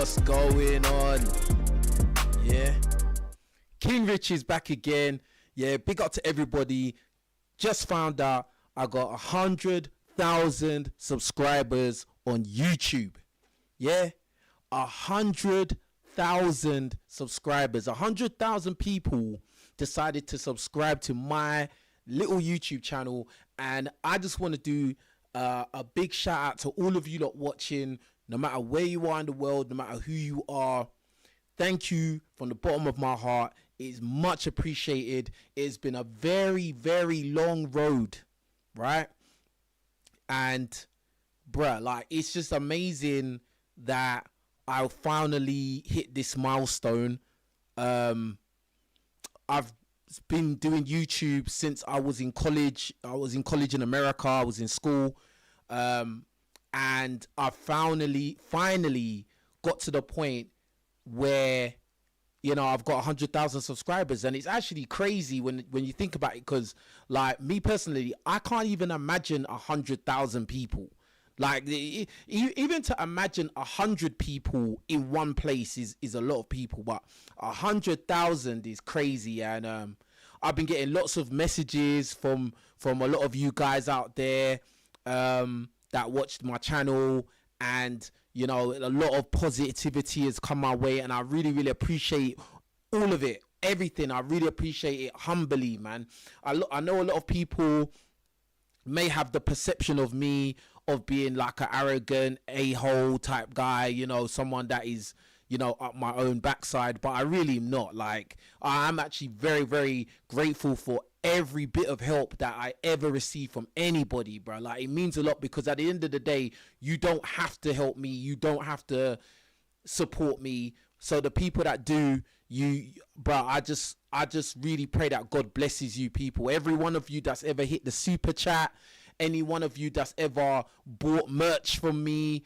What's going on? Yeah, King Rich is back again. Yeah, big up to everybody. Just found out I got 100,000 subscribers on YouTube. Yeah, 100,000 subscribers. 100,000 people decided to subscribe to my little YouTube channel, and I just want to do a big shout out to all of you lot watching, no matter where you are in the world, no matter who you are. Thank you from the bottom of my heart. It's much appreciated. It's been a very, very long road, right? And bruh, like, it's just amazing that I finally hit this milestone. I've been doing YouTube since I was in college. I was in college in America. I was in school. And I finally got to the point where, you know, I've got 100,000 subscribers, and it's actually crazy when you think about it, because, like, me personally, I can't even imagine 100,000 people. Like, even to imagine 100 people in one place is a lot of people, but 100,000 is crazy. And I've been getting lots of messages from a lot of you guys out there that watched my channel, and, you know, a lot of positivity has come my way, and I really, really appreciate all of it, everything. I really appreciate it humbly, man. I know a lot of people may have the perception of me of being like an arrogant a-hole type guy, you know, someone that is, you know, up my own backside, but I really am not. Like, I'm actually very, very grateful for every bit of help that I ever received from anybody, bro. Like, it means a lot, because at the end of the day, you don't have to help me, you don't have to support me. So the people that do, bro, I just really pray that God blesses you people. Every one of you that's ever hit the super chat, any one of you that's ever bought merch from me,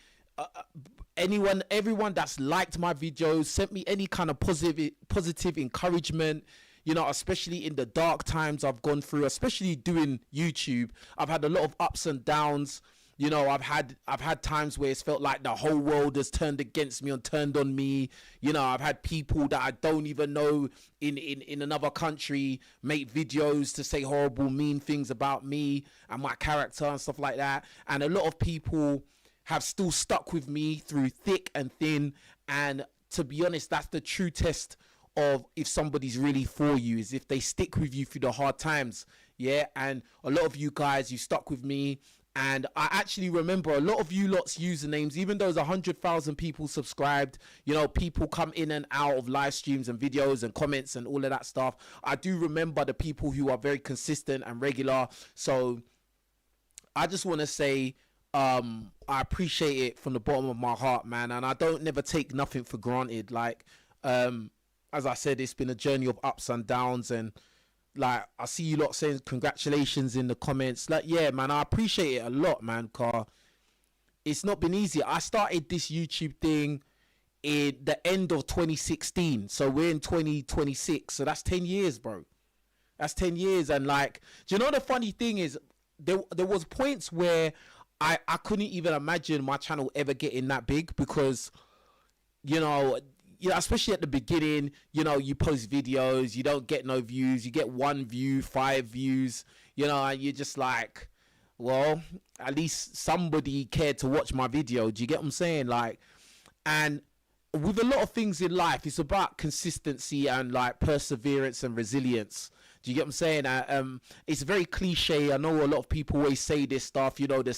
everyone that's liked my videos, sent me any kind of positive encouragement, you know, especially in the dark times I've gone through, especially doing YouTube. I've had a lot of ups and downs. You know, I've had times where it's felt like the whole world has turned against me and turned on me. You know, I've had people that I don't even know in another country make videos to say horrible, mean things about me and my character and stuff like that. And a lot of people have still stuck with me through thick and thin. And to be honest, that's the true test of if somebody's really for you, is if they stick with you through the hard times. Yeah, and a lot of you guys, you stuck with me. And I actually remember a lot of you lot's usernames, even though there's 100,000 people subscribed, you know, people come in and out of live streams and videos and comments and all of that stuff. I do remember the people who are very consistent and regular. So I just want to say, I appreciate it from the bottom of my heart, man. And I don't never take nothing for granted. Like, as I said, it's been a journey of ups and downs, and like, I see you lot saying congratulations in the comments. Like, yeah, man, I appreciate it a lot, man, because it's not been easy. I started this YouTube thing in the end of 2016. So we're in 2026. So that's 10 years, bro. That's 10 years. And, like, do you know the funny thing is, there was points where I couldn't even imagine my channel ever getting that big, because, you know, especially at the beginning, you know, you post videos, you don't get no views, you get 1 view, 5 views, you know, and you're just like, well, at least somebody cared to watch my video. Do you get what I'm saying? Like, and with a lot of things in life, it's about consistency and, like, perseverance and resilience. Do you get what I'm saying? It's very cliche. I know a lot of people always say this stuff, you know, the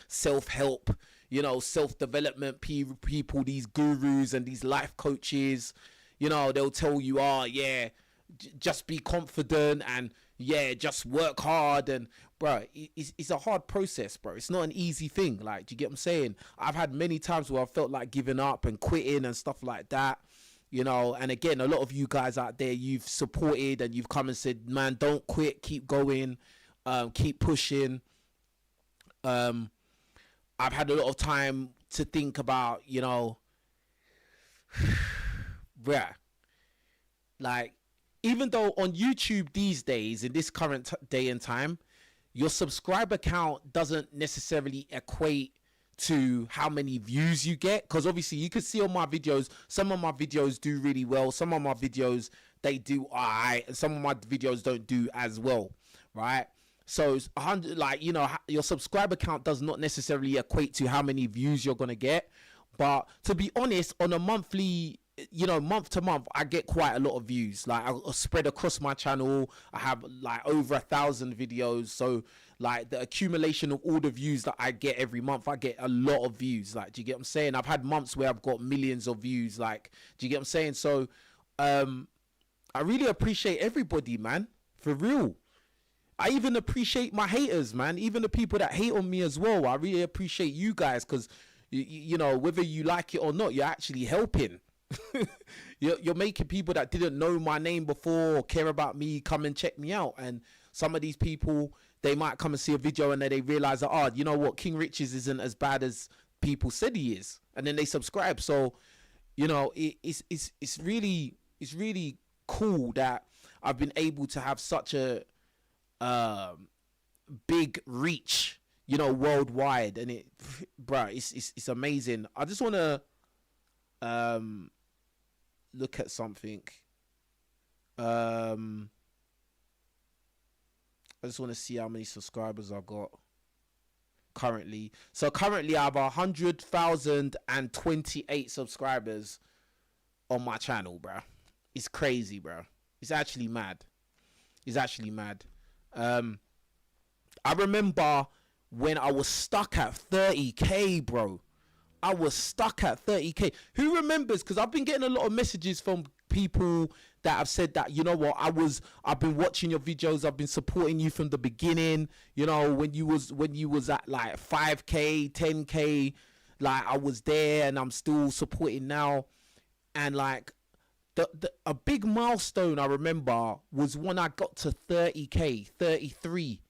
self-help, you know, self-development people, these gurus and these life coaches, you know, they'll tell you, oh, yeah, just be confident, and, yeah, just work hard. And, bro, it's a hard process, bro. It's not an easy thing. Like, do you get what I'm saying? I've had many times where I felt like giving up and quitting and stuff like that. You know, and again, a lot of you guys out there, you've supported and you've come and said, man, don't quit, keep going, keep pushing. I've had a lot of time to think about, you know, yeah, like, even though on YouTube these days, in this current day and time, your subscriber count doesn't necessarily equate to how many views you get, because obviously you can see on my videos, some of my videos do really well, some of my videos they do alright, and some of my videos don't do as well, right? So it's 100, like, you know, your subscriber count does not necessarily equate to how many views you're gonna get. But to be honest, on a monthly, you know, month to month, I get quite a lot of views. Like, I'll spread across my channel. I have like over 1,000 videos. So like the accumulation of all the views that I get every month, I get a lot of views. Like, do you get what I'm saying? I've had months where I've got millions of views. Like, do you get what I'm saying? So I really appreciate everybody, man, for real. I even appreciate my haters, man. Even the people that hate on me as well. I really appreciate you guys, because you know, whether you like it or not, you're actually helping. You're making people that didn't know my name before or care about me come and check me out. And some of these people, they might come and see a video and then they realize that, oh, you know what, King Riches isn't as bad as people said he is, and then they subscribe. So, you know, it's really cool that I've been able to have such a big reach, you know, worldwide. And it, bruh, it's amazing. I just want to look at something. I just want to see how many subscribers I've got currently. So currently I have 100,028 subscribers on my channel, bruh. It's crazy, bro. It's actually mad. It's actually mad. I remember when I was stuck at 30k, bro. I was stuck at 30k. Who remembers? Because I've been getting a lot of messages from people that have said that, you know what, I've been watching your videos, I've been supporting you from the beginning. You know, when you was at like 5k, 10k, like I was there, and I'm still supporting now. And like a big milestone I remember was when I got to 30k, 33,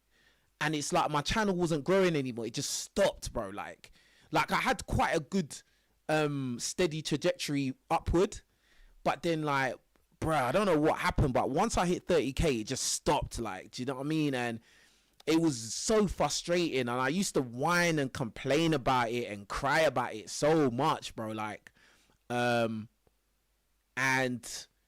and it's like my channel wasn't growing anymore. It just stopped, bro. Like I had quite a good steady trajectory upward, but then, like, bro, I don't know what happened, but once I hit 30k, it just stopped. Like, do you know what I mean? And it was so frustrating, and I used to whine and complain about it and cry about it so much, bro. Like, and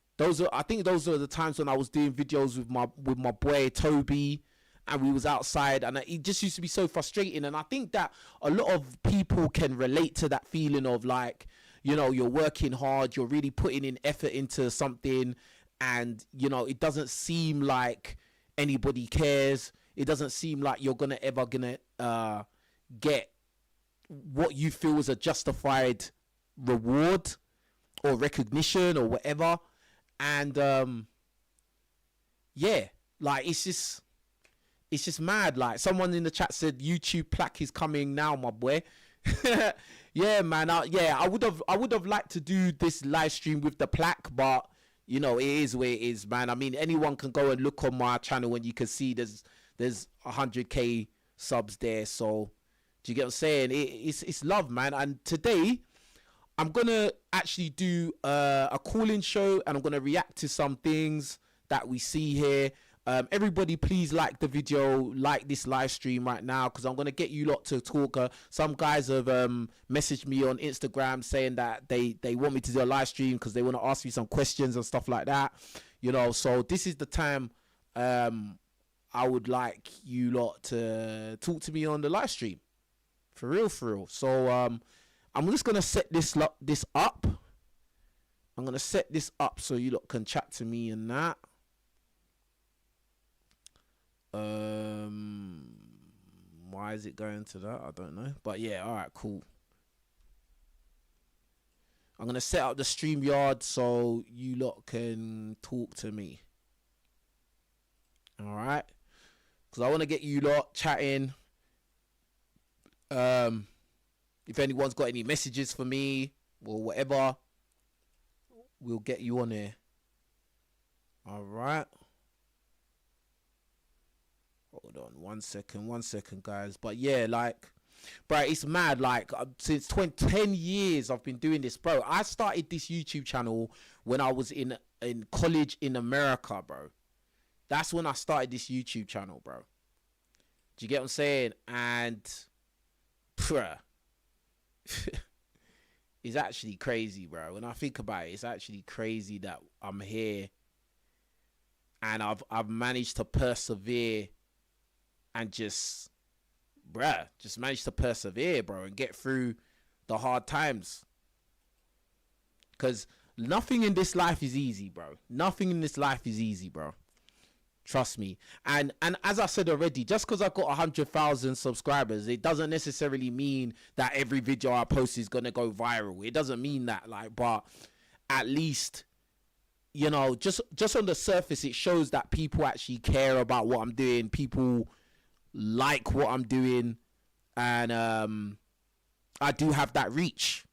I think those are the times when I was doing videos with my boy Toby, and we was outside, and it just used to be so frustrating. And I think that a lot of people can relate to that feeling of, like, you know, you're working hard, you're really putting in effort into something, and, you know, it doesn't seem like anybody cares. It doesn't seem like you're ever gonna get what you feel is a justified reward or recognition or whatever. And yeah, like, it's just mad. Like, someone in the chat said YouTube plaque is coming now, my boy. Yeah, man. I would have liked to do this live stream with the plaque, but you know, it is where it is, man. I mean, anyone can go and look on my channel and you can see there's 100k subs there. So do you get what I'm saying? It's love, man. And today I'm gonna actually do a call-in show, and I'm gonna react to some things that we see here. Everybody, please like the video, like this live stream right now, because I'm gonna get you lot to talk. Some guys have messaged me on Instagram saying that they want me to do a live stream because they want to ask me some questions and stuff like that. You know, so this is the time I would like you lot to talk to me on the live stream, for real. So I'm just gonna set this up. I'm gonna set this up so you lot can chat to me and that. Why is it going to that? I don't know. But yeah, all right, cool. I'm gonna set up the StreamYard so you lot can talk to me. All right, because I want to get you lot chatting. If anyone's got any messages for me or whatever, we'll get you on there. All right. Hold on one second, guys. But yeah, like, bro, it's mad. Like, since 10 years I've been doing this, bro. I started this YouTube channel when I was in college in America, bro. That's when I started this YouTube channel, bro. Do you get what I'm saying? And bruh, is actually crazy, bro. When I think about it, it's actually crazy that I'm here and I've managed to persevere and just managed to persevere, bro, and get through the hard times. Because nothing in this life is easy, bro. Nothing in this life is easy, bro. Trust me. And as I said already, just because I've got 100,000 subscribers, it doesn't necessarily mean that every video I post is going to go viral. It doesn't mean that, like, but at least, you know, just on the surface, it shows that people actually care about what I'm doing. People like what I'm doing. And I do have that reach.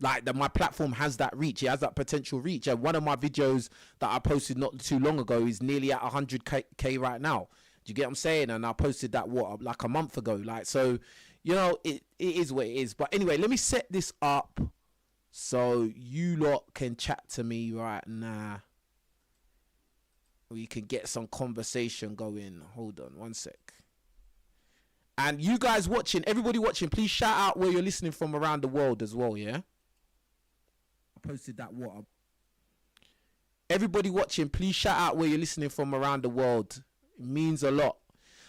Like, my platform has that reach. It has that potential reach. And one of my videos that I posted not too long ago is nearly at 100K right now. Do you get what I'm saying? And I posted that, like a month ago. Like, so, you know, it is what it is. But anyway, let me set this up so you lot can chat to me right now. We can get some conversation going. Hold on one sec. And you guys watching, everybody watching, please shout out where you're listening from around the world as well, yeah? Posted that everybody watching, please shout out where you're listening from around the world. It means a lot.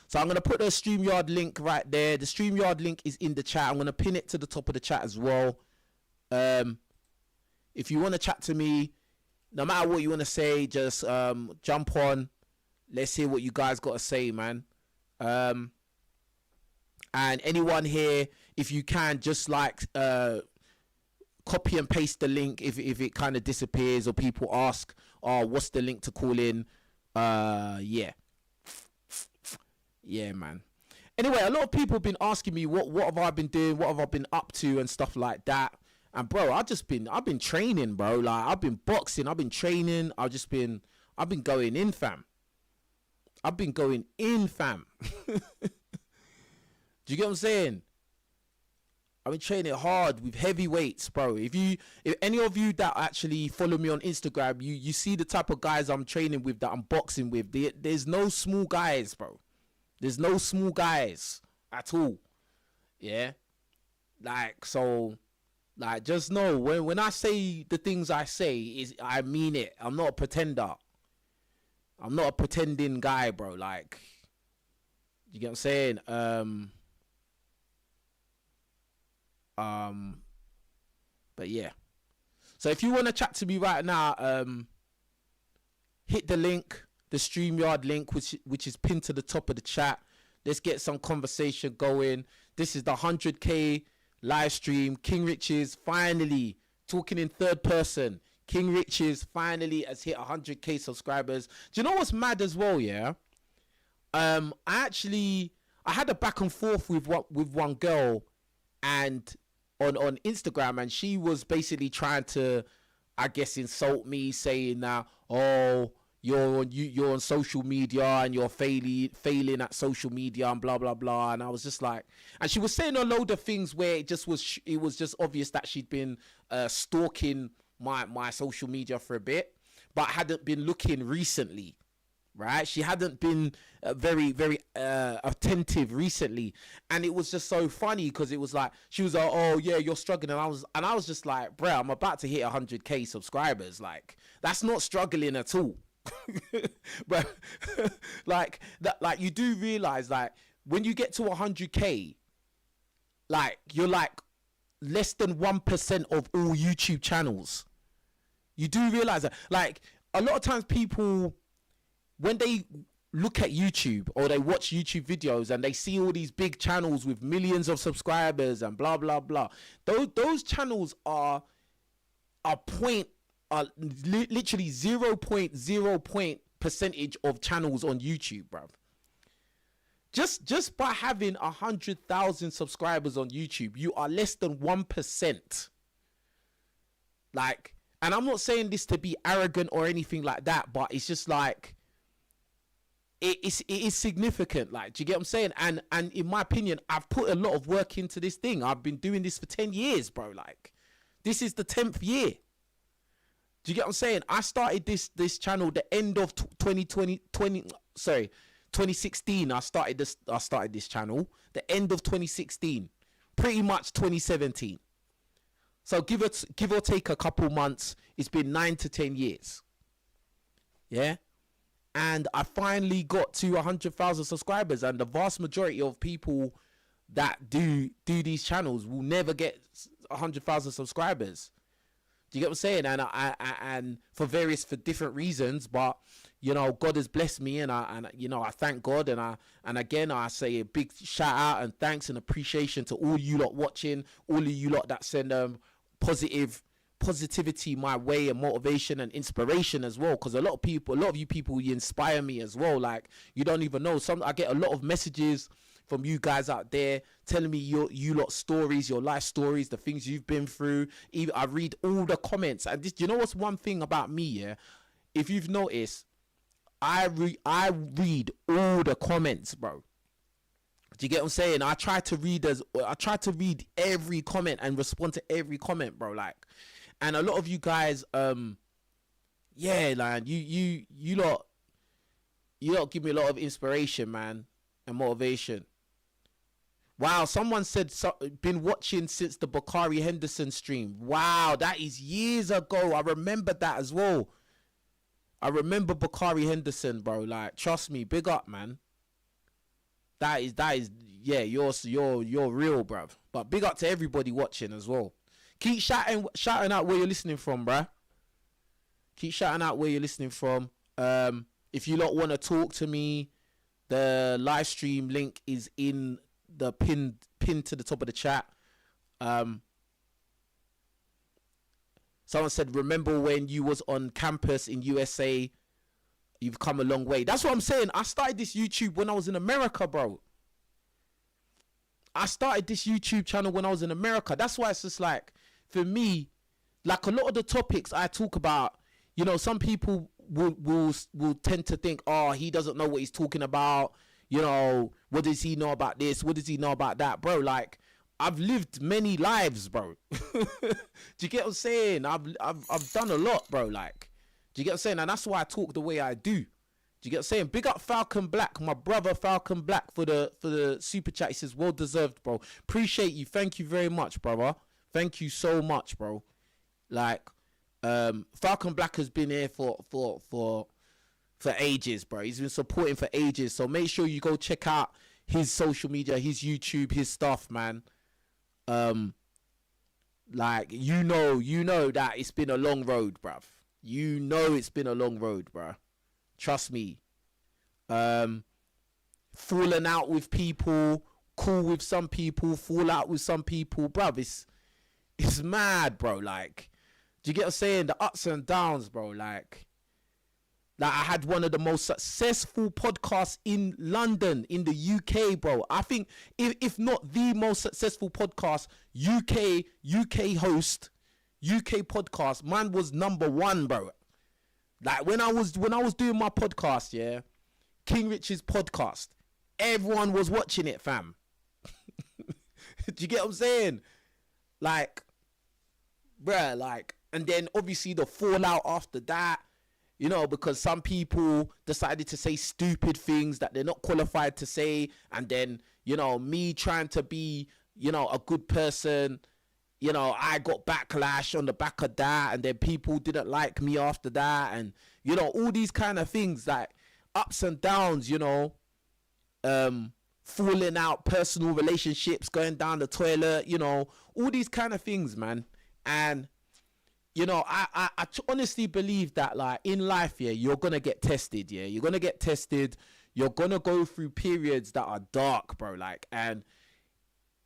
So I'm going to put the StreamYard link right there. The StreamYard link is in the chat. I'm going to pin it to the top of the chat as well. If you want to chat to me, no matter what you want to say, just jump on. Let's hear what you guys got to say, man. And anyone here, if you can, just like copy and paste the link if it kind of disappears or people ask, oh, what's the link to call in? Yeah, man. Anyway, a lot of people have been asking me what have I been doing, what have I been up to and stuff like that. And bro, I've been training, bro. Like, I've been boxing, I've been training, I've been going in, fam. I've been going in, fam. Do you get what I'm saying? I've been training hard with heavy weights, bro. If any of you that actually follow me on Instagram, you see the type of guys I'm training with, that I'm boxing with. There's no small guys, bro. There's no small guys at all. Yeah? Like, so, like, just know, when I say the things I say, I mean it. I'm not a pretender. I'm not a pretending guy, bro. Like, you get what I'm saying? But yeah, so if you want to chat to me right now, hit the link, the StreamYard link, which is pinned to the top of the chat. Let's get some conversation going. This is the 100K live stream. King Riches finally talking in third person. King Riches finally has hit 100K subscribers. Do you know what's mad as well? Yeah, I had a back and forth with one girl, and on Instagram, and she was basically trying to, I guess, insult me, saying that, oh, you're on social media and you're failing at social media and blah blah blah. And I was just like, and she was saying a load of things where it was just obvious that she'd been stalking my social media for a bit, but hadn't been looking recently. Right, she hadn't been very attentive recently, and it was just so funny because it was like she was like, "Oh yeah, you're struggling," and I was just like, "Bruh, I'm about to hit 100K subscribers. Like, that's not struggling at all." But like that, like, you do realize, like, when you get to 100K, like, you're like less than 1% of all YouTube channels. You do realize that, like, a lot of times people, when they look at YouTube or they watch YouTube videos and they see all these big channels with millions of subscribers and blah blah blah, those channels are literally 0.0 percentage of channels on YouTube, bruv. Just by having 100,000 subscribers on YouTube, you are less than 1%. Like, and I'm not saying this to be arrogant or anything like that, but it's just like, it is significant. Like, do you get what I'm saying? And in my opinion, I've put a lot of work into this thing. I've been doing this for 10 years, bro. Like, this is the 10th year. Do you get what I'm saying? I started this channel the end of 2016. I started this channel the end of 2016. pretty much 2017. So give or take a couple months, it's been 9 to 10 years. Yeah. And I finally got to 100,000 subscribers, and the vast majority of people that do these channels will never get 100,000 subscribers. Do you get what I'm saying? And for different reasons, but you know, God has blessed me, and I thank God, and again I say a big shout out and thanks and appreciation to all you lot watching, all of you lot that send positivity my way, and motivation and inspiration as well, because a lot of you people, you inspire me as well. Like, you don't even know, I get a lot of messages from you guys out there telling me you lot stories, your life stories, the things you've been through. Even I read all the comments, and this, you know what's one thing about me, yeah, if you've noticed, I read all the comments, bro. Do you get what I'm saying? I try to read every comment and respond to every comment, bro. Like, and a lot of you guys, yeah, like you lot give me a lot of inspiration, man, and motivation. Wow, someone said been watching since the Bakari Henderson stream. Wow, that is years ago. I remember that as well. I remember Bakari Henderson, bro. Like, trust me, big up, man. That is, yeah, you're real, bruv. But big up to everybody watching as well. Keep shouting out where you're listening from, bruh. Keep shouting out where you're listening from. If you lot want to talk to me, the live stream link is in the pin to the top of the chat. Someone said, remember when you was on campus in USA? You've come a long way. That's what I'm saying. I started this YouTube when I was in America, bro. I started this YouTube channel when I was in America. That's why it's just like, for me, like a lot of the topics I talk about, you know, some people will tend to think, oh, he doesn't know what he's talking about. You know, what does he know about this? What does he know about that? Bro, like, I've lived many lives, bro. Do you get what I'm saying? I've done a lot, bro. Like, do you get what I'm saying? And that's why I talk the way I do. Do you get what I'm saying? Big up Falcon Black, my brother Falcon Black, for the super chat. He says, well deserved, bro. Appreciate you. Thank you very much, brother. Thank you so much, bro. Like, Falcon Black has been here for ages, bro. He's been supporting for ages. So make sure you go check out his social media, his YouTube, his stuff, man. Like, you know that it's been a long road, bruv. You know it's been a long road, bruh. Trust me. Falling out with people, cool with some people, fall out with some people, bruv. It's mad, bro. Like, do you get what I'm saying? The ups and downs, bro. Like I had one of the most successful podcasts in London, in the UK, bro. I think if not the most successful podcast, UK host, UK podcast, mine was number one, bro. Like, when I was doing my podcast, yeah, King Rich's podcast, everyone was watching it, fam. Do you get what I'm saying? Like, bruh, like, and then obviously the fallout after that, you know, because some people decided to say stupid things that they're not qualified to say, and then, you know, me trying to be, you know, a good person, you know, I got backlash on the back of that, and then people didn't like me after that, and, you know, all these kind of things, like ups and downs, you know, falling out, personal relationships, going down the toilet, you know, all these kind of things, man. And, you know, I honestly believe that, like, in life, yeah, you're gonna get tested, yeah, you're gonna get tested, you're gonna go through periods that are dark, bro, like, and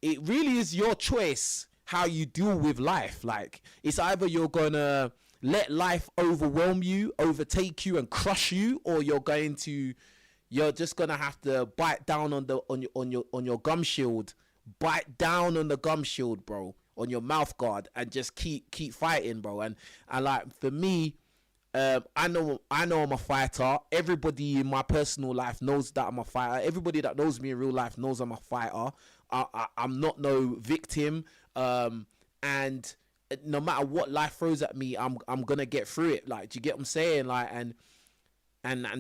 it really is your choice how you deal with life. Like, it's either you're gonna let life overwhelm you, overtake you and crush you, or you're just gonna have to bite down on your gum shield, bite down on the gum shield, bro, on your mouth guard, and just keep fighting, bro. And like, for me, I know I'm a fighter. Everybody in my personal life knows that I'm a fighter. Everybody that knows me in real life knows I'm a fighter. I'm not no victim. And no matter what life throws at me, I'm gonna get through it. Like, do you get what I'm saying? Like, and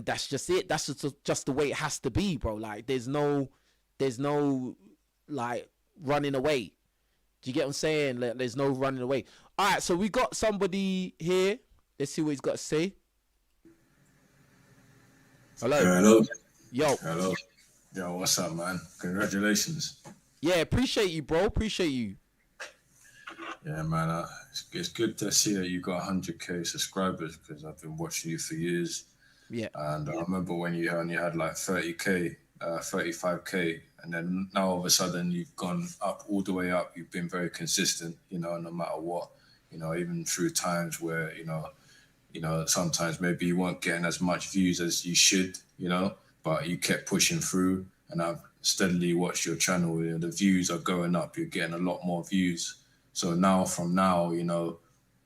that's just it. That's just the way it has to be, bro. Like, there's no like running away. Do you get what I'm saying? There's no running away. All right, so we got somebody here. Let's see what he's got to say. Hello. Hello. Yo. Hello. Yo, what's up, man? Congratulations. Yeah, appreciate you, bro. Appreciate you. Yeah, man. It's good to see that you got 100K subscribers because I've been watching you for years. Yeah. And I remember when you only had like 30K, 35K, and then now all of a sudden you've gone up all the way up. You've been very consistent, you know, no matter what, you know, even through times where, you know, sometimes maybe you weren't getting as much views as you should, you know, but you kept pushing through. And I've steadily watched your channel. You know, the views are going up. You're getting a lot more views. So from now, you know,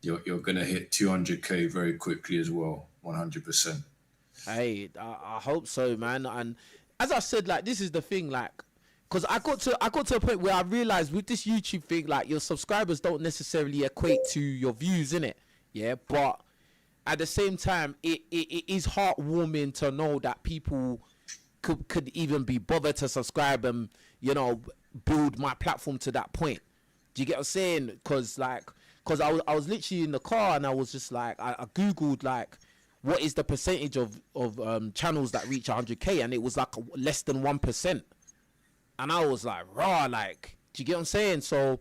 you're gonna hit 200K very quickly as well, 100%. Hey, I hope so, man. And as I said, like, this is the thing, like, because I got to a point where I realized with this YouTube thing, like, your subscribers don't necessarily equate to your views, innit? Yeah, but at the same time, it is heartwarming to know that people could even be bothered to subscribe and, you know, build my platform to that point. Do you get what I'm saying? Because I was literally in the car and I was just like, I Googled, like, what is the percentage of channels that reach 100K, and it was like less than 1%. And I was like, raw, like, do you get what I'm saying? So,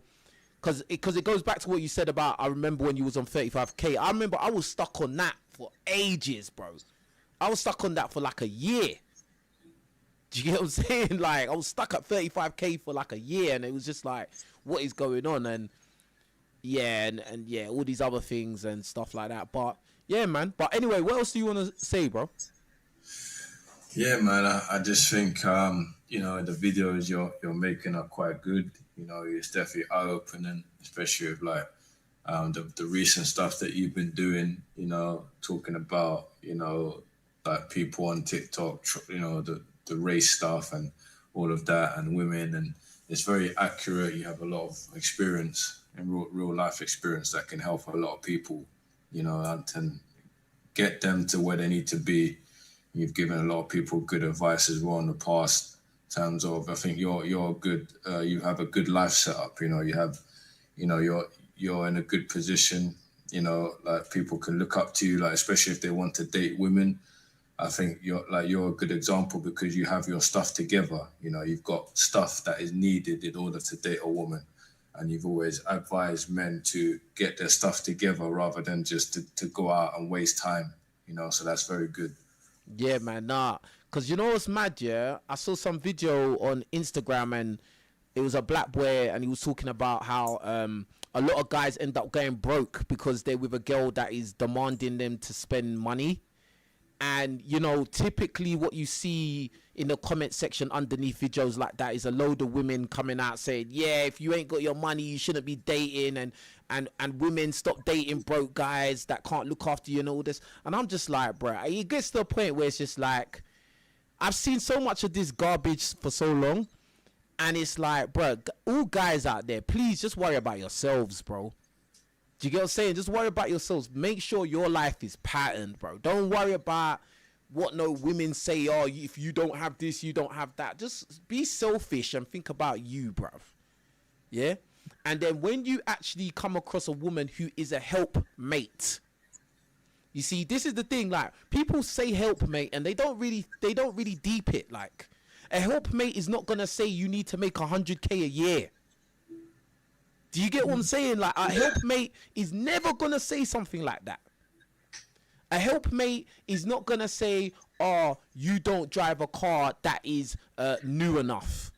because it goes back to what you said about, I remember when you was on 35K. I remember I was stuck on that for ages, bro. I was stuck on that for like a year. Do you get what I'm saying? Like, I was stuck at 35K for like a year, and it was just like, what is going on? And yeah, and yeah, all these other things and stuff like that. But yeah, man. But anyway, what else do you want to say, bro? Yeah, man. I just think you know, the videos you're making are quite good. You know, it's definitely eye-opening, especially with like the recent stuff that you've been doing. You know, talking about, you know, like people on TikTok, you know, the race stuff and all of that, and women, and it's very accurate. You have a lot of experience and real life experience that can help a lot of people, you know, and get them to where they need to be. You've given a lot of people good advice as well in the past, in terms of, I think you're good. You have a good life setup. You know, you have, you know, you're in a good position. You know, like people can look up to you, like especially if they want to date women. I think you're a good example because you have your stuff together. You know, you've got stuff that is needed in order to date a woman. And you've always advised men to get their stuff together rather than just to go out and waste time, you know, so that's very good. Yeah, man, nah. Because you know what's mad, yeah? I saw some video on Instagram and it was a black boy and he was talking about how a lot of guys end up going broke because they're with a girl that is demanding them to spend money. And, you know, typically what you see in the comment section underneath videos like that is a load of women coming out saying, yeah, if you ain't got your money, you shouldn't be dating. And women, stop dating broke guys that can't look after you and all this. And I'm just like, bro, it gets to a point where it's just like, I've seen so much of this garbage for so long. And it's like, bro, all guys out there, please just worry about yourselves, bro. Do you get what I'm saying? Just worry about yourselves. Make sure your life is patterned, bro. Don't worry about what no women say. Oh, if you don't have this, you don't have that. Just be selfish and think about you, bro. Yeah? And then when you actually come across a woman who is a helpmate, you see, this is the thing. Like, people say helpmate and they don't really deep it. Like, a helpmate is not gonna say you need to make 100K a year. Do you get what I'm saying? Like, a helpmate is never going to say something like that. A helpmate is not going to say, oh, you don't drive a car that is new enough.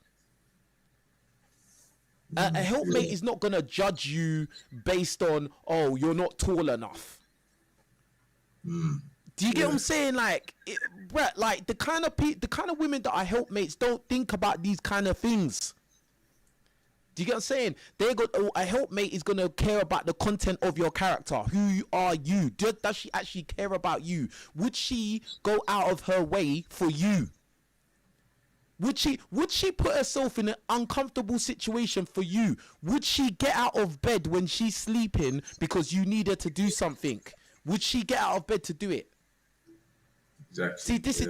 A helpmate is not going to judge you based on, oh, you're not tall enough. Do you get what I'm saying? Like, bruh, like the kind of women that are helpmates don't think about these kind of things. Do you get what I'm saying? A helpmate is going to care about the content of your character. Who are you? Does she actually care about you? Would she go out of her way for you? Would she put herself in an uncomfortable situation for you? Would she get out of bed when she's sleeping because you need her to do something? Would she get out of bed to do it? Exactly. See, this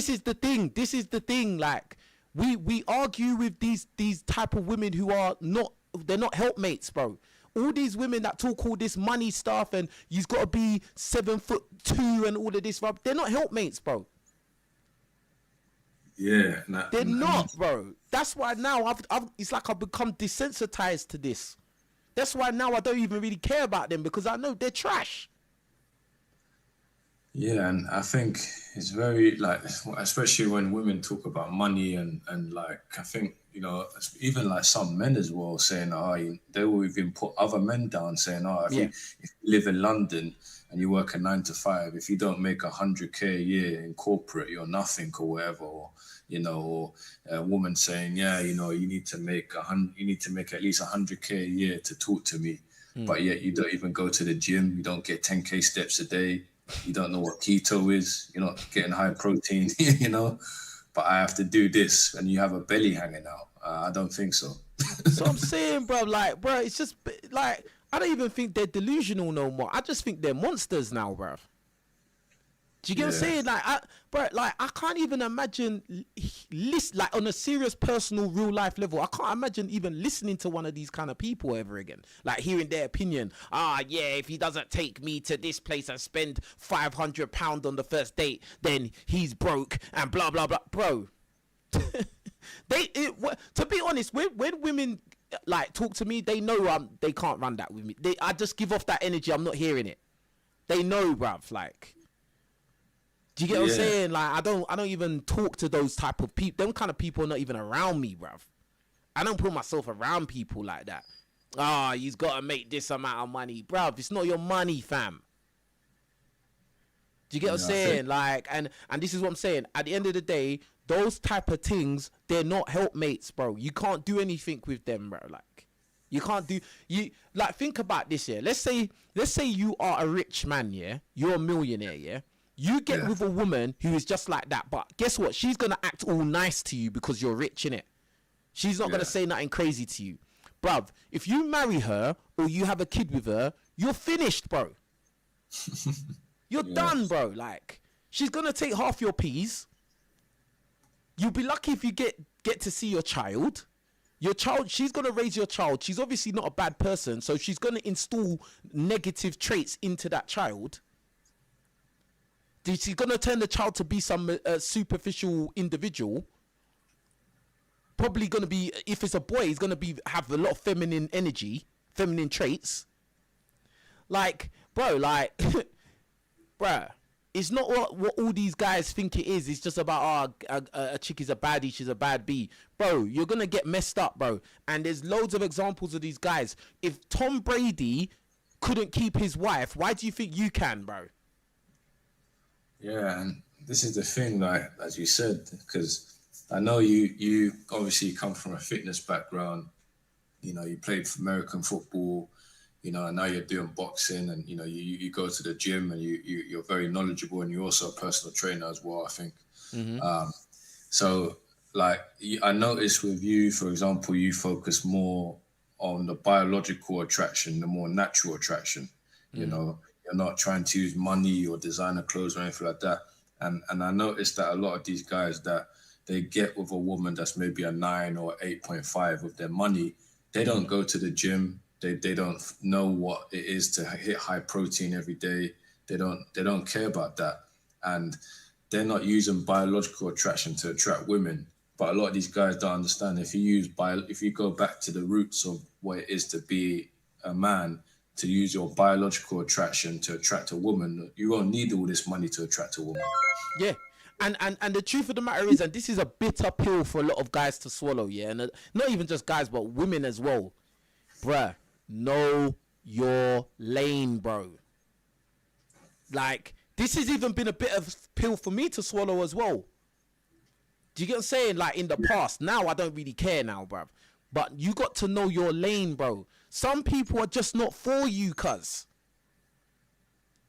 is the thing. This is the thing. Like, we argue with these type of women who are not not helpmates, bro. All these women that talk all this money stuff and you've got to be 7'2" and all of this, bro. They're not helpmates, bro. Yeah, They're not, bro. That's why now it's like I've become desensitized to this. That's why now I don't even really care about them because I know they're trash. Yeah, and I think it's very like, especially when women talk about money and like, I think, you know, even like some men as well saying, they will even put other men down saying, if you live in London and you work a 9 to 5, if you don't make 100K a year in corporate, you're nothing or whatever. Or, you know, or a woman saying, yeah, you know, you need to make at least 100K a year to talk to me. But yet you don't even go to the gym. You don't get 10K steps a day. You don't know what keto is. You're not getting high protein, you know. But I have to do this, and you have a belly hanging out. I don't think so. So I'm saying, bro, like, bro, it's just like I don't even think they're delusional no more. I just think they're monsters now, bro. Do you get what I'm saying? Like, I can't even imagine like on a serious, personal, real life level. I can't imagine even listening to one of these kind of people ever again. Like hearing their opinion. If he doesn't take me to this place and spend £500 on the first date, then he's broke and blah blah blah, bro. To be honest, when women like talk to me, they know they can't run that with me. I just give off that energy. I'm not hearing it. They know, bruv. Like. Do you get what I'm saying? Like, I don't even talk to those type of people. Them kind of people are not even around me, bruv. I don't put myself around people like that. You've got to make this amount of money. Bruv, it's not your money, fam. Do you get what I'm saying? Like, and this is what I'm saying. At the end of the day, those type of things, they're not helpmates, bro. You can't do anything with them, bro. Like, you can't do... Like, think about this, yeah? Let's say you are a rich man, yeah? You're a millionaire, yeah? You get with a woman who is just like that, but guess what? She's going to act all nice to you because you're rich, innit? She's not going to say nothing crazy to you. Bruv, if you marry her or you have a kid with her, you're finished, bro. You're done, bro. Like, she's going to take half your peas. You'll be lucky if you get to see your child. Your child, she's going to raise your child. She's obviously not a bad person, so she's going to install negative traits into that child. She's going to turn the child to be some superficial individual. Probably going to be, if it's a boy, he's going to have a lot of feminine energy, feminine traits. Like, bro, like, bruh, it's not what all these guys think it is. It's just about, a chick is a baddie, she's a bad bee. Bro, you're going to get messed up, bro. And there's loads of examples of these guys. If Tom Brady couldn't keep his wife, why do you think you can, bro? Yeah, and this is the thing, like, as you said, because I know you obviously come from a fitness background. You know, you played for American football, you know, and now you're doing boxing and, you know, you go to the gym and you're very knowledgeable and you're also a personal trainer as well, I think. Mm-hmm. So, like, I noticed with you, for example, you focus more on the biological attraction, the more natural attraction, you know. You're not trying to use money or designer clothes or anything like that. And I noticed that a lot of these guys that they get with a woman that's maybe a 9 or 8.5 with their money, they don't go to the gym. They don't know what it is to hit high protein every day. They don't care about that. And they're not using biological attraction to attract women. But a lot of these guys don't understand. If you go back to the roots of what it is to be a man, to use your biological attraction to attract a woman, you won't need all this money to attract a woman. Yeah. And the truth of the matter is, and this is a bitter pill for a lot of guys to swallow, yeah, and not even just guys, but women as well. Bruh, know your lane, bro. Like, this has even been a bit of pill for me to swallow as well. Do you get what I'm saying? Like, in the past, now I don't really care now, bruv. But you got to know your lane, bro. Some people are just not for you, cuz.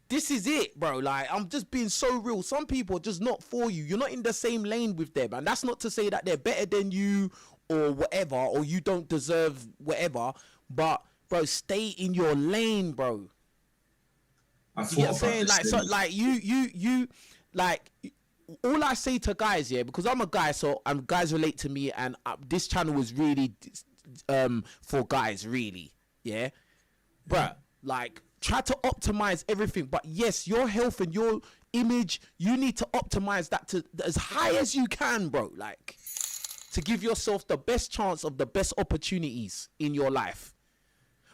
This is it, bro. Like, I'm just being so real. Some people are just not for you. You're not in the same lane with them. And that's not to say that they're better than you or whatever, or you don't deserve whatever. But, bro, stay in your lane, bro. I thought about saying? Like, so, like, you, like, all I say to guys, yeah, because I'm a guy, so guys relate to me, and this channel is really for guys, really. Yeah, bruh, like try to optimize everything. But yes, your health and your image, you need to optimize that to as high as you can, bro. Like to give yourself the best chance of the best opportunities in your life.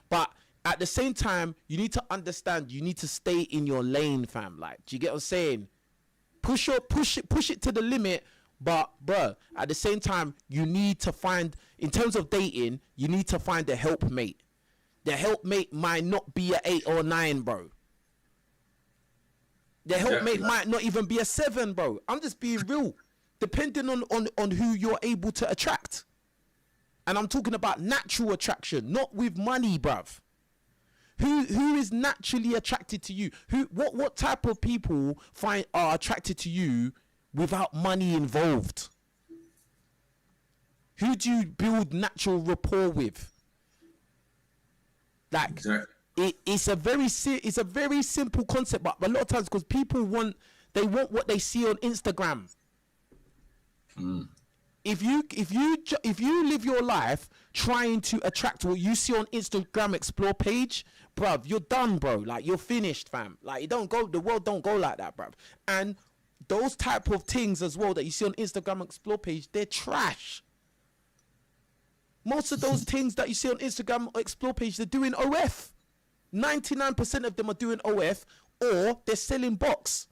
But at the same time, you need to understand you need to stay in your lane, fam. Like, do you get what I'm saying? Push it to the limit. But bruh, at the same time, you need to find, in terms of dating, you need to find a helpmate. The helpmate might not be a 8 or 9, bro. The helpmate might not even be a 7, bro. I'm just being real. Depending on who you're able to attract. And I'm talking about natural attraction, not with money, bruv. Who is naturally attracted to you? What type of people are attracted to you without money involved? Who do you build natural rapport with? Like, exactly. It's a very simple concept, but a lot of times because people want what they see on Instagram. If you live your life trying to attract what you see on Instagram Explore page, bruv, you're done, bro. Like, you're finished, fam. Like, the world don't go like that, bruv. And those type of things as well that you see on Instagram Explore page, they're trash. Most of those things that you see on Instagram Explore page, they're doing OF. 99% of them are doing OF, or they're selling box.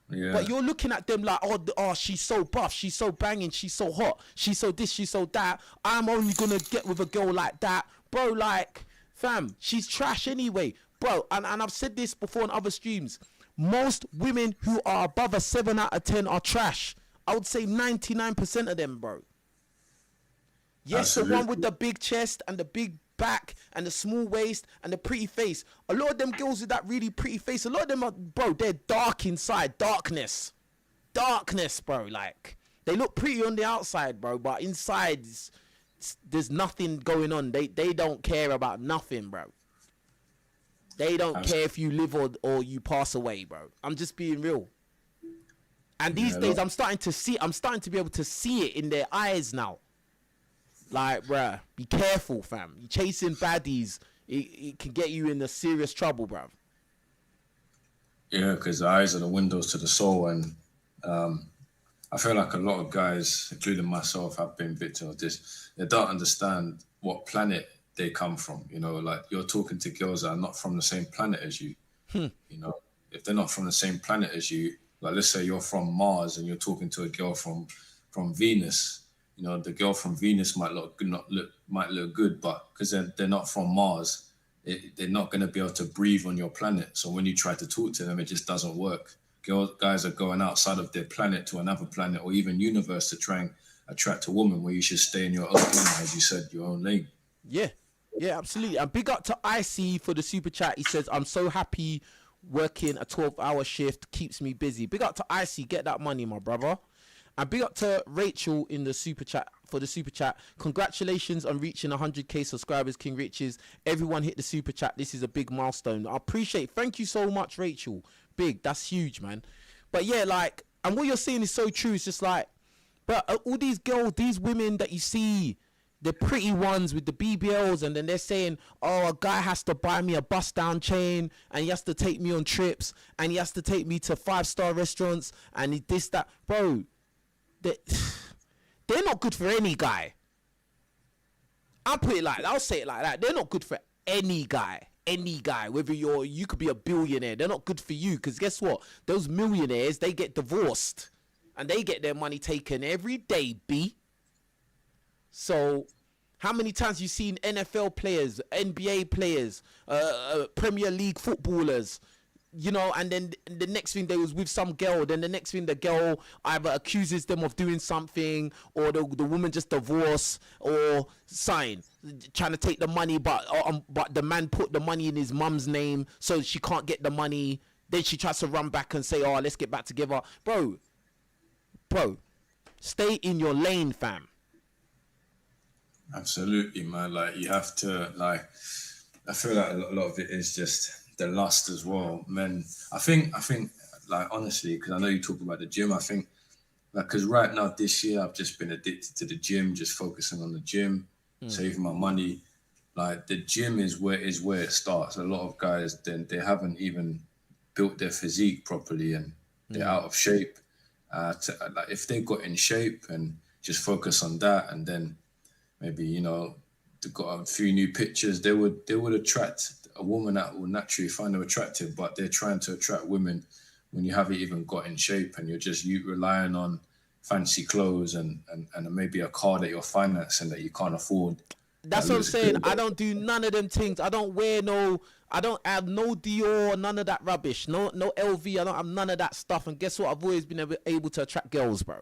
Yeah. But you're looking at them like, oh, she's so buff, she's so banging, she's so hot, she's so this, she's so that. I'm only gonna get with a girl like that, bro. Like, fam, she's trash anyway, bro. And I've said this before on other streams. Most women who are above a 7 out of 10 are trash. I would say 99% of them, bro. Yes, absolutely. The one with the big chest and the big back and the small waist and the pretty face. A lot of them girls with that really pretty face, a lot of them are, bro, they're dark inside. Darkness, bro. Like, they look pretty on the outside, bro, but inside there's nothing going on. They don't care about nothing, bro. They don't care if you live or you pass away, bro. I'm just being real. And these days I'm starting to be able to see it in their eyes now. Like, bruh, be careful, fam. You chasing baddies, it can get you into serious trouble, bruv. Yeah, because the eyes are the windows to the soul, and I feel like a lot of guys, including myself, have been victim of this. They don't understand what planet they come from. You know, like, you're talking to girls that are not from the same planet as you. You know, if they're not from the same planet as you, like, let's say you're from Mars and you're talking to a girl from Venus. You know, the girl from Venus might look good, but because they're not from Mars, they're not going to be able to breathe on your planet. So when you try to talk to them, it just doesn't work. Guys are going outside of their planet to another planet or even universe to try and attract a woman, where you should stay in your own lane, as you said, your own lane. Yeah, absolutely. And big up to Icy for the super chat. He says, I'm so happy working a 12-hour shift keeps me busy. Big up to Icy. Get that money, my brother. And big up to Rachel in the super chat for the super chat. Congratulations on reaching 100k subscribers, King Riches. Everyone hit the super chat. This is a big milestone. I appreciate it. Thank you so much, Rachel. Big. That's huge, man. But yeah, like, and what you're saying is so true. It's just like, but all these girls, these women that you see, the pretty ones with the BBLs, and then they're saying, oh, a guy has to buy me a bust down chain, and he has to take me on trips, and he has to take me to 5-star restaurants, and this, that. Bro, they're not good for any guy. I'll say it like that. They're not good for any guy. Whether you could be a billionaire, they're not good for you. Because guess what? Those millionaires, they get divorced and they get their money taken every day, B. So how many times you seen NFL players, NBA players, Premier League footballers, you know, and then the next thing they was with some girl, then the next thing the girl either accuses them of doing something, or the woman just divorce or sign, trying to take the money, but the man put the money in his mum's name, so she can't get the money. Then she tries to run back and say, oh, let's get back together. Bro, stay in your lane, fam. Absolutely, man. Like, you have to, like, I feel like a lot of it is just the lust as well, men. I think, like, honestly, because I know you talk about the gym, I think, like, because right now this year I've just been addicted to the gym, just focusing on the gym, saving my money. Like the gym is where it starts. A lot of guys then they haven't even built their physique properly and they're out of shape. Like if they got in shape and just focus on that, and then maybe they got a few new pictures, they would attract a woman that will naturally find them attractive. But they're trying to attract women when you haven't even got in shape and you're just relying on fancy clothes and maybe a car that you're financing that you can't afford. That's what I'm saying. I don't do none of them things. I don't have no Dior, none of that rubbish. No LV. I don't have none of that stuff. And guess what? I've always been able to attract girls, bro.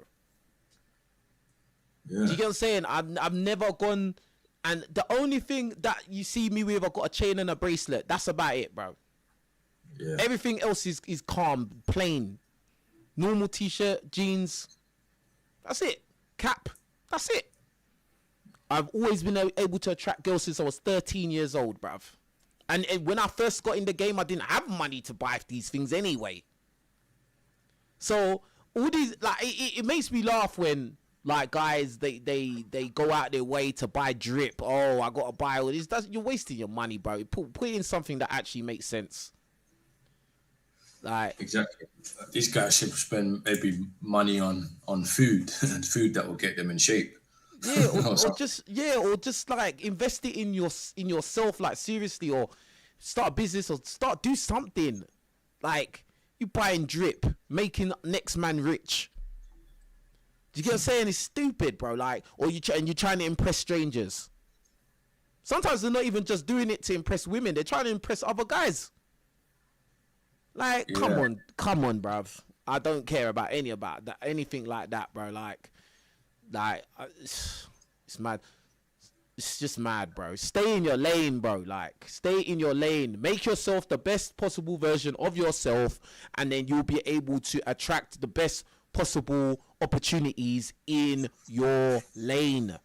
Yeah. Do you get what I'm saying? I've never gone, and the only thing that you see me with, I've got a chain and a bracelet. That's about it, bro. Yeah. Everything else is calm, plain. Normal t-shirt, jeans. That's it. Cap. That's it. I've always been able to attract girls since I was 13 years old, bruv. And when I first got in the game, I didn't have money to buy these things anyway. So all these, like, it makes me laugh when, like, guys, they go out their way to buy drip. Oh, I got to buy all this. You're wasting your money, bro. Put in something that actually makes sense. Like, exactly. These guys should spend maybe money on food and food that will get them in shape. Yeah, or just like invest it in yourself, like seriously, or start a business or do something. Like you buying drip, making next man rich. Do you get what I'm saying? It's stupid, bro. Like, or you're trying to impress strangers. Sometimes they're not even just doing it to impress women; they're trying to impress other guys. Like, come on, bruv. I don't care about anything like that, bro. Like, it's mad. It's just mad, bro. Stay in your lane, bro. Like, stay in your lane. Make yourself the best possible version of yourself, and then you'll be able to attract the best possible opportunities in your lane.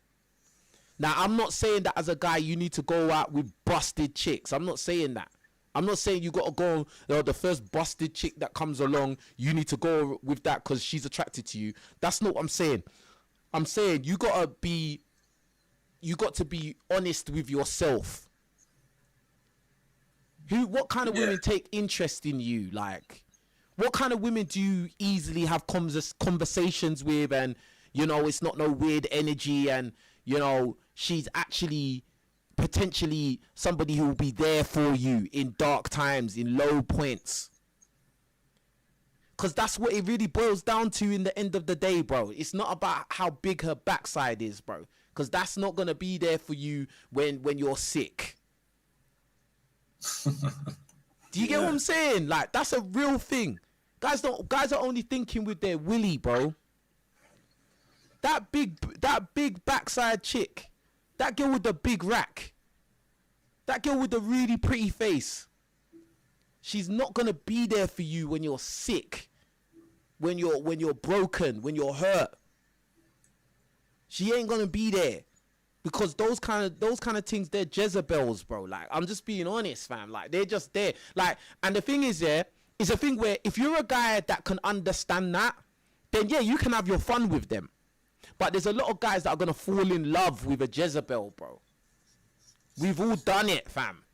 Now, I'm not saying that as a guy you need to go out with busted chicks. I'm not saying that. I'm not saying you got to go, the first busted chick that comes along, you need to go with that because she's attracted to you. That's not what I'm saying. I'm saying you got to be honest with yourself. What kind of women take interest in you? Like, what kind of women do you easily have conversations with, and it's not no weird energy, and she's actually potentially somebody who will be there for you in dark times, in low points. Because that's what it really boils down to in the end of the day, bro. It's not about how big her backside is, bro. Because that's not going to be there for you when you're sick. Do you get what I'm saying? Like, that's a real thing. Guys are only thinking with their willy, bro. That big backside chick. That girl with the big rack. That girl with the really pretty face. She's not going to be there for you when you're sick. When you're broken, when you're hurt. She ain't going to be there. Because those kind of things, they're Jezebels, bro. Like, I'm just being honest, fam. Like, they're just there. Like, and the thing is, it's a thing where if you're a guy that can understand that, then yeah, you can have your fun with them. But there's a lot of guys that are going to fall in love with a Jezebel, bro. We've all done it, fam.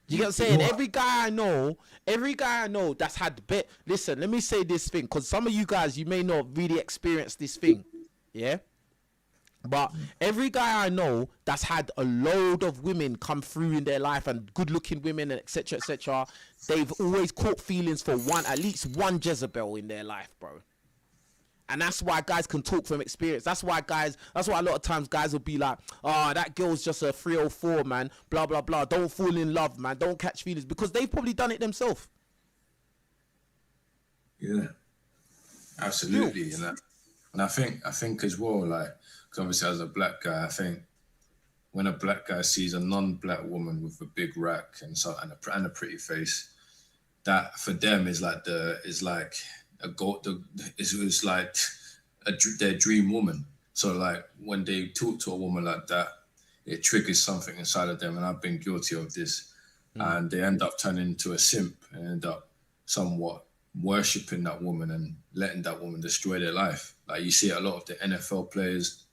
You get what I'm saying? Every guy I know that's had listen, let me say this thing, because some of you guys, you may not really experience this thing. Yeah? But every guy I know that's had a load of women come through in their life, and good looking women, and etc., they've always caught feelings for at least one Jezebel in their life, bro. And that's why guys can talk from experience. That's why a lot of times guys will be like, oh, that girl's just a 304, man. Blah, blah, blah. Don't fall in love, man. Don't catch feelings. Because they've probably done it themselves. Yeah, absolutely. And I think as well, like, because obviously as a black guy, I think when a black guy sees a non-black woman with a big rack and a pretty face, that for them is like their dream woman. So like when they talk to a woman like that, it triggers something inside of them, and I've been guilty of this. And they end up turning into a simp and end up somewhat worshipping that woman and letting that woman destroy their life. Like you see a lot of the NFL players,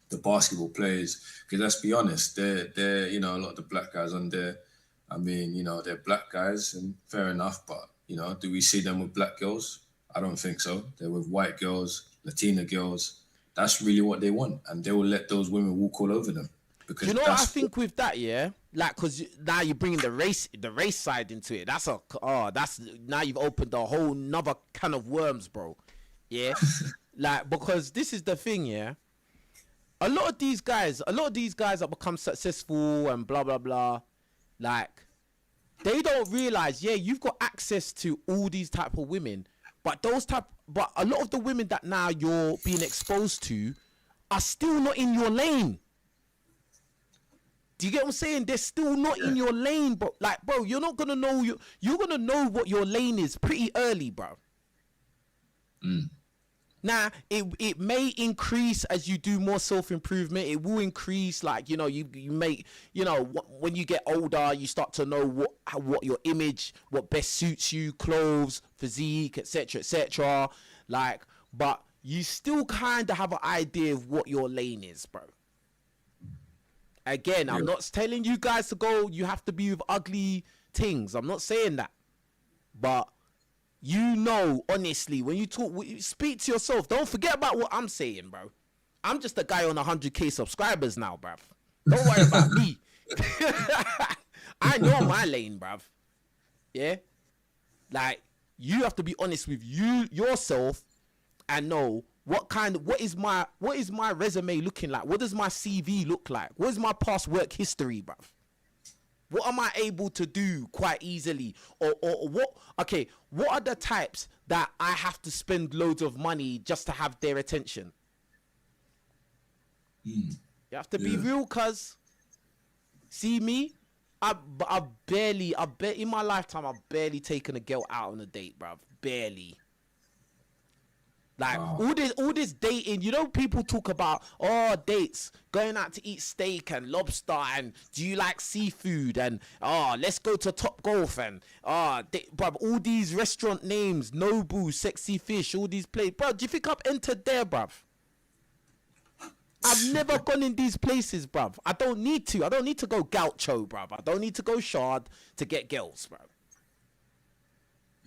the basketball players, because let's be honest, they're you know, a lot of the black guys on there. I mean, you know, they're black guys, and fair enough, but you know, do we see them with black girls? I don't think so. They're with white girls, Latina girls. That's really what they want, and they will let those women walk all over them. Do Because you know what I that's think with that? Yeah, like because now you're bringing the race side into it. That's now you've opened a whole nother can of worms, bro. Yeah, like because this is the thing. Yeah, a lot of these guys that become successful and blah blah blah, like they don't realize. Yeah, you've got access to all these type of women, but a lot of the women that now you're being exposed to are still not in your lane. Do you get what I'm saying? They're still not in your lane, bro. Like, bro, you're not gonna know you're gonna know what your lane is pretty early, bro. Now, it may increase as you do more self-improvement. It will increase, like, you know, you may, you know, when you get older, you start to know what your image, what best suits you, clothes, physique, etc. Like, but you still kind of have an idea of what your lane is, bro. Again, I'm not telling you guys to go, you have to be with ugly things. I'm not saying that. But, you know, honestly, when you talk, speak to yourself. Don't forget about what I'm saying, bro. I'm just a guy on 100K subscribers now, bruv. Don't worry about me. I know my lane, bruv. Yeah? Like, you have to be honest with yourself and know what is my resume looking like? What does my CV look like? What is my past work history, bruv? What am I able to do quite easily? Or what are the types that I have to spend loads of money just to have their attention? You have to be real, cuz. See me? in my lifetime, I've barely taken a girl out on a date, bruv. Barely. Like, all this dating, you know, people talk about, dates, going out to eat steak and lobster, and do you like seafood, and, let's go to Top Golf, and, bruv, all these restaurant names, Nobu, Sexy Fish, all these places. Bruv, do you think I've entered there, bruv? I've never gone in these places, bruv. I don't need to. I don't need to go Gaucho, bruv. I don't need to go Shard to get girls, bruv.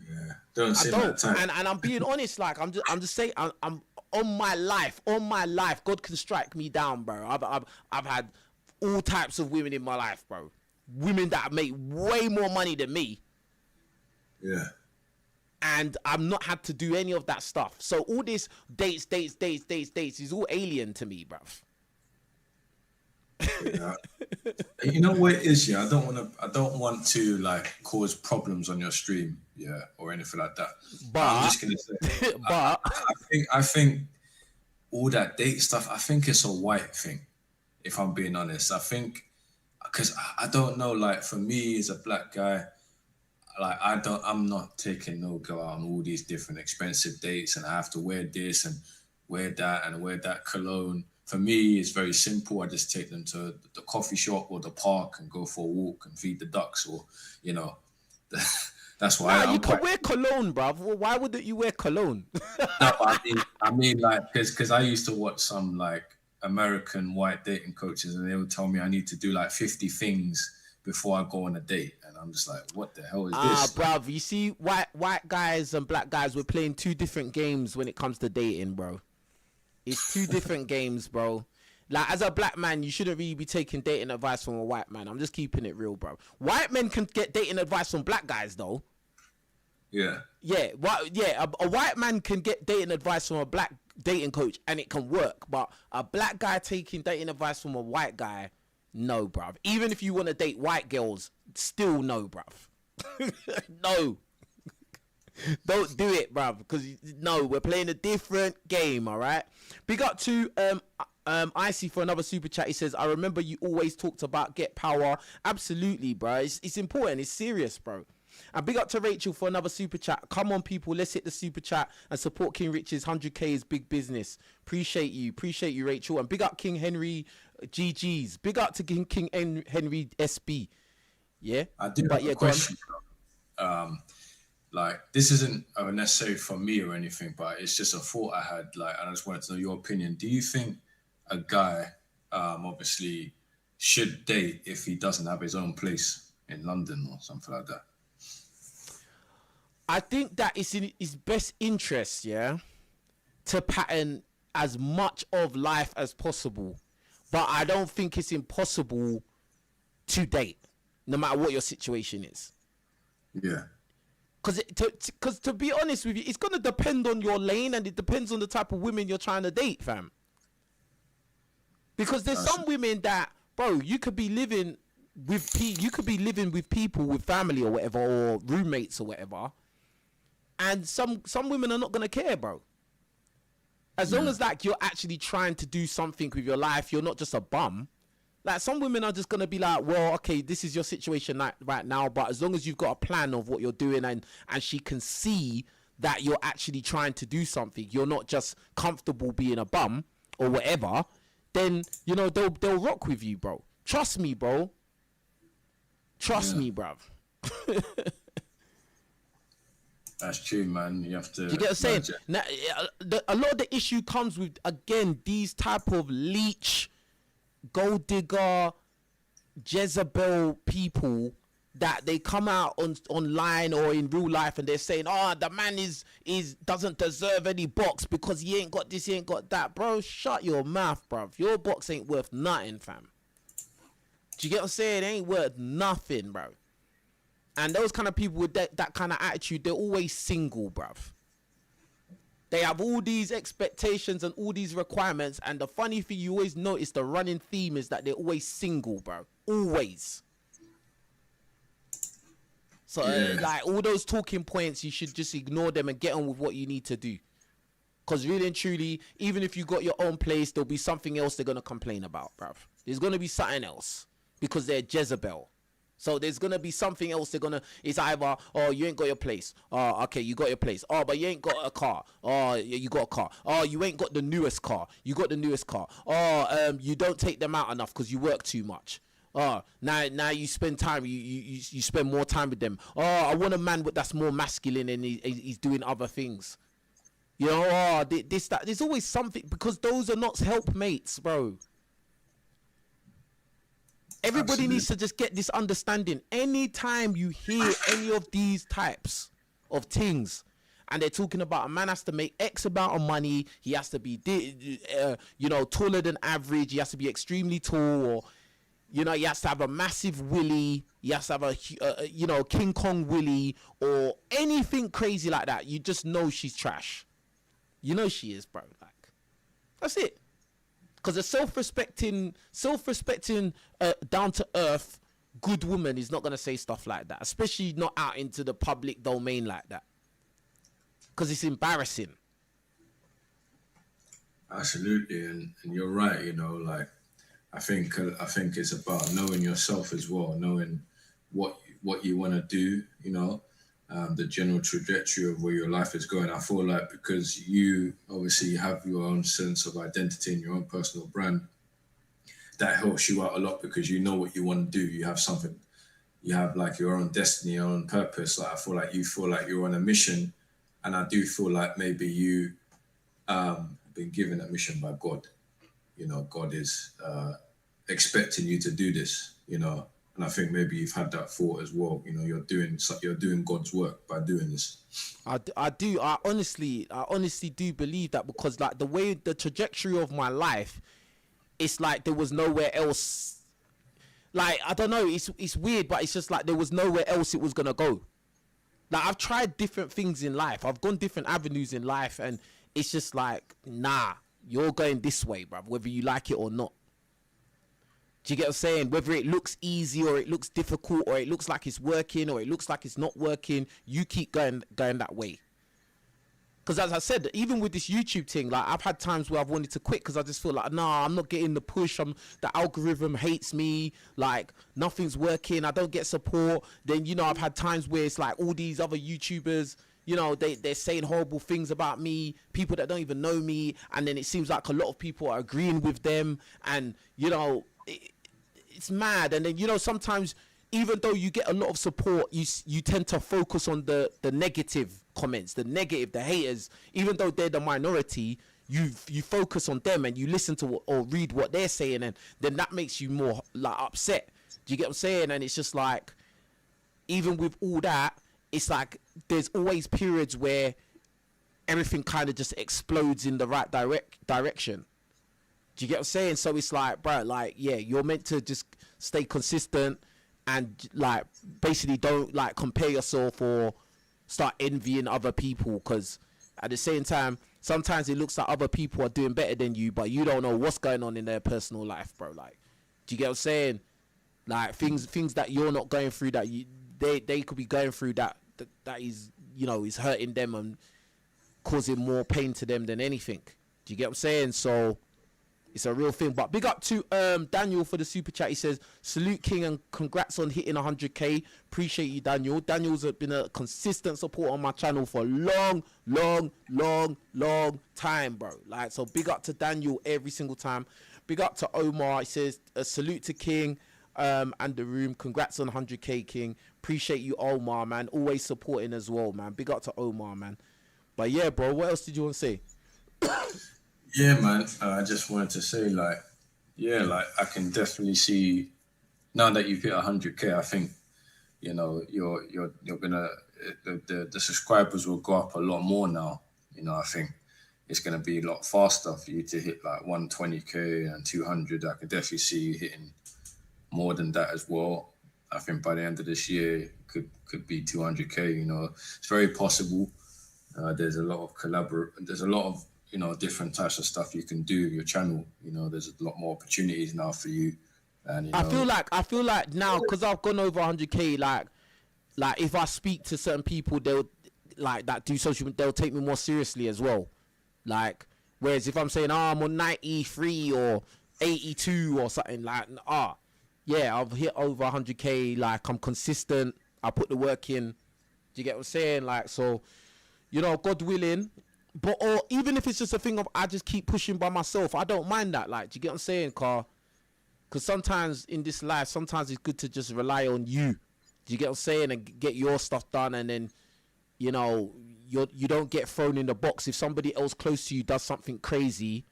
Yeah, don't say that time. And I'm being honest, like I'm just saying, I'm on my life. God can strike me down, bro. I've had all types of women in my life, bro. Women that make way more money than me. Yeah. And I've not had to do any of that stuff. So all this dates is all alien to me, bruv. Yeah. You know what it is, yeah. I don't want to like cause problems on your stream, yeah, or anything like that. But I'm just gonna say, I think all that date stuff, I think it's a white thing. If I'm being honest, I think because I don't know, like for me as a black guy, like I'm not taking no girl out on all these different expensive dates, and I have to wear this and wear that and wear that cologne. For me, it's very simple. I just take them to the coffee shop or the park and go for a walk and feed the ducks, or, you know, that's why. You can wear cologne, bruv. Well, why wouldn't you wear cologne? No, I mean, like, because I used to watch some like American white dating coaches, and they would tell me I need to do like 50 things before I go on a date, and I'm just like, what the hell is this? Bruv, you see, white guys and black guys, we're playing two different games when it comes to dating, bro. It's two different games, bro. Like, as a black man, you shouldn't really be taking dating advice from a white man. I'm just keeping it real, bro. White men can get dating advice from black guys, though. Yeah. Yeah, a white man can get dating advice from a black dating coach, and it can work. But a black guy taking dating advice from a white guy, no, bruv. Even if you want to date white girls, still no, bruv. No. Don't do it, bruv, because no, we're playing a different game, all right? Big up to Icy for another super chat. He says, I remember you always talked about get power. Absolutely, bro. It's important. It's serious, bro. And big up to Rachel for another super chat. Come on, people. Let's hit the super chat and support King Rich's 100K is big business. Appreciate you, Rachel. And big up King Henry GG's. Big up to King Henry SB. Yeah? I do have a question. like, this isn't necessary for me or anything, but it's just a thought I had. Like, and I just wanted to know your opinion. Do you think a guy, obviously, should date if he doesn't have his own place in London or something like that? I think that it's in his best interest, yeah, to pattern as much of life as possible. But I don't think it's impossible to date, no matter what your situation is. Yeah. Because to be honest with you, it's going to depend on your lane, and it depends on the type of women you're trying to date, fam. Because there's some women that, bro, you could be living with people, with family or whatever, or roommates or whatever, and some women are not going to care, bro. As long as, like, you're actually trying to do something with your life, you're not just a bum. Like, some women are just going to be like, well, okay, this is your situation right now, but as long as you've got a plan of what you're doing, and she can see that you're actually trying to do something, you're not just comfortable being a bum or whatever, then, you know, they'll rock with you, bro. Trust me, bro. Trust me, bruv. That's true, man. You have to. You get what I'm saying? Now, a lot of the issue comes with, again, these type of leech, gold digger, Jezebel people that they come out online or in real life and they're saying, oh, the man is doesn't deserve any box because he ain't got this, he ain't got that. Bro, shut your mouth, bruv. Your box ain't worth nothing, fam. Do you get what I'm saying? It ain't worth nothing, bro. And those kind of people with that kind of attitude, they're always single, bruv. They have all these expectations and all these requirements, and the funny thing you always notice, the running theme is that they're always single, bro. Always. So, like, all those talking points, you should just ignore them and get on with what you need to do. Because really and truly, even if you got your own place, there'll be something else they're going to complain about, bruv. There's going to be something else because they're Jezebel. So there's going to be something else they're going to, it's either, oh, you ain't got your place. Oh, okay, you got your place. Oh, but you ain't got a car. Oh, you got a car. Oh, you ain't got the newest car. You got the newest car. Oh, you don't take them out enough because you work too much. Oh, now you spend time, you spend more time with them. Oh, I want a man that's more masculine and he's doing other things. You know, oh, this, that. There's always something, because those are not helpmates, bro. Everybody needs to just get this understanding. Anytime you hear any of these types of things, and they're talking about a man has to make X amount of money, he has to be, you know, taller than average, he has to be extremely tall, or, you know, he has to have a massive willy, he has to have a, you know, King Kong willy, or anything crazy like that, you just know she's trash. You know she is, bro. Like, that's it. Because a self-respecting, down to earth, good woman is not gonna say stuff like that, especially not out into the public domain like that. Because it's embarrassing. Absolutely, and you're right. You know, like I think it's about knowing yourself as well, knowing what you want to do. You know, the general trajectory of where your life is going. I feel like because you obviously have your own sense of identity and your own personal brand, that helps you out a lot because you know what you want to do. You have something, you have like your own destiny, your own purpose. Like I feel like you feel like you're on a mission, and I do feel like maybe you been given a mission by God. You know, God is expecting you to do this. You know. And I think maybe you've had that thought as well. You know, you're doing God's work by doing this. I do. I honestly do believe that, because like the trajectory of my life, it's like there was nowhere else. Like, I don't know. It's weird, but it's just like there was nowhere else it was gonna go. Like, I've tried different things in life. I've gone different avenues in life, and it's just like, nah, you're going this way, bruv, whether you like it or not. Do you get what I'm saying? Whether it looks easy or it looks difficult or it looks like it's working or it looks like it's not working, you keep going that way. Because as I said, even with this YouTube thing, like I've had times where I've wanted to quit because I just feel like, nah, I'm not getting the push. The algorithm hates me. Like, nothing's working. I don't get support. Then, you know, I've had times where it's like all these other YouTubers, you know, they're saying horrible things about me, people that don't even know me. And then it seems like a lot of people are agreeing with them. And, you know, it's mad. And then, you know, sometimes even though you get a lot of support, you tend to focus on the negative comments, the negative, the haters. Even though they're the minority, you focus on them and you listen to or read what they're saying, and then that makes you more like upset. Do you get what I'm saying? And it's just like, even with all that, it's like there's always periods where everything kind of just explodes in the right direction. Do you get what I'm saying? So it's like, bro, like, yeah, you're meant to just stay consistent and like basically don't like compare yourself or start envying other people, because at the same time sometimes it looks like other people are doing better than you, but you don't know what's going on in their personal life, bro. Like, do you get what I'm saying? Like things that you're not going through, that they could be going through, that is, you know, is hurting them and causing more pain to them than anything. Do you get what I'm saying? So it's a real thing. But big up to Daniel for the super chat. He says, salute King and congrats on hitting 100k. Appreciate you, Daniel. Daniel's been a consistent support on my channel for a long time, bro. Like, so big up to Daniel every single time. Big up to Omar. He says, a salute to King and the room. Congrats on 100k, King. Appreciate you, Omar, man. Always supporting as well, man. Big up to Omar, man. But yeah, bro, what else did you want to say? Yeah, man. I just wanted to say, like, yeah, like I can definitely see now that you've hit 100k. I think, you know, you're gonna the subscribers will go up a lot more now. You know, I think it's gonna be a lot faster for you to hit like 120k and 200. I could definitely see you hitting more than that as well. I think by the end of this year, it could be 200k. You know, it's very possible. There's a lot of There's a lot of, you know, different types of stuff you can do with your channel. You know, there's a lot more opportunities now for you. And you know, I feel like now, because I've gone over 100k, like if I speak to certain people, they'll like that do social media, they'll take me more seriously as well. Like, whereas if I'm saying, I'm on 93 or 82 or something, like, yeah, I've hit over 100k. Like, I'm consistent. I put the work in. Do you get what I'm saying? Like, so, you know, God willing. But, or even if it's just a thing of I just keep pushing by myself, I don't mind that. Like, do you get what I'm saying, Carl? Because sometimes in this life, sometimes it's good to just rely on you. Do you get what I'm saying? And get your stuff done, and then, you know, you don't get thrown in the box. If somebody else close to you does something crazy,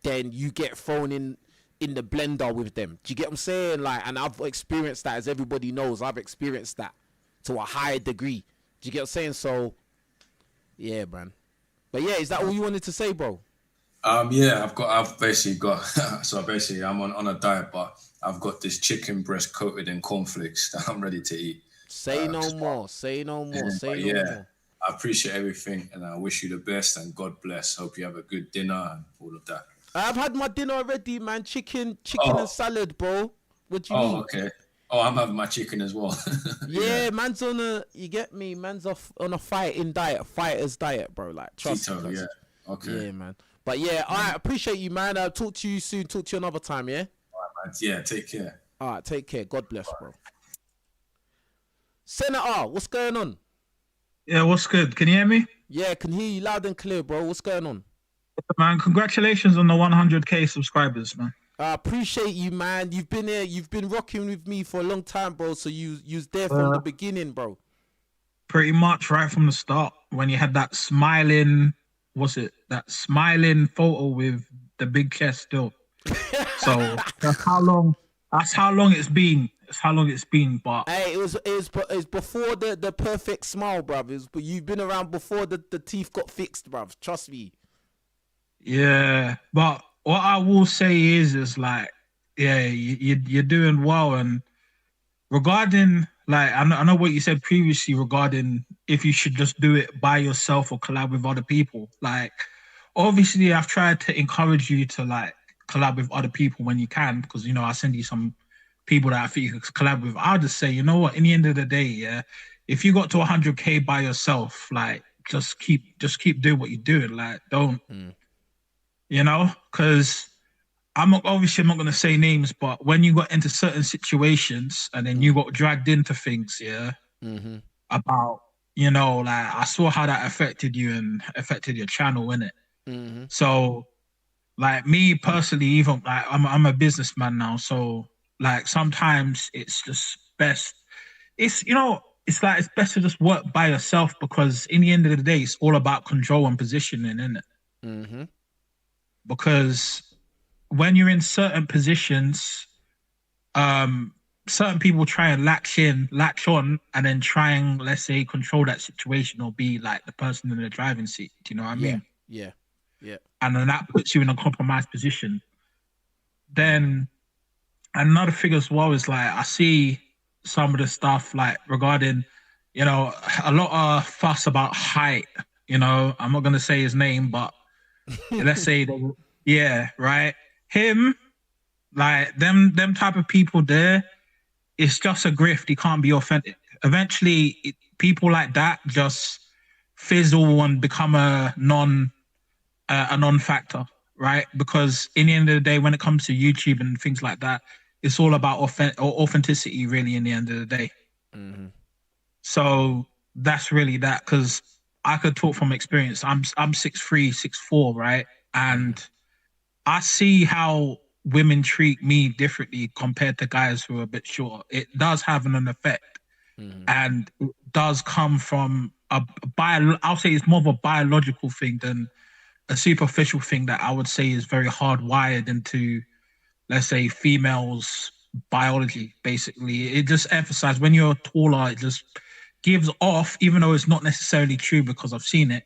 then you get thrown in the blender with them. Do you get what I'm saying? Like, and I've experienced that, as everybody knows. I've experienced that to a higher degree. Do you get what I'm saying? So, yeah, man. But yeah, is that all you wanted to say, bro? Yeah, I've basically got, so basically I'm on a diet, but I've got this chicken breast coated in cornflakes that I'm ready to eat. Say no more. I appreciate everything, and I wish you the best, and God bless. Hope you have a good dinner and all of that. I've had my dinner already, man. Chicken and salad, bro. What do you mean? Oh, okay. Oh, I'm having my chicken as well. Yeah, man's you get me? Man's on a fighter's diet, bro. Like, trust me. Yeah. Okay. Yeah, man. But yeah, I appreciate you, man. I'll talk to you soon. Talk to you another time, yeah? All right, man. Yeah, take care. All right, take care. God bless, bro. Senator, what's going on? Yeah, what's good? Can you hear me? Yeah, can hear you loud and clear, bro. What's going on? Man, congratulations on the 100k subscribers, man. I appreciate you, man. You've been here. You've been rocking with me for a long time, bro. So you's there from the beginning, bro. Pretty much right from the start, when you had that smiling, that smiling photo with the big chest still. So that's how long it's been. It's how long it's been. But hey, it was before the perfect smile, bruv. But you've been around before the teeth got fixed, bruv. Trust me. Yeah, but what I will say is like, yeah, you're doing well. And regarding, like, I know what you said previously regarding if you should just do it by yourself or collab with other people. Like, obviously, I've tried to encourage you to like collab with other people when you can, because, you know, I send you some people that I think you could collab with. I'll just say, you know what, in the end of the day, yeah, if you got to 100k by yourself, like, just keep doing what you're doing. Like, don't. You know, because I'm not going to say names, but when you got into certain situations and then you got dragged into things, yeah, about, you know, like, I saw how that affected you and affected your channel, innit? So, like, me personally, even like I'm a businessman now, so like sometimes it's just best. It's it's like it's best to just work by yourself, because in the end of the day, it's all about control and positioning, isn't it? Mm-hmm. Because when you're in certain positions, certain people try and latch on, and then try and, let's say, control that situation or be like the person in the driving seat. Do you know what I mean? Yeah. And then that puts you in a compromised position. Then another thing as well is like, I see some of the stuff like regarding, a lot of fuss about height. I'm not gonna say his name, but let's say that, yeah, right. Him, like them type of people there, it's just a grift. He can't be authentic. Eventually, people like that just fizzle and become a non-factor, right? Because in the end of the day, when it comes to YouTube and things like that, it's all about authenticity, really. In the end of the day, Mm-hmm. so that's really that. Because I could talk from experience. I'm 6'3", 6'4", right? And I see how women treat me differently compared to guys who are a bit shorter. It does have an effect, and it does come from I'll say it's more of a biological thing than a superficial thing that I would say is very hardwired into, let's say, females' biology. Basically, it just emphasizes when you're taller, it just gives off, even though it's not necessarily true because I've seen it,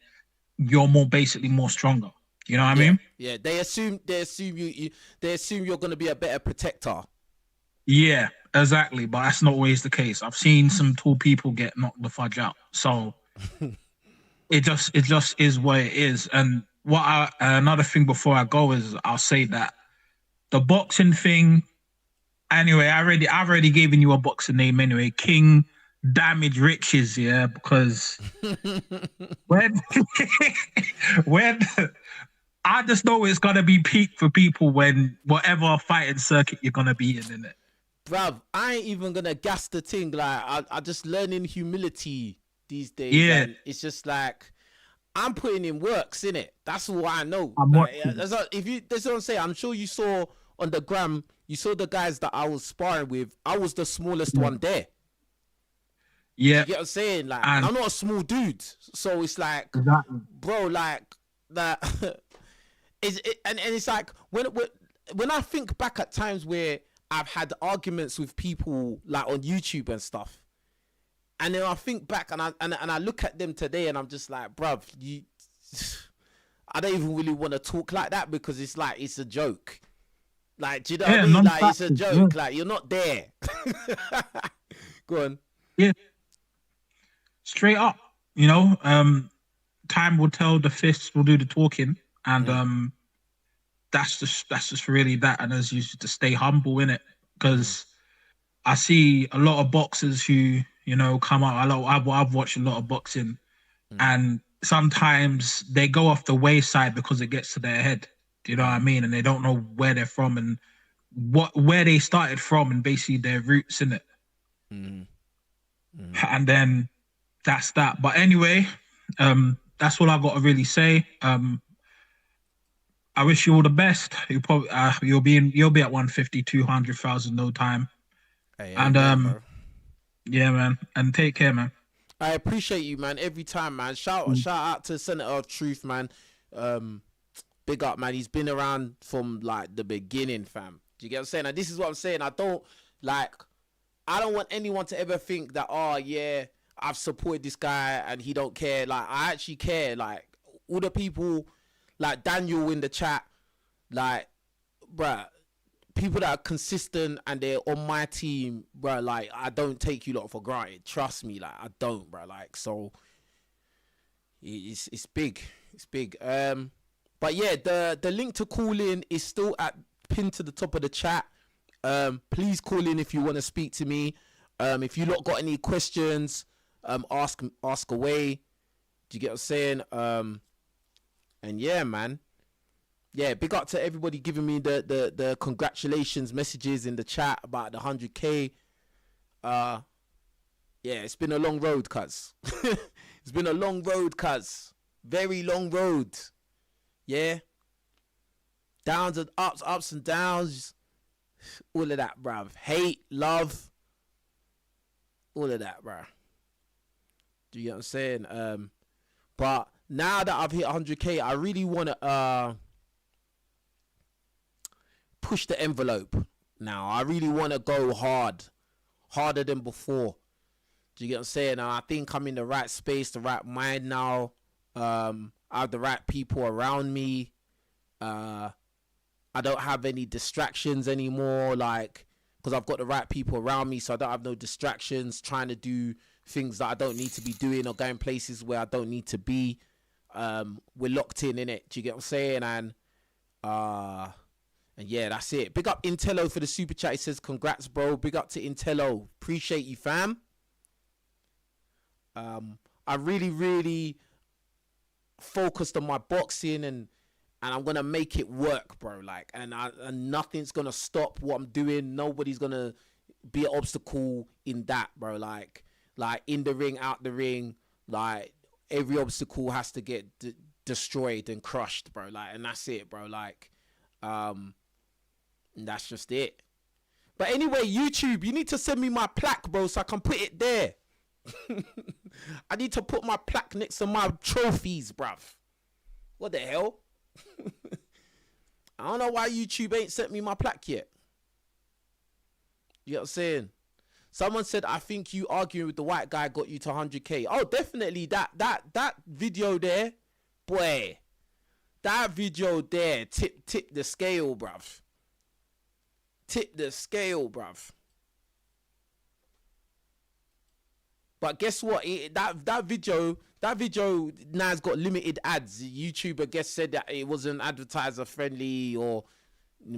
you're basically more stronger. You know what I mean? Yeah. They assume you're gonna be a better protector. Yeah, exactly. But that's not always the case. I've seen some tall people get knocked the fudge out. So it just is what it is. And another thing before I go is, I'll say that the boxing thing. Anyway, I've already given you a boxing name anyway. King Damage Riches, yeah, because when when I just know it's gonna be peak for people when whatever fighting circuit you're gonna be in it. Bruv, I ain't even gonna gas the thing. Like, I just learning humility these days. Yeah. And it's just like, I'm putting in works in it. That's all I know. I'm Like, watching. that's what I'm saying. I'm sure you saw on the gram, you saw the guys that I was sparring with. I was the smallest one there. Yeah. You get what I'm saying? Like, and I'm not a small dude. So it's like, Exactly. bro, like that. And it's like, when I think back at times where I've had arguments with people like on YouTube and stuff, and then I think back and I look at them today and I'm just like, bruv, I don't even really want to talk like that, because it's like, it's a joke. Like, do you know what I mean? Like, it's a joke. Like, you're not there. Go on. Yeah. Straight up, time will tell, the fists will do the talking, and that's just really that. And as you should, to stay humble in it, because I see a lot of boxers who come up. I've watched a lot of boxing, and sometimes they go off the wayside because it gets to their head. Do you know what I mean? And they don't know where they're from and where they started from, and basically their roots in it. And then that's that. But anyway, that's all I got to really say. I wish you all the best. You'll be at 150, 200,000 no time. Hey, And bro. yeah, man. And take care, man. I appreciate you, man. Every time, man. Shout out to Senator of Truth, man. Big up, man. He's been around from like the beginning, fam. Do you get what I'm saying? And this is what I'm saying. I don't want anyone to ever think that, oh yeah, I've supported this guy and he don't care. Like, I actually care. Like, all the people like Daniel in the chat, like, bruh, people that are consistent and they're on my team, bruh, like, I don't take you lot for granted. Trust me, like, I don't, bruh. Like, so it's big. It's big. But yeah, the link to call in is still pinned to the top of the chat. Please call in if you want to speak to me. If you lot got any questions, ask away. Do you get what I'm saying? And yeah, man. Yeah, big up to everybody giving me the congratulations messages in the chat about the 100K. Yeah, it's been a long road, cuz. It's been a long road, cuz. Very long road. Yeah. Downs and ups and downs. All of that, bruv. Hate, love. all of that, bro. Do you get what I'm saying? But now that I've hit 100K, I really want to push the envelope. Now I really want to go harder than before. Do you get what I'm saying? And I think I'm in the right space, the right mind now. I have the right people around me. I don't have any distractions anymore, like, because I've got the right people around me, so I don't have no distractions trying to do things that I don't need to be doing or going places where I don't need to be. We're locked in it. Do you get what I'm saying? And yeah, that's it. Big up Intello for the super chat. He says, congrats, bro. Big up to Intello. Appreciate you, fam. I really focused on my boxing, and I'm gonna make it work, bro. Like, and nothing's gonna stop what I'm doing. Nobody's gonna be an obstacle in that, bro. Like in the ring, out the ring, like every obstacle has to get destroyed and crushed, bro. Like, and that's it, bro. Like, that's just it. But anyway, YouTube, you need to send me my plaque, bro, so I can put it there. I need to put my plaque next to my trophies, bruv. What the hell? I don't know why YouTube ain't sent me my plaque yet. You know what I'm saying? Someone said, I think you arguing with the white guy got you to 100K. Oh, definitely. That video there, boy. That video there tip the scale, bruv. Tip the scale, bruv. But guess what? That video now has got limited ads. YouTube, I guess, said that it wasn't advertiser friendly, or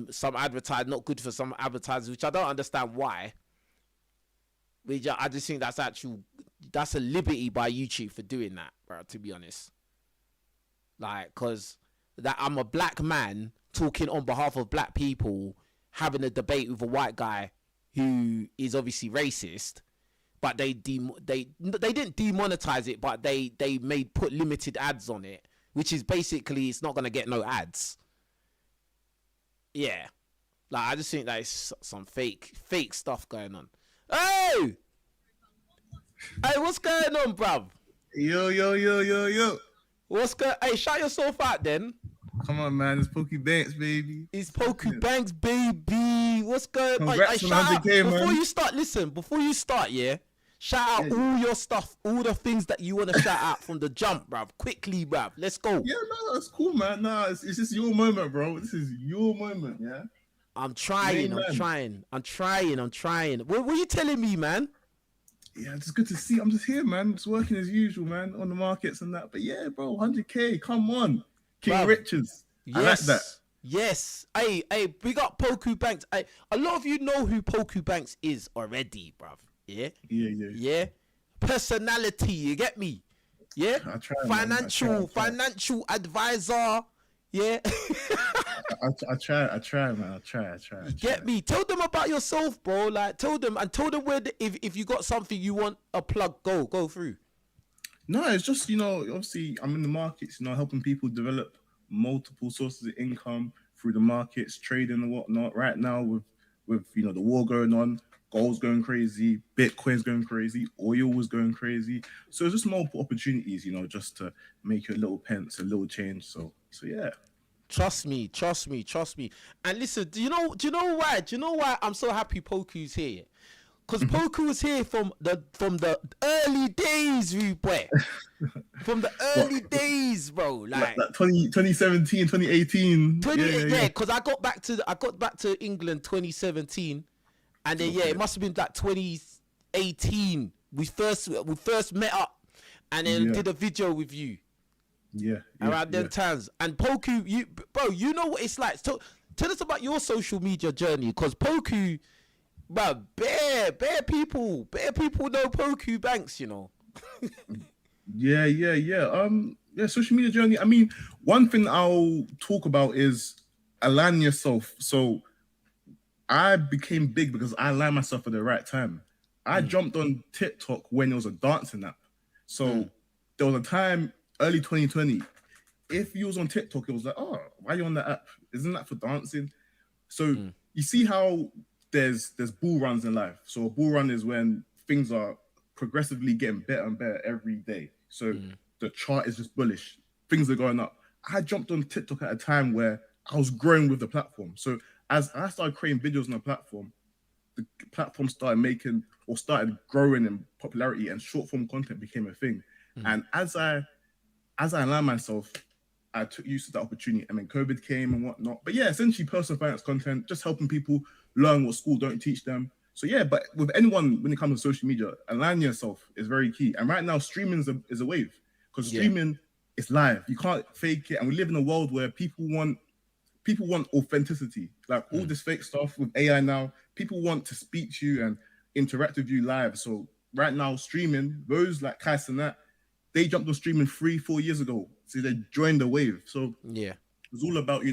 some advertise not good for some advertisers, which I don't understand why. I just think that's a liberty by YouTube for doing that, bro, to be honest. Like, cause that I'm a black man talking on behalf of black people, having a debate with a white guy who is obviously racist. But they didn't demonetize it, but they put limited ads on it, which is basically it's not gonna get no ads. Yeah, like I just think that is some fake stuff going on. Hey, what's going on, bruv? Yo. What's going? Hey, shout yourself out then. Come on, man. It's Poku Banks, baby. It's Poku Banks, baby. What's going on? Congrats on 100K, man. Before you start, yeah. Shout out all your stuff, all the things that you want to shout out from the jump, bruv. Quickly, bruv. Let's go. Yeah, no, that's cool, man. Nah, it's just your moment, bro. This is your moment, yeah? I'm trying. What are you telling me, man? Yeah, it's good to see. I'm just here, man. It's working as usual, man, on the markets and that. But yeah, bro, 100K. Come on. King Bruv. Riches. Yes. I like that. Yes. Hey, big up Poku Banks. Hey, a lot of you know who Poku Banks is already, bruv. Yeah? Yeah. Personality, you get me? Yeah? I try, financial advisor. Yeah. I try, man. I try. Get me? Tell them about yourself, bro. Like, tell them where if you got something you want a plug, go through. No, it's just, obviously I'm in the markets, helping people develop multiple sources of income through the markets, trading and whatnot. Right now with the war going on, gold's going crazy, Bitcoin's going crazy, oil was going crazy. So it's just multiple opportunities, just to make a little pence, a little change. So yeah. Trust me. And listen, do you know why? Do you know why I'm so happy Poku's here? Because Poku was here from the early days, rude boy. From the early days, bro. Like 2017, 2018. Yeah, because I got back to England 2017, and then it must have been like 2018. We first met up, and then did a video with you. Yeah. Around them times. And Poku, you know what it's like. So tell us about your social media journey, because Poku. But bare people know Poku Banks, Yeah, social media journey. I mean, one thing I'll talk about is align yourself. So I became big because I aligned myself at the right time. I jumped on TikTok when it was a dancing app. So there was a time, early 2020, if you was on TikTok, it was like, oh, why are you on that app? Isn't that for dancing? So you see how there's bull runs in life. So a bull run is when things are progressively getting better and better every day. So the chart is just bullish. Things are going up. I jumped on TikTok at a time where I was growing with the platform. So as I started creating videos on the platform started growing in popularity, and short form content became a thing. And as I aligned myself, I took use of the opportunity, and then COVID came and whatnot. But yeah, essentially personal finance content, just helping people learn what school don't teach them. So yeah, but with anyone, when it comes to social media, align yourself is very key. And right now, streaming is a wave, because streaming is live. You can't fake it. And we live in a world where people want authenticity. Like all this fake stuff with AI now, people want to speak to you and interact with you live. So right now, streaming, those like Kais and that, they jumped on streaming 3-4 years ago. So they joined the wave. So yeah, it's all about,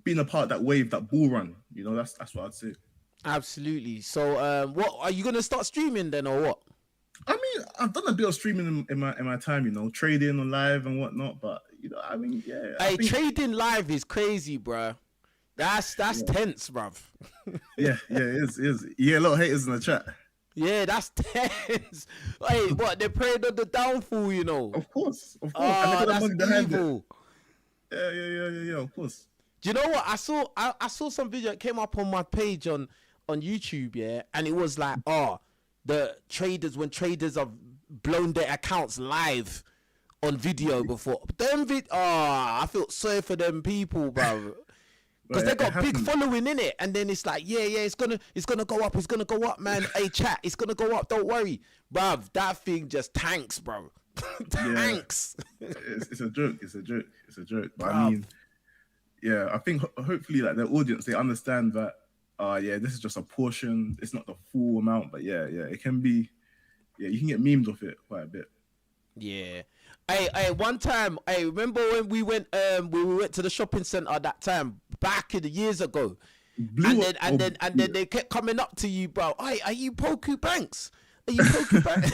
being a part of that wave, that bull run. That's what I'd say. Absolutely. So what are you gonna start streaming then, or what? I mean, I've done a bit of streaming in my time, trading on live and whatnot. But Hey, trading live is crazy, bro. That's tense, bruv. yeah, it is. Yeah, a lot of haters in the chat. Yeah, that's tense. Hey, what, they're praying on the downfall, Of course. Oh, And they got that's money behind evil. it. Yeah, of course. Do you know what? I saw some video that came up on my page on YouTube, yeah, and it was like, the traders, when traders have blown their accounts live on video before. I feel sorry for them people, bro. Because they got big following in it, and then it's like, it's gonna go up, man. Hey, chat, it's gonna go up. Don't worry, bruv. That thing just tanks, bro. Tanks. It's a joke. But I mean, I think hopefully, like, their audience, they understand that. This is just a portion. It's not the full amount, but it can be. Yeah, you can get memed off it quite a bit. Yeah. Hey, one time, remember when we went to the shopping center that time back in the years ago, and then they kept coming up to you, bro. Hey, are you Poku Banks? Are you Poku Banks?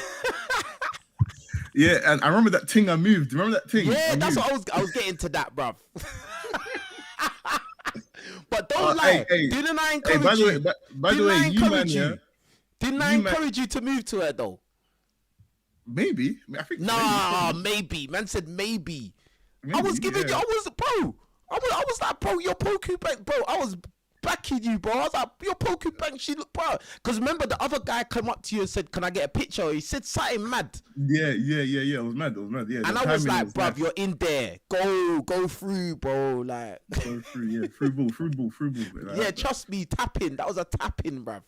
Yeah, and I remember that thing I moved. Remember that thing? Yeah, that's what I was getting to that, bruv. But don't lie. Didn't I encourage you? By the way, you man, yeah. Didn't I encourage you to move to her though? Maybe. I think. Maybe. Man said maybe. I was giving you. I was like, bro, you're Poku Bank, bro. I was backing you, bro. I was like, you're Poku Bank. She look, bro. Because remember, the other guy came up to you and said, "Can I get a picture?" He said something mad. Yeah. It was mad. Yeah. And I was like, bro, you're in there. Go through, bro. Like, go through. Yeah, through ball. Like, trust me, tapping. That was a tapping, bro.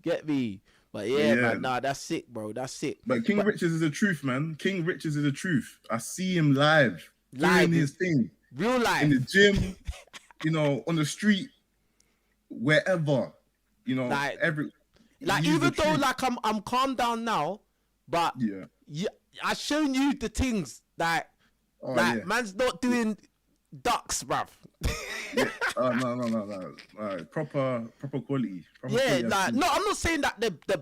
Get me. But man, that's sick, bro. That's sick. But King Riches is the truth, man. King Riches is the truth. I see him live doing his thing. Real life. In the gym, on the street, wherever, even though like I'm calmed down now, but I've shown you the things that man's not doing ducks, bruv. No. Proper quality. No, I'm not saying that the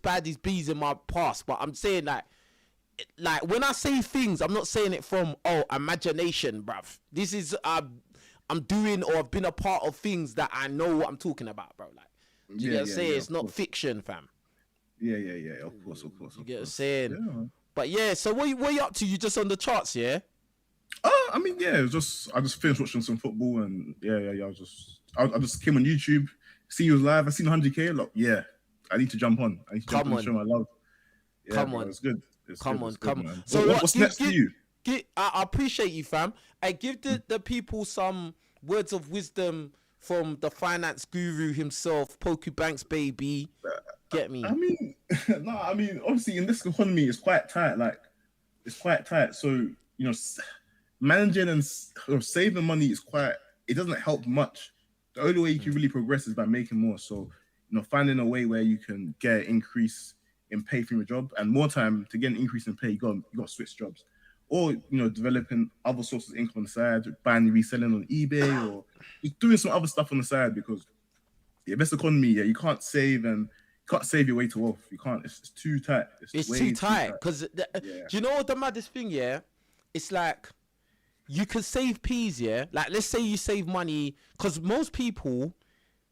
baddest bees in my past, but I'm saying that, like, when I say things, I'm not saying it from imagination, bruv. This is I'm doing, or I've been a part of things that I know what I'm talking about, bro. Like, you get what I'm saying? It's not fiction, fam. Yeah. Of course. You get what I'm saying? Yeah. But so what you up to? You just on the charts, yeah? I mean, it was I just finished watching some football, and I just came on YouTube, see you was live. I seen 100K. Like, I need to jump on. I need to jump on and show my love. Yeah, come on, it's good. Come on. Man. So what's next for you? I appreciate you, fam. I give the people some words of wisdom from the finance guru himself, Poku Banks, baby. Get me? I mean, obviously in this economy, it's quite tight. Like, it's quite tight. So managing and saving money it doesn't help much. The only way you can really progress is by making more. So, finding a way where you can get an increase in pay from your job, and more time to get an increase in pay, you got to switch jobs, or developing other sources of income on the side, buying and reselling on eBay, or just doing some other stuff on the side, because best economy, you can't save your way to wealth. You can't. It's too tight. It's too tight. Because do you know what the maddest thing? It's like, you can save peas, like, let's say you save money, because most people,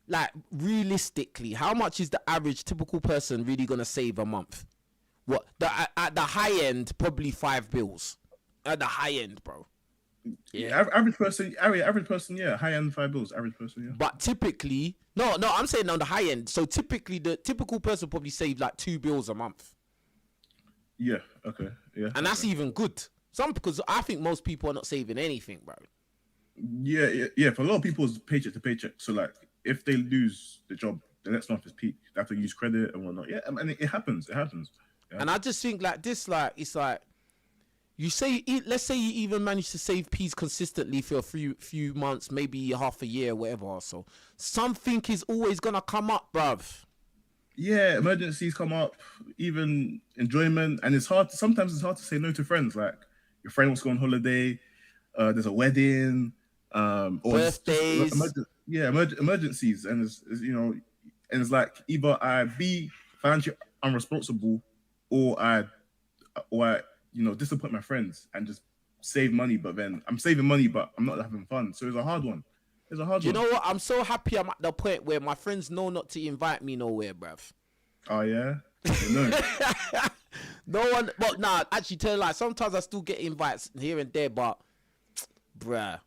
like, realistically, how much is the average typical person really gonna save a month? What at the high end, probably 5 bills. At the high end, bro. Yeah, average person, yeah, high end 5 bills, average person, yeah. But typically, no, I'm saying on the high end. So typically, the typical person probably save like 2 bills a month. Yeah. Okay. Yeah. And that's even good. Because I think most people are not saving anything, bro. Yeah. For a lot of people, it's paycheck to paycheck. So like, if they lose the job, the next month is peak. They have to use credit and whatnot. Yeah, and it happens. It happens. Yeah. And I just think like this, like it's like you say. Let's say you even manage to save peas consistently for a few months, maybe half a year, whatever. So something is always gonna come up, bruv. Yeah, emergencies come up, even enjoyment, and it's hard. Sometimes it's hard to say no to friends. Like your friend wants to go on holiday, there's a wedding, or birthdays. Emergencies, and it's and it's like either I be financially unresponsible, or I disappoint my friends and just save money. But then I'm saving money, but I'm not having fun. So it's a hard one. You know what? I'm so happy I'm at the point where my friends know not to invite me nowhere, bruv. Oh, yeah? No. No one... But nah, actually, tell you like, sometimes I still get invites here and there, but... Bruh.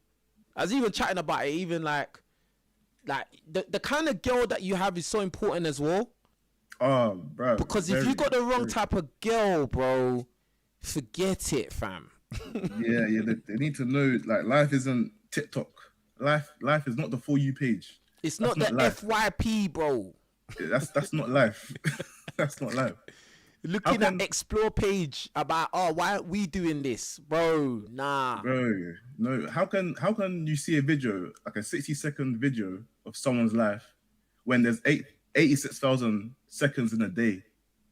I was even chatting about it, even like the kind of girl that you have is so important as well. Oh, bro. Because if you got the wrong type of girl, bro, forget it, fam. Yeah. They need to know, like, life isn't TikTok. Life is not the For You page. It's not the FYP, bro. That's not life. That's not life. Looking at explore page about why aren't we doing this, bro? Nah, bro. No. How can you see a video, like a 60-second video of someone's life, when there's 86,000 seconds in a day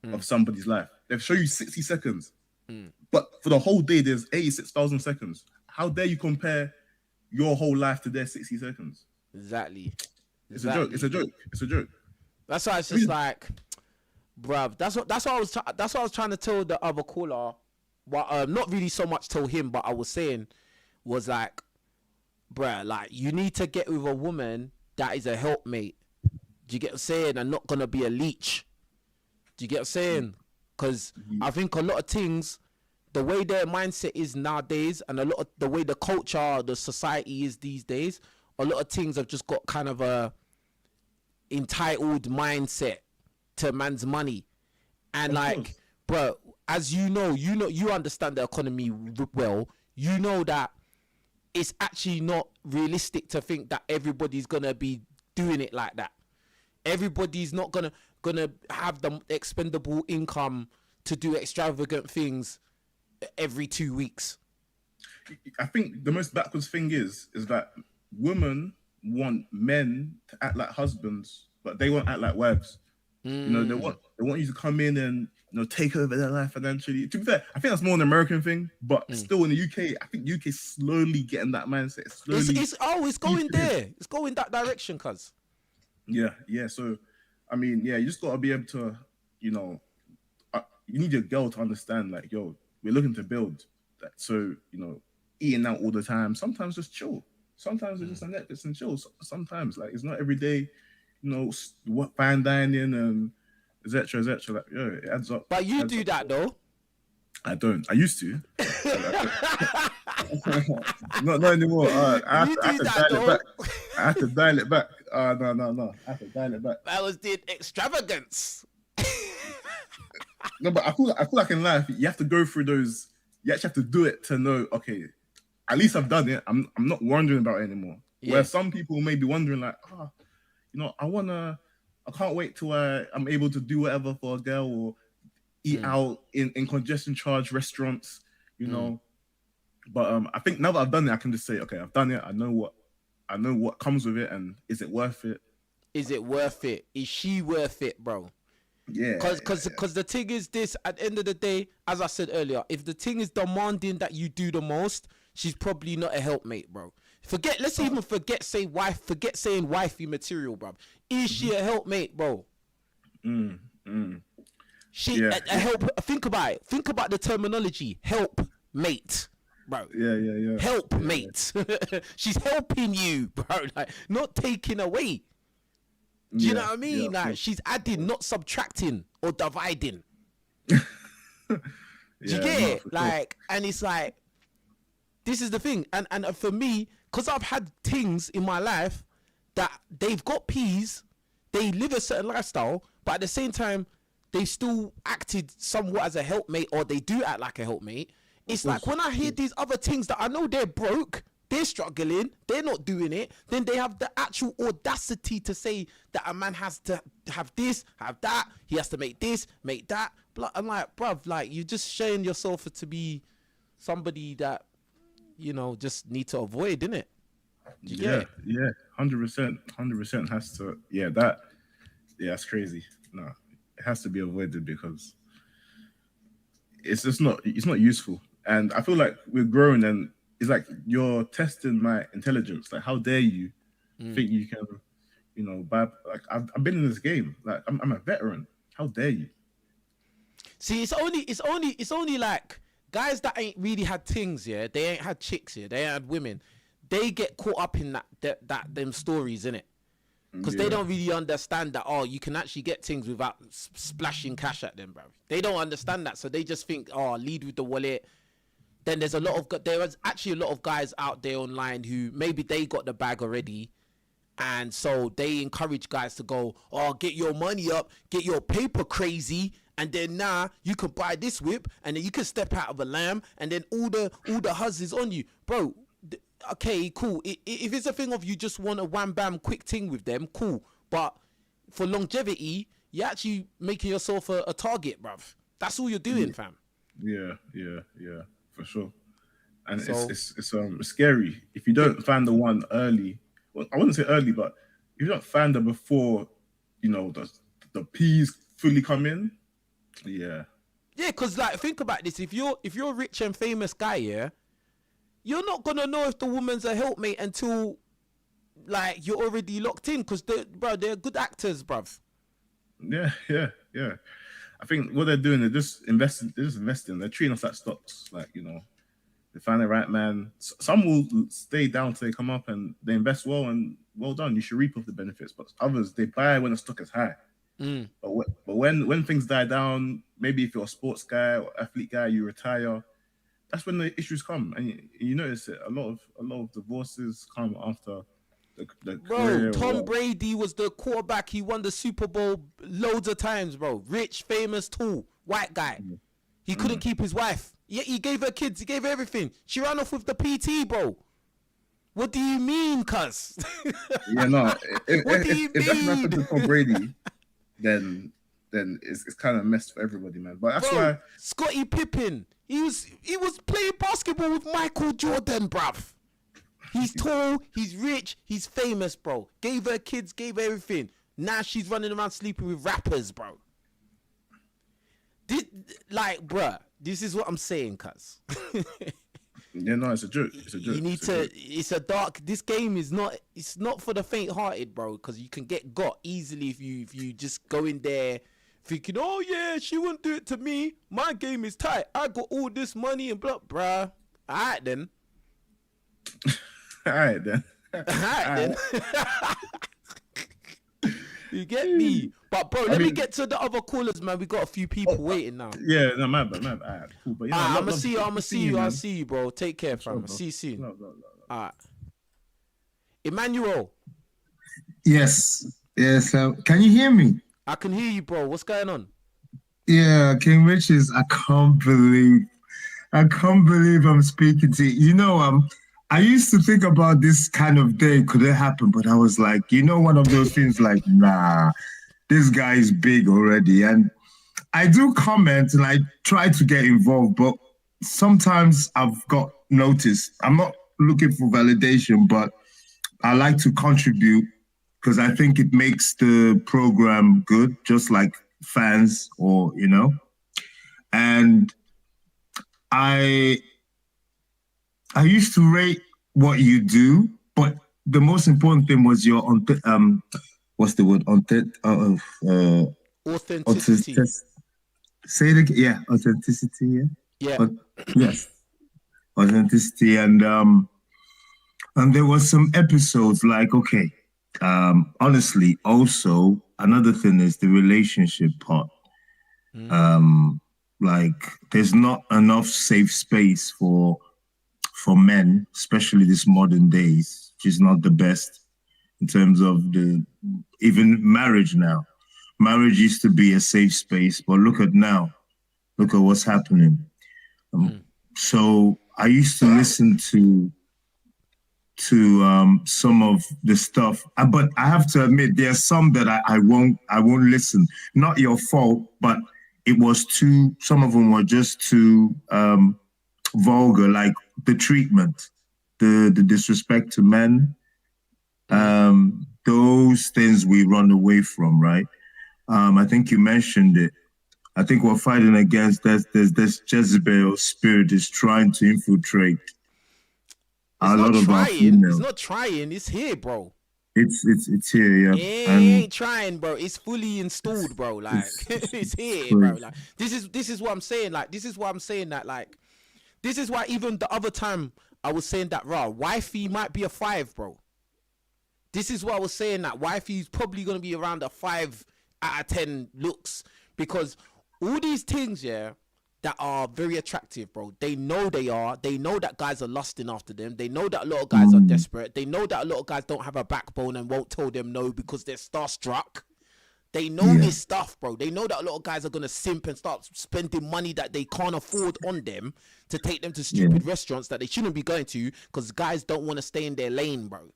of somebody's life? They show you 60 seconds, but for the whole day there's 86,000 seconds. How dare you compare your whole life to their 60 seconds? Exactly. It's a joke. That's why it's just like, bruv. That's what I was trying to tell the other caller. Well, not really so much tell him, but I was saying was like, bruh, like you need to get with a woman that is a helpmate. Do you get what I'm saying? And not gonna be a leech. Do you get what I'm saying? Because I think a lot of things, the way their mindset is nowadays, and a lot of the way the culture, the society is these days, a lot of things have just got kind of a entitled mindset to man's money. And like, bro, as you understand the economy well. You know that it's actually not realistic to think that everybody's gonna be doing it like that. Everybody's not gonna have the expendable income to do extravagant things every 2 weeks. I think the most backwards thing is that women want men to act like husbands, but they won't act like wives. They want you to come in and take over their life financially. To be fair, I think that's more an American thing, but still in the UK, I think UK is slowly getting that mindset. It's going there. It's going that direction, cuz. Yeah. So, I mean, you just gotta be able to, you need your girl to understand, like, yo, we're looking to build that. So, eating out all the time, sometimes just chill. Sometimes it's just a Netflix and chill. Sometimes, like, it's not every day, fine dining and etc. Like, it adds up. But you do that though. I don't. I used to. Not anymore. I have to dial it back. No. I have to dial it back. I was doing extravagance. No, but I feel like in life you have to go through those. You actually have to do it to know. Okay, at least I've done it. I'm not wondering about it anymore. Yeah. Where some people may be wondering, like, I can't wait till I'm able to do whatever for a girl or eat out in congestion charge restaurants, But I think now that I've done it, I can just say, okay, I've done it. I know what comes with it, and is it worth it? Is it worth it? Is she worth it, bro? Yeah. Because the thing is this, at the end of the day, as I said earlier, if the thing is demanding that you do the most, she's probably not a helpmate, bro. Let's even forget saying wifey material, bro. Is she a helpmate, bro? She a help. Think about it. Think about the terminology. Helpmate, bro. Yeah. Helpmate. She's helping you, bro. Like, not taking away. Do you know what I mean? Like, she's adding, not subtracting or dividing. Do you get no, it? for sure. Like, and it's like, this is the thing. And for me, because I've had things in my life that they've got peas, they live a certain lifestyle, but at the same time, they still acted somewhat as a helpmate, or they do act like a helpmate. It's like when I hear these other things that I know they're broke, they're struggling, they're not doing it, then they have the actual audacity to say that a man has to have this, have that, he has to make this, make that. I'm like, bruv, like, you're just showing yourself to be somebody that, you know, just need to avoid, innit? Yeah, 100% has to. Yeah, that's crazy. No, it has to be avoided because it's just not. It's not useful. And I feel like we're growing, and it's like you're testing my intelligence. Like, how dare you think you can, you know, like I've been in this game. Like I'm a veteran. How dare you? See, it's only like guys that ain't really had things, yeah. They ain't had chicks, yeah. They ain't had women. They get caught up in that them stories, innit? Because they don't really understand that, oh, you can actually get things without splashing cash at them, bro. They don't understand that, so they just think, oh, lead with the wallet. Then there is actually a lot of guys out there online who maybe they got the bag already, and so they encourage guys to go, oh, get your money up, get your paper crazy, and then you can buy this whip, and then you can step out of a lamb, and then all the huzz is on you, bro. Okay, cool. If it's a thing of you just want a wham bam quick thing with them, cool. But for longevity, you're actually making yourself a target, bruv. That's all you're doing, fam. Yeah, for sure. And so, it's scary if you don't find the one early. Well, I wouldn't say early, but if you don't find them before, you know, the peas fully come in. Yeah, because like, think about this: if you're a rich and famous guy, yeah, you're not gonna know if the woman's a helpmate until like you're already locked in, because they're good actors, bruv. Yeah. I think what they're doing, they're just investing. They're treating us like stocks. Like, you know, they find the right man. Some will stay down till they come up and they invest well, and well done. You should reap off the benefits. But others, they buy when the stock is high. But when things die down, maybe if you're a sports guy or athlete guy, you retire. That's when the issues come, and you notice it. A lot of divorces come after the career. Tom Brady was the quarterback. He won the Super Bowl loads of times, bro. Rich, famous, tall, white guy. He couldn't keep his wife. Yeah, he gave her kids. He gave her everything. She ran off with the PT, bro. What do you mean, cuz? Yeah, no. If that's happened to Tom Brady, then it's kind of messed for everybody, man. But that's why Scottie Pippen, he was playing basketball with Michael Jordan, bruv. He's tall, he's rich, he's famous, bro. Gave her kids, gave her everything. Now she's running around sleeping with rappers, bro. Bruh, this is what I'm saying, cuz. Yeah, no, it's a joke. You need it's a dark. This game is not. It's not for the faint-hearted, bro. Because you can get got easily if you just go in there thinking, oh yeah, she wouldn't do it to me. My game is tight. I got all this money and blah, bruh. Alright then. Alright then. You get me? But bro, let me get to the other callers, man. We got a few people waiting now. Yeah, no, my bad. Alright, cool. But I'ma see you. I'll see you, bro. Take care, fam. I'll see you soon. No. Alright. Emmanuel. Yes. Can you hear me? I can hear you, bro. What's going on? Yeah, King Riches. I can't believe I'm speaking to you. You know, I used to think about this kind of day, could it happen? But I was like, you know, one of those things like, nah, this guy is big already. And I do comment and I try to get involved, but sometimes I've got noticed. I'm not looking for validation, but I like to contribute because I think it makes the program good, just like fans or, you know. And I used to rate what you do, but the most important thing was your what's the word? Authenticity. Say it again. Yeah, authenticity. Yeah. Yes, authenticity, and there was some episodes like, okay, honestly, also another thing is the relationship part. like there's not enough safe space for men, especially this modern days, which is not the best in terms of the even marriage now. Marriage used to be a safe space, but look at now. Look at what's happening. So I used to listen to some of the stuff, but I have to admit there are some that I won't listen. Not your fault, but it was too. Some of them were just too vulgar, like the treatment, the disrespect to men. Those things we run away from, right? I think you mentioned it. I think we're fighting against this Jezebel spirit is trying to infiltrate a lot of our females. It's not trying. It's here, bro. It's here, yeah. It ain't trying, bro. It's fully installed, bro. Like it's here, bro. Like this is what I'm saying. Like this is why I'm saying that. Like this is why even the other time I was saying that wifey might be a 5, bro. This is what I was saying, that wifey's probably gonna be around a 5 out of 10 looks, because all these things, yeah, that are very attractive, bro. They know they are. They know that guys are lusting after them. They know that a lot of guys are desperate. They know that a lot of guys don't have a backbone and won't tell them no because they're starstruck. They know this stuff, bro. They know that a lot of guys are going to simp and start spending money that they can't afford on them to take them to stupid restaurants that they shouldn't be going to because guys don't want to stay in their lane, bro.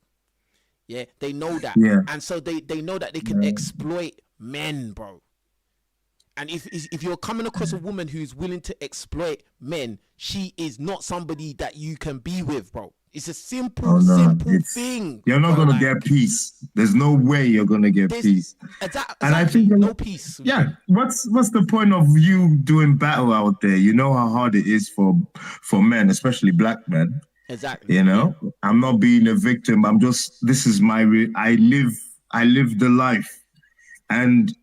Yeah, they know that. Yeah. And so they know that they can exploit men, bro. And if you're coming across a woman who's willing to exploit men, she is not somebody that you can be with, bro. It's a simple thing. You're not going to get peace. There's no way you're going to get peace. And I think no peace. Yeah. What's the point of you doing battle out there? You know how hard it is for men, especially black men. Exactly. You know, I'm not being a victim. This is my, I live the life. And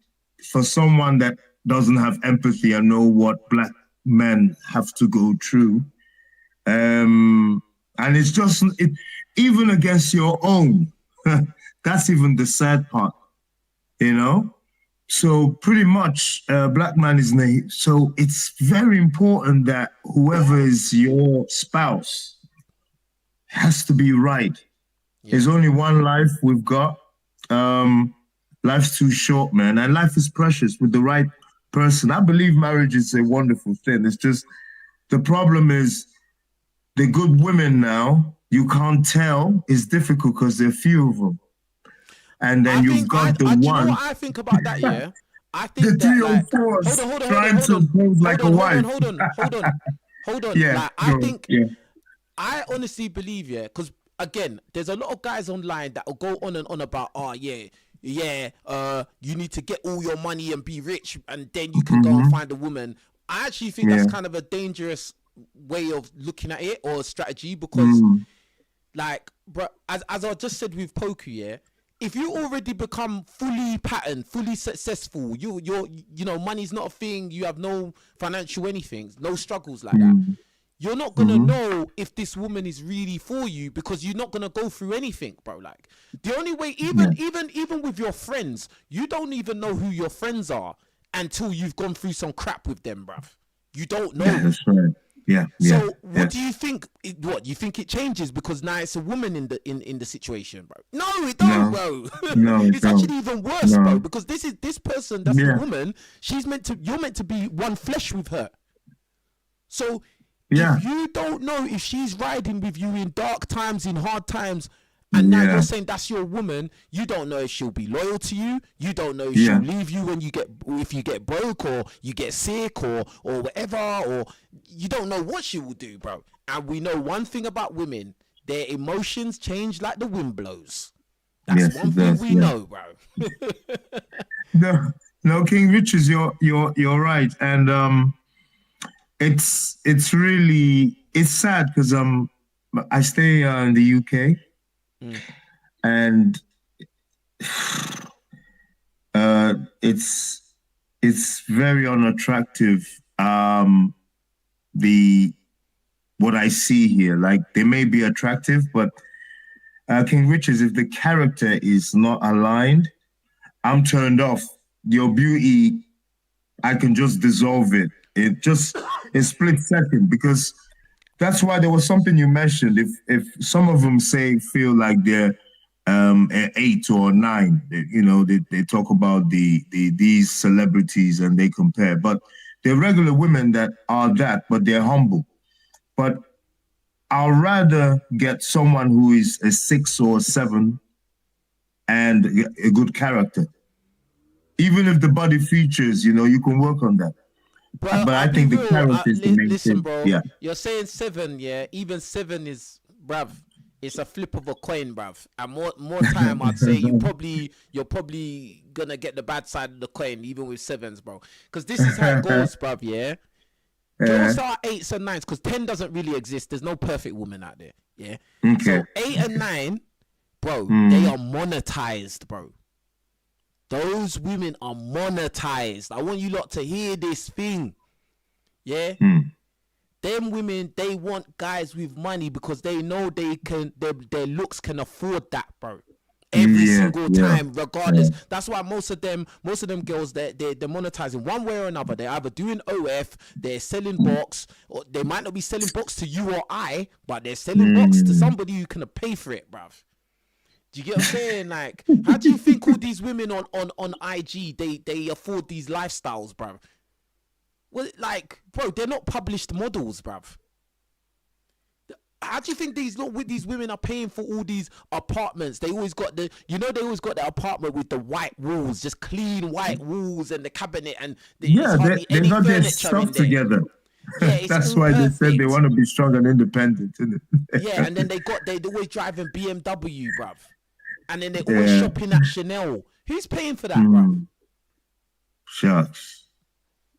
for someone that doesn't have empathy and know what black men have to go through, and it's just even against your own. That's even the sad part, you know. So pretty much, black man is naive. So it's very important that whoever is your spouse has to be right. There's only one life we've got. Life's too short, man, and life is precious with the right person. I believe marriage is a wonderful thing. It's just the problem is the good women now, you can't tell. It's difficult because there are few of them. And then you've got the one. You know what I think about that, yeah? I think the that, 3 or 4 trying to pose like a wife. Hold on. Yeah, I honestly believe, yeah, because again, there's a lot of guys online that will go on and on about, you need to get all your money and be rich and then you can go and find a woman. I actually think that's kind of a dangerous way of looking at it, or a strategy, because like, bro, as I just said with Poku, yeah, if you already become fully patterned, fully successful, you're money's not a thing, you have no financial anything, no struggles like that, you're not gonna know if this woman is really for you, because you're not gonna go through anything, bro. Like the only way, even with your friends, you don't even know who your friends are until you've gone through some crap with them, bruv. You don't know. Yeah, that's right. Yeah. So what do you think? What you think it changes because now it's a woman in the situation, bro? No, it don't, bro. No, it's actually even worse, bro. Because this person that's the woman. You're meant to be one flesh with her. So if you don't know if she's riding with you in dark times, in hard times, and now you're saying that's your woman, you don't know if she'll be loyal to you. You don't know if she'll leave you if you get broke or you get sick or whatever, or you don't know what she will do, bro. And we know one thing about women: their emotions change like the wind blows. That's one thing we know, bro. No, King Richards, you're right, and it's really sad because I stay in the UK. And it's very unattractive. What I see here, like they may be attractive, but King Richards, if the character is not aligned, I'm turned off. Your beauty, I can just dissolve it It just a split second, because that's why there was something you mentioned. If some of them feel like they're an 8 or a 9, they talk about these celebrities and they compare, but they're regular women that are that, but they're humble. But I'd rather get someone who is a 6 or a 7 and a good character. Even if the body features, you can work on that. But I think the character is the main listen, thing. bro. Yeah. You're saying 7, yeah. Even 7 is, bruv. It's a flip of a coin, bruv. And more time, I'd say you're probably gonna get the bad side of the coin, even with 7s, bro. Because this is how it goes, bruv. Yeah. Girls are 8s and 9s, because 10 doesn't really exist. There's no perfect woman out there. Yeah. Okay. So 8 and 9, bro, they are monetized, bro. Those women are monetized. I want you lot to hear this thing. Yeah? Them women, they want guys with money because they know their looks can afford that, bro. Every single time, regardless. That's why most of them girls, they're monetizing one way or another. They're either doing OF, they're selling box, or they might not be selling box to you or I, but they're selling box to somebody who can pay for it, bruv. Do you get what I'm saying? Like, how do you think all these women on IG, they afford these lifestyles, bruv? Well, like, bro, they're not published models, bruv. How do you think these women are paying for all these apartments? They always got the apartment with the white walls, just clean white walls and the cabinet, and they got their stuff together. Yeah, that's why perfect. They said they want to be strong and independent, isn't it? Yeah, and then they're always driving BMW, bruv. And then they're always shopping at Chanel. Who's paying for that, bruv? Shucks.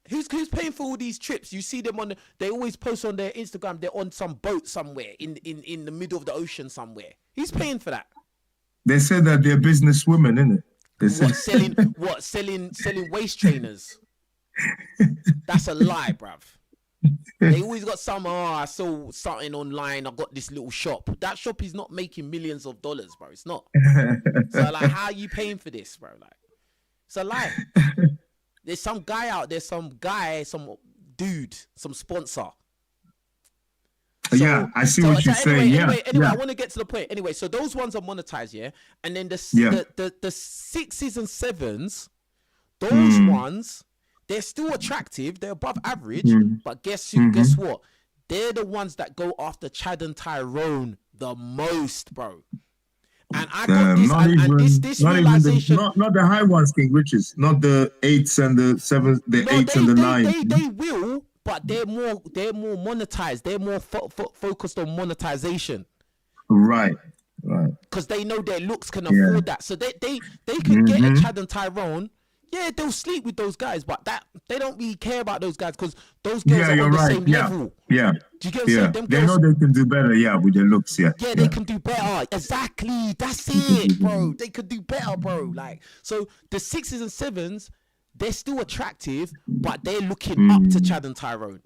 Who's paying for all these trips? You see them they always post on their Instagram, they're on some boat somewhere in the middle of the ocean somewhere. Who's paying for that? They said that they're business women, isn't it? They said selling waist trainers. That's a lie, bruv. They always got I saw something online, I got this little shop. That shop is not making millions of dollars, bro. It's not. So like, how are you paying for this, bro? Like, it's a lie. There's some guy out there, some dude, some sponsor. So, I see what you're saying. Anyway, I want to get to the point. Anyway, so those ones are monetized, yeah? And then the 6s and 7s, those ones, they're still attractive. They're above average. But guess what? They're the ones that go after Chad and Tyrone the most, bro. And I got this realization. Not the high ones, King Riches. Not the 8s and the 7s, the 8s and the 9s. They will, but they're more monetized. They're more focused on monetization. Right. Because they know their looks can afford that. So they can get a Chad and Tyrone. Yeah, they'll sleep with those guys, but they don't really care about those guys because those girls are on the same level. Yeah. Do you get what I'm saying? Them they know they can do better, with their looks, Yeah, they can do better. Exactly. That's it, bro. They could do better, bro. Like, so the 6s and 7s, they're still attractive, but they're looking up to Chad and Tyrone.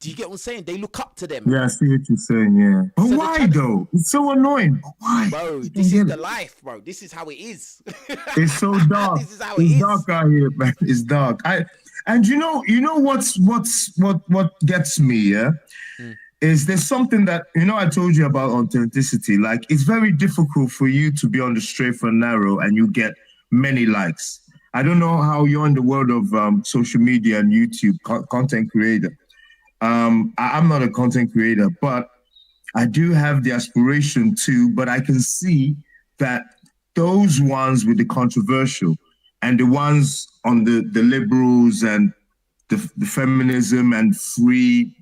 Do you get what I'm saying? They look up to them. Yeah, I see what you're saying, yeah. But so why, though? It's so annoying. Why? Bro, this is the life, bro. This is how it is. It's so dark. This is how it's dark out here, man. It's dark. And you know what gets me, yeah? Is there's something that, I told you about authenticity. Like, it's very difficult for you to be on the straight and narrow and you get many likes. I don't know how you're in the world of social media and YouTube, content creator. I'm not a content creator, but I do have the aspiration to, but I can see that those ones with the controversial and the ones on the liberals and the feminism and free,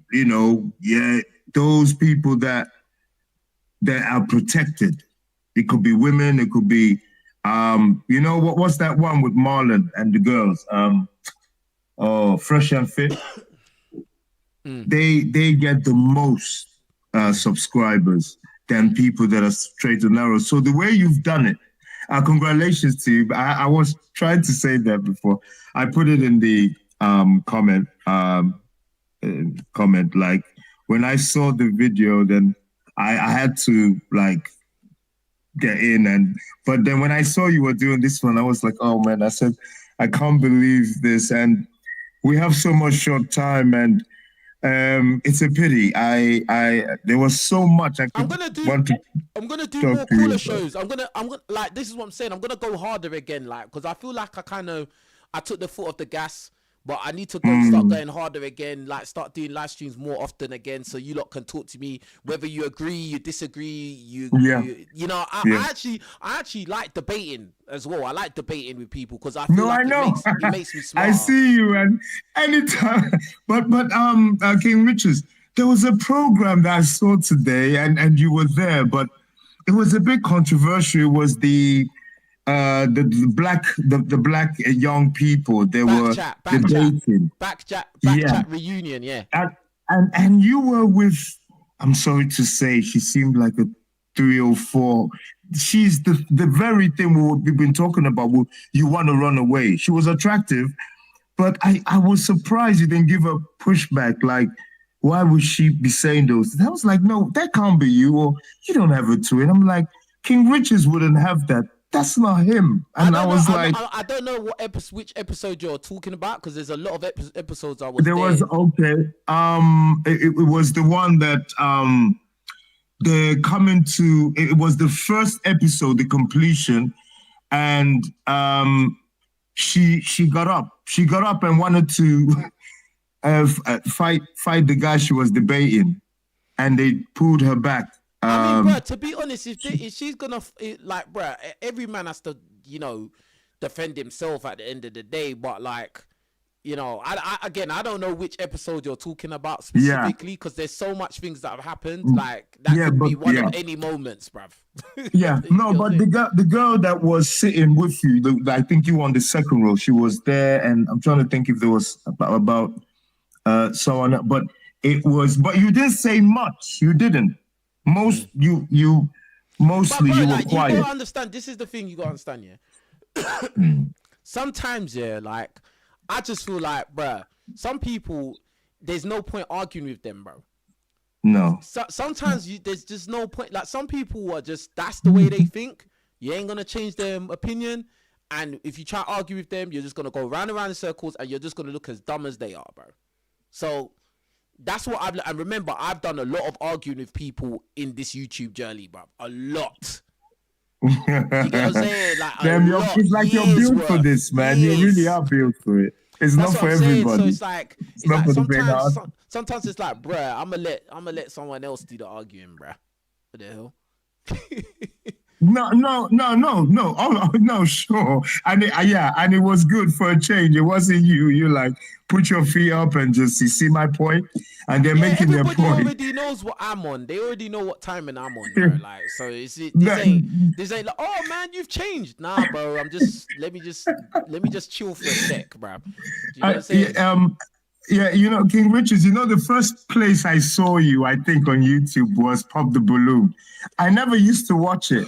those people that are protected. It could be women, it could be, what's that one with Marlon and the girls? Fresh and Fit. They get the most subscribers than people that are straight and narrow. So the way you've done it, congratulations to you. I was trying to say that before. I put it in the comment. Like, when I saw the video, then I had to like get in, but then when I saw you were doing this one, I was like, oh man, I said, I can't believe this. And we have so much short time, and it's a pity. There was so much I I'm could gonna do. want to I'm gonna do talk more to you caller about. shows. I'm gonna like, this is what I'm saying. I'm gonna go harder again, like, because I feel like I took the foot off the gas, but I need to start going harder again. Like, start doing live streams more often again, so you lot can talk to me, whether you agree, you disagree, you know. I actually like debating as well. I like debating with people because I feel No, I like know. it makes me smarter. I see you, and anytime. But King Richards, there was a program that I saw today, and you were there, but it was a bit controversial. It was the black young people. They were debating. Back chat reunion, yeah. And you were with. I'm sorry to say, she seemed like a 304. She's the very thing we've been talking about. You want to run away. She was attractive, but I was surprised you didn't give her pushback. Like, why would she be saying those? I was like, no, that can't be you, or you don't have a twin. I'm like, King Richards wouldn't have that. That's not him. And I was like, I don't know which episode you're talking about, because there's a lot of episodes I was there. Was okay. It was the one that they're coming to. It was the first episode, the completion, and she got up. She got up and wanted to fight the guy she was debating, and they pulled her back. I mean, bro, to be honest, if she's gonna, like, bro, every man has to, you know, defend himself at the end of the day. But, like, you know, I don't know which episode you're talking about specifically, because there's so much things that have happened. Like, that could be one of any moments, bruv. Yeah, no, but the girl that was sitting with you, I think you were on the second row. She was there, and I'm trying to think if there was about someone, but it was. But you didn't say much. You didn't. Mostly you were quiet. You gotta understand. This is the thing you gotta understand. Yeah. Sometimes, yeah, like, I just feel like, bro, some people, there's no point arguing with them, bro. No. Sometimes there's just no point. Like, some people are just, that's the way they think. You ain't gonna change their opinion, and if you try to argue with them, you're just gonna go round and round in circles, and you're just gonna look as dumb as they are, bro. So that's what and remember, I've done a lot of arguing with people in this YouTube journey, bro. A lot. You get what I'm saying? Like, it's like you're built for this, man. You really are built for it. It's not for everybody. So it's like sometimes it's like, bruh, I'm gonna let someone else do the arguing, bruh. What the hell? No. Oh, no, sure. And it was good for a change. It wasn't you. You like put your feet up and just see my point. And they're making their point. Everybody already knows what I'm on. They already know what timing I'm on, bro. Like, so this ain't like, oh man, you've changed. Nah, bro. Let me just chill for a sec, bro. Do you know what I'm saying? Yeah, you know, King Richards, you know, the first place I saw you, I think, on YouTube was Pop the Balloon. I never used to watch it.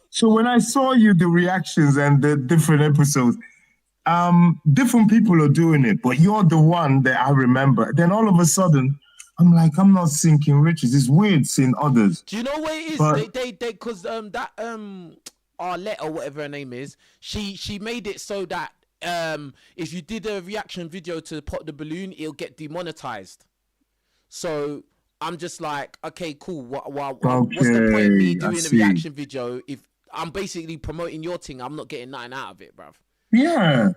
So when I saw you, the reactions and the different episodes, different people are doing it, but you're the one that I remember. Then all of a sudden, I'm like, I'm not seeing King Richards. It's weird seeing others. Do you know what it is? But they because Arlette or whatever her name is, she made it so that if you did a reaction video to Pop the Balloon, it'll get demonetized. So I'm just like, okay, cool. What's the point of me doing a reaction video if I'm basically promoting your thing? I'm not getting nothing out of it, bruv. Yeah.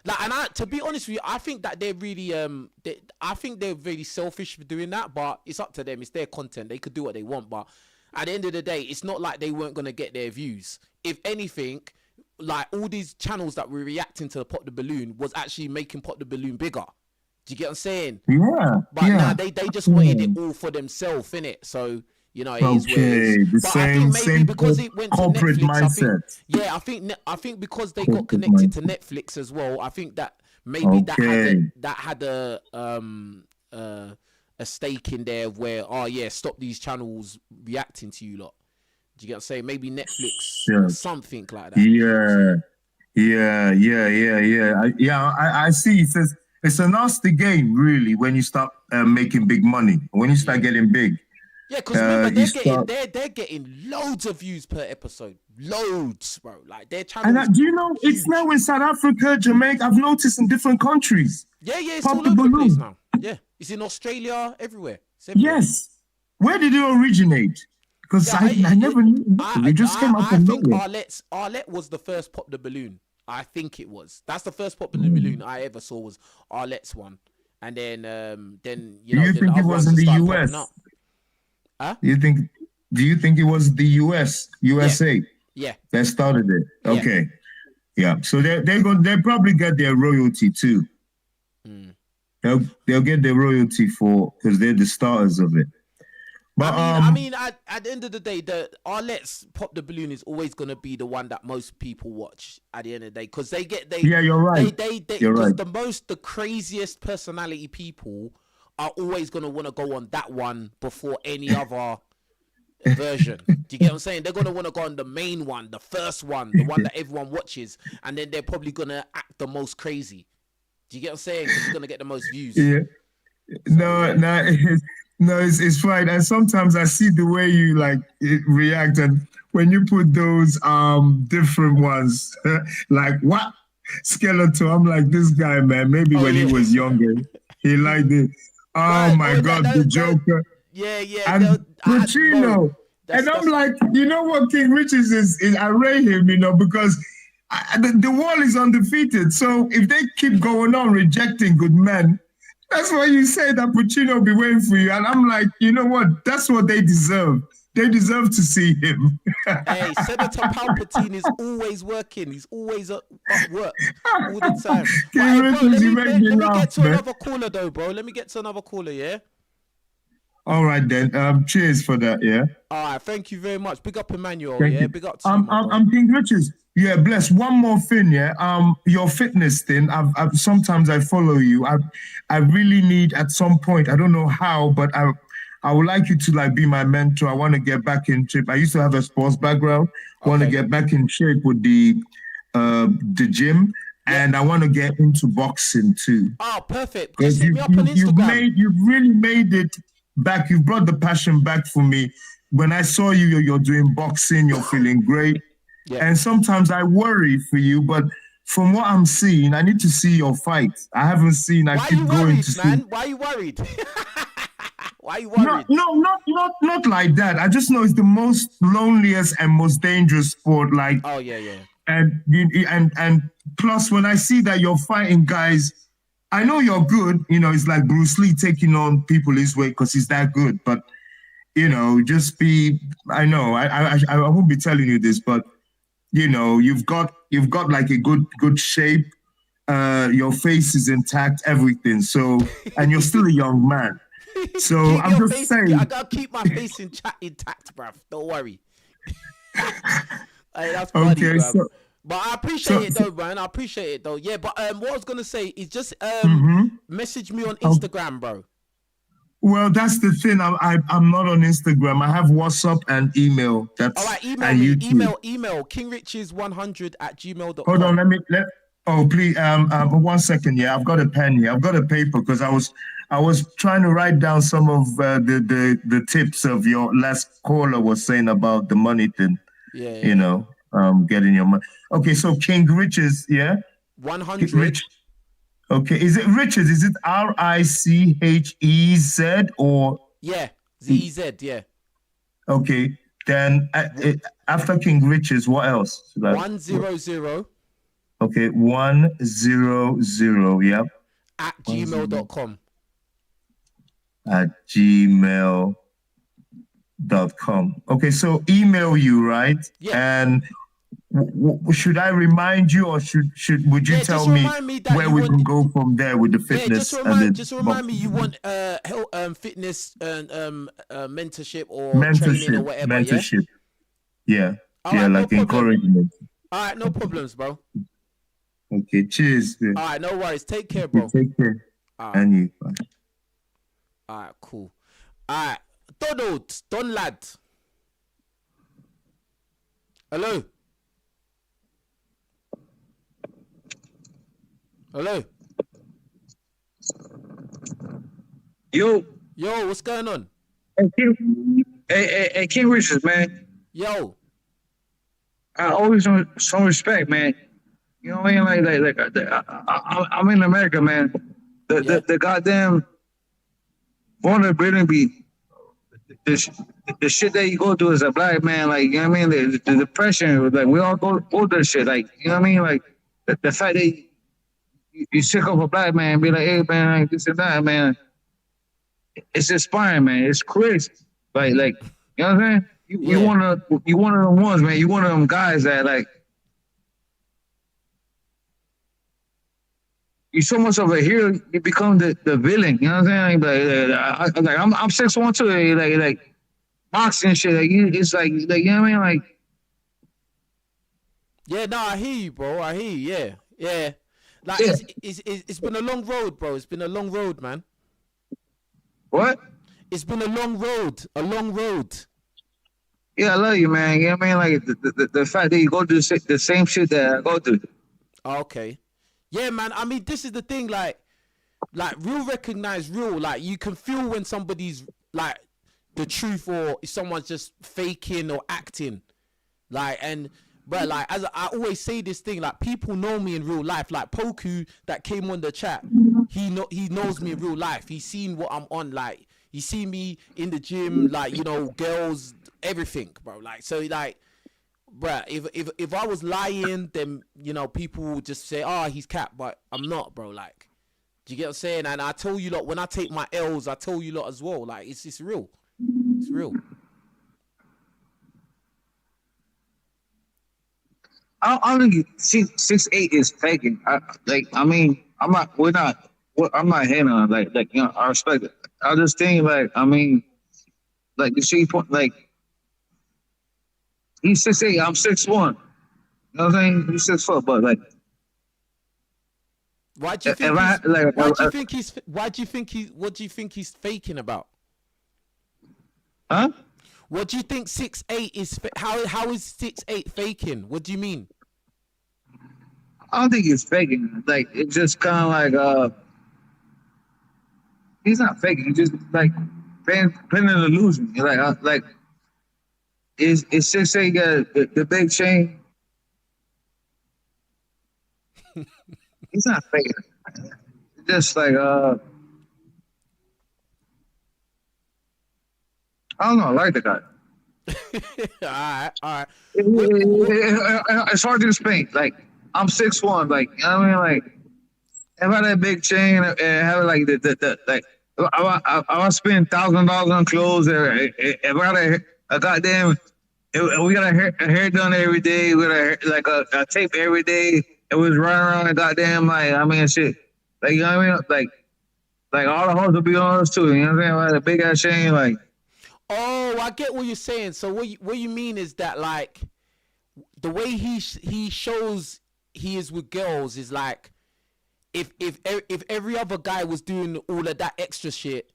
Like, and to be honest with you, I think that they're really I think they're really selfish for doing that, but it's up to them. It's their content. They could do what they want, but at the end of the day, it's not like they weren't gonna get their views. If anything, like, all these channels that were reacting to Pop the Balloon was actually making Pop the Balloon bigger. Do you get what I'm saying? Yeah. But now they just wanted it all for themselves, innit? So, you know, it is what it is. But I think maybe because it went to Netflix, I think because they got connected to Netflix as well, I think that maybe that had a stake in there where, stop these channels reacting to you lot. Do you get what I'm saying? Maybe Netflix, something like that. I see. It says it's a nasty game, really, when you start making big money. When you start getting big, Yeah, because remember you they're getting loads of views per episode, loads, bro. Like their channel And is do you know it's huge. now in South Africa, Jamaica? I've noticed in different countries. Yeah, it's Pop all the over the place balloon. now. Yeah, it's in Australia, everywhere. It's everywhere. Yes. Where did it originate? Because Yeah, I never knew. It just came out I of think nowhere. Arlette was the first Pop the Balloon. I think it was. That's the first Pop the Balloon I ever saw was Arlette's one. And then you know, Do you then think the it other was ones in the started US? popping up. Huh? Do you think it was the USA Yeah. that started it? Yeah. Okay. Yeah. So they'll probably get their royalty too. They'll get their royalty because they're the starters of it. But I mean, at the end of the day, the Arlette's Pop the Balloon is always gonna be the one that most people watch at the end of the day, because yeah, you're right. You're right. the craziest personality people are always gonna want to go on that one before any other version. Do you get what I'm saying? They're gonna want to go on the main one, the first one, the one that everyone watches, and then they're probably gonna act the most crazy. Do you get what I'm saying? Because it's gonna get the most views. Yeah. No, it's fine. And sometimes I see the way you react, and when you put those different ones, like what Skeletor, I'm like, this guy, man. Maybe when he was younger, he liked it. Oh Right, my God, the Joker. Yeah. And Pacino. And I'm like, you know what, King Richards is I rate him, you know, because the wall is undefeated. So if they keep going on rejecting good men, that's why you say that Pacino will be waiting for you. And I'm like, you know what? That's what they deserve. They deserve to see him. Hey, Senator Palpatine is always working. He's always at work all the time. But, hey, bro, let me get to another caller, though, bro. Let me get to another caller, yeah? All right, then. Cheers for that, yeah? All right, thank you very much. Big up Emmanuel, yeah? Big up to you, I'm King Richards. Yeah, bless. One more thing, yeah. Your fitness thing. I've sometimes I follow you. I really need at some point. I don't know how, but I would like you to be my mentor. I want to get back in shape. I used to have a sports background. I want to get back in shape with the gym, and I want to get into boxing too. Oh, perfect. Just hit me up on Instagram. You've really made it back. You've brought the passion back for me. When I saw you, you're doing boxing. You're feeling great. Yeah. And sometimes I worry for you, but from what I'm seeing, I need to see your fight. I haven't seen. Why are you worried, man? Why are you worried? Why are you worried? No, not like that. I just know it's the most loneliest and most dangerous sport. Oh yeah. And plus, when I see that you're fighting guys, I know you're good. You know, it's like Bruce Lee taking on people his way because he's that good. But you know, just be. I know. I won't be telling you this, but. You know, you've got like a good shape. Your face is intact, everything. So, and you're still a young man. So I'm just saying. I gotta keep my face intact, bruv. Don't worry. Hey, that's funny, okay, bruv. But I appreciate it though, man. I appreciate it though. Yeah, but what I was gonna say is just message me on Instagram, bro. Well, that's the thing. I'm not on Instagram. I have WhatsApp and email. That's all right. Email me. Email kingriches100@gmail.com. Hold on. Oh, please. 1 second. Yeah, I've got a pen here. I've got a paper because I was trying to write down some of the tips of your last caller was saying about the money thing. Yeah. You know, getting your money. Okay, so King Riches, yeah. 100. Okay, is it Richards? Is it RICHEZ or? Yeah, ZZ, yeah. Okay, then after King Richards, what else? 100. Okay, 100, yep. At gmail.com. At gmail.com. Okay, so email you, right? Yeah. And should I remind you, or would you tell me where we can go from there with the fitness? Just remind me you want fitness and mentorship or training or whatever. Mentorship. Yeah. Yeah, like encouragement. All right, no problems, bro. Okay, cheers. All right, no worries. Take care, bro. Take care. And you. Bye. All right, cool. All right, Don Lad. Hello. Hello. Yo, what's going on? Hey, King Richards, man. Yo, I always want some respect, man. You know what I mean? I'm in America, man. The goddamn vulnerability, the shit that you go through as a black man, like, you know what I mean? The depression, like, we all go through that shit, like, you know what I mean? Like, the fact that you sick of a black man, be like, hey, man, like, this and that, man. It's inspiring, man. It's crazy. Like, you know what I'm saying? You one of them ones, man. You one of them guys that, like, you're so much of a hero, you become the villain. You know what I'm saying? I'm 6'1" too. Like boxing and shit. Like, it's like, you know what I mean? Like, yeah, no, I hear you, bro. I hear you. Yeah. Like, Yeah. It's been a long road, bro. It's been a long road, man. what? It's been a long road. A long road. Yeah, I love you, man. You know what I mean? Like, the fact that you go through the same shit that I go through. Okay. Yeah, man. I mean, this is the thing. Like real recognize real. Like, you can feel when somebody's like the truth, or if someone's just faking or acting. Like, but like, as I always say this thing, like, people know me in real life. Like Poku that came on the chat, he knows me in real life. He's seen what I'm on. Like, he seen me in the gym, like, you know, girls, everything, bro. Like, so, like, bruh, if I was lying, then, you know, people would just say, oh, he's capped, but I'm not, bro. Like, do you get what I'm saying? And I tell you lot, when I take my L's, I tell you lot as well. Like, it's real. It's real. I don't think 6'8" is faking. I'm not hating on, like, you know, I respect it. I just think, like, I mean, like, you see, like, he's 6'8", I'm 6'1". You know what I'm saying? He's 6 foot, but, like, What do you think he's faking about? huh? What do you think 6'8" is? How is 6'8" faking? What do you mean? I don't think he's faking. Like, it's just kind of like, he's not faking. He's just, like, playing an illusion. Like, is 6'8" got the big chain? He's not faking. It's just like, I don't know. I like the guy. all right. It's hard to explain. Like, I'm 6'1", like, you know what I mean? Like, if I had that big chain and have like like, I want to spend $1,000 on clothes. If I had a goddamn, we got a hair done every day. We got a tape every day. It was running around and goddamn, like, I mean, shit. Like, you know what I mean? Like all the hoes will be on us too. You know what I'm saying? Like, a big ass chain, like. Oh, I get what you're saying. So what you mean is that, like, the way he shows he is with girls is like, if every other guy was doing all of that extra shit,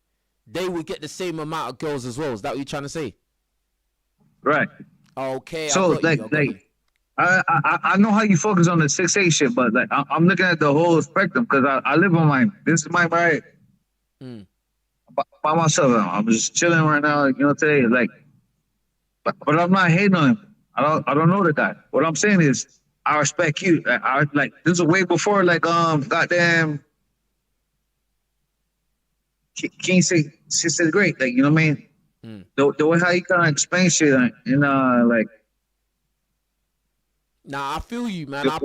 they would get the same amount of girls as well. Is that what you're trying to say? Right. Okay. So, I know how you focus on the 6'8" shit, but, like, I'm looking at the whole spectrum, because I live on this is my right. By myself. I'm just chilling right now, you know, today. Like, but I'm not hating on him. I don't know the guy. What I'm saying is, I respect you. Like, this is way before, like, goddamn, King said great. Like, you know what I mean? The way how you kind of explain shit, and like. Nah, I feel you, man. I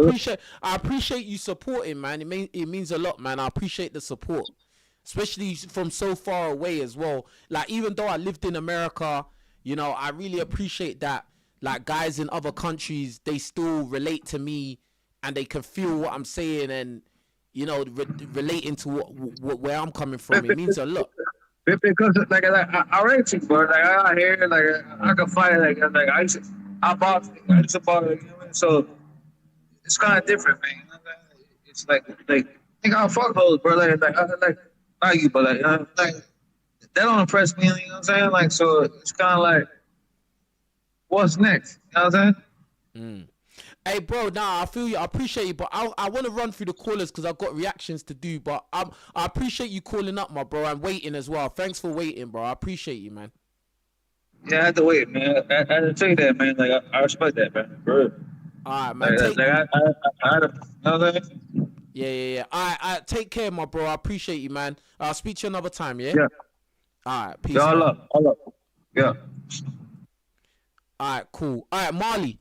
appreciate you supporting, man. It means a lot, man. I appreciate the support, especially from so far away as well. Like, even though I lived in America, you know, I really appreciate that. Like, guys in other countries, they still relate to me, and they can feel what I'm saying, and, you know, relating to what where I'm coming from. It means a lot. Because, like I rate you, bro. Like, I got hair, like, I can fight, like I used to bought it, you know what I mean? So it's kind of different, man. You know what I mean? It's like I think I'll fuck hoes, bro. Like not you, but like that don't impress me. You know what I'm saying? Like, so it's kind of like, what's next? You know what I'm saying? Hey, bro, nah, I feel you. I appreciate you, but I want to run through the callers because I've got reactions to do. But I appreciate you calling up, my bro, and waiting as well. Thanks for waiting, bro. I appreciate you, man. Yeah, I had to wait, man. I had to take that, man. Like I respect that, man. For real. All right, man. Take I had to, you know what I mean? yeah. All right, take care, my bro. I appreciate you, man. I'll speak to you another time. Yeah. Yeah. All right, peace, Y'all man. up. All up. Yeah. All right, cool. All right, Marley.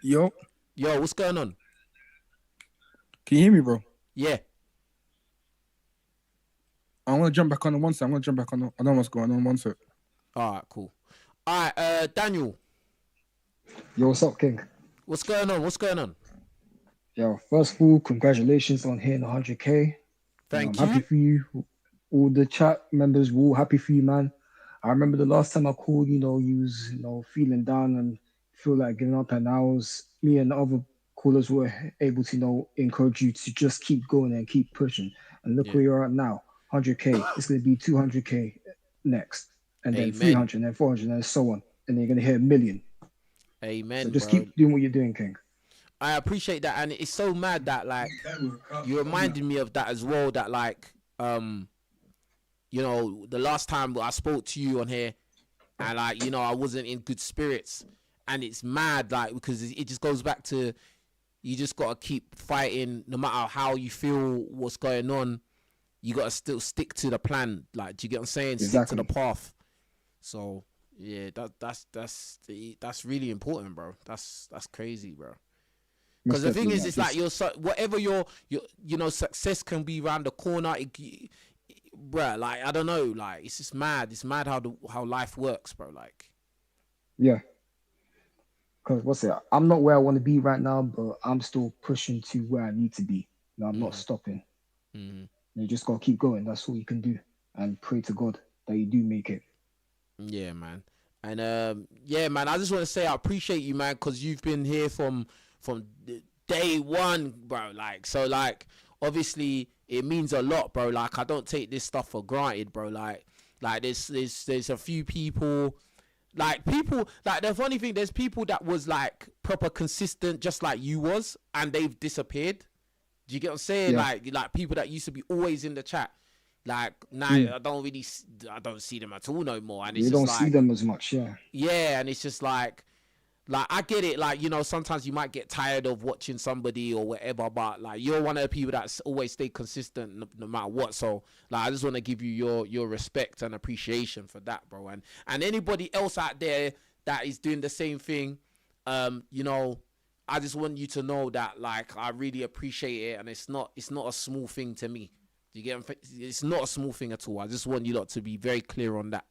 Yo, Yo, what's going on? can you hear me, bro? Yeah. I'm gonna jump back on the one sec. I'm gonna jump back on the. I don't know what's going on. One sec. All right, cool. All right, Daniel. Yo, what's up, King? What's going on? What's going on? Yo, first of all, congratulations on hitting 100K. Thank I'm happy you. for you. All the chat members were all happy for you, man. I remember the last time I called, you was, feeling down and feel like giving up, and me and the other callers were able to, encourage you to just keep going and keep pushing. And look where you're at now, 100K. It's going to be 200K next, and then Amen. 300, and then 400, and so on. And then you're going to hit a million. Amen, So just bro. keep doing what you're doing, King. I appreciate that, and it's so mad that like you reminded me of that as well. That like the last time I spoke to you on here, and like I wasn't in good spirits, and it's mad like because it just goes back to you just gotta keep fighting no matter how you feel what's going on. You gotta still stick to the plan. Like, do you get what I'm saying? Exactly. Stick to the path. So yeah, that's really important, bro. That's crazy, bro. Because the thing is, it's like whatever your success can be around the corner, bruh. Like I don't know, like it's just mad. It's mad how life works, bro. Like Yeah. Because I'm not where I want to be right now, but I'm still pushing to where I need to be. I'm not stopping. You just gotta keep going. That's all you can do, and pray to God that you do make it. Yeah, man. And yeah, man. I just want to say I appreciate you, man, because you've been here from day one, bro. Like, so like obviously it means a lot, bro. Like I don't take this stuff for granted, bro. Like there's a few people like the funny thing, there's people that was like proper consistent just like you was, and they've disappeared. Do you get what I'm saying? Yeah. Like people that used to be always in the chat, like now I don't see them at all no more, and it's You just don't like, see them as much, yeah. yeah, and it's just like I get it, like sometimes you might get tired of watching somebody or whatever, but like you're one of the people that's always stay consistent no matter what. So like I just want to give you your respect and appreciation for that, bro. And anybody else out there that is doing the same thing, I just want you to know that like I really appreciate it, and it's not a small thing to me. Do you get? It's not a small thing at all. I just want you lot to be very clear on that.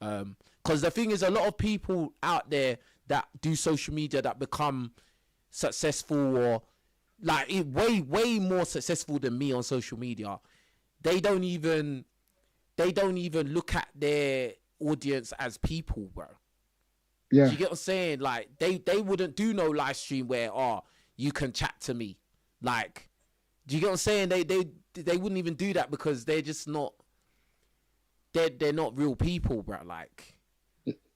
Because the thing is, a lot of people out there that do social media that become successful or like way more successful than me on social media, they don't even look at their audience as people, bro. Yeah. Do you get what I'm saying? Like they wouldn't do no live stream where you can chat to me. Like, do you get what I'm saying? They wouldn't even do that because they're just not they're not real people, bro. Like,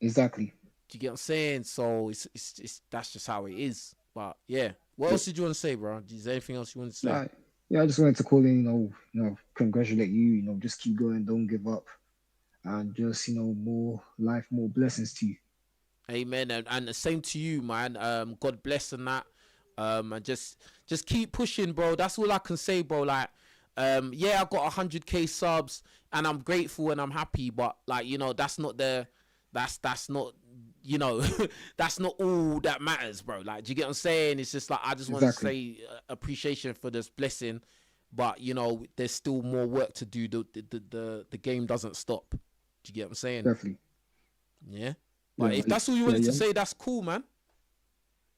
Exactly. do you get what I'm saying? So it's that's just how it is. But yeah, what else did you want to say, bro? Is there anything else you want to say? Yeah, I just wanted to call in, congratulate you, just keep going, don't give up, and just, more life, more blessings to you. Amen. And the same to you, man. God bless and that. And just keep pushing, bro. That's all I can say, bro. Like, yeah, I got 100K subs and I'm grateful and I'm happy, but like, that's not that's not that's not all that matters, bro. Like, do you get what I'm saying? It's just like I just want to say appreciation for this blessing, but there's still more work to do. The game doesn't stop. Do you get what I'm saying? Definitely. Yeah. But if that's all you wanted to say, that's cool, man.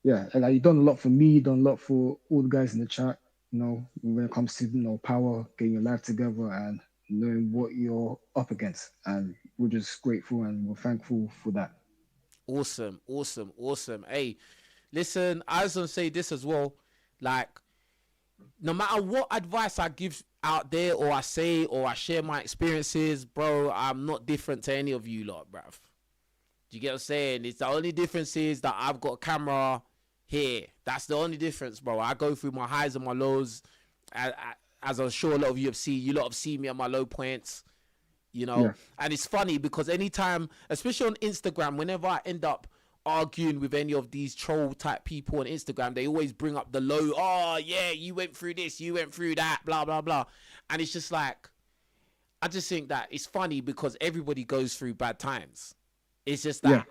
Yeah, and like, you've done a lot for me, you've done a lot for all the guys in the chat, when it comes to, power, getting your life together and knowing what you're up against. And we're just grateful and we're thankful for that. Awesome. Hey, listen, I was going to say this as well. Like, no matter what advice I give out there or I say or I share my experiences, bro, I'm not different to any of you lot, bruv. Do you get what I'm saying? It's the only difference is that I've got a camera here. That's the only difference, bro. I go through my highs and my lows. As I'm sure a lot of you have seen. You lot have seen me at my low points. you know. And it's funny because anytime, especially on Instagram, whenever I end up arguing with any of these troll type people on Instagram, they always bring up the low, oh yeah, you went through this, you went through that, blah blah blah. And it's just like, I just think that it's funny because everybody goes through bad times. It's just that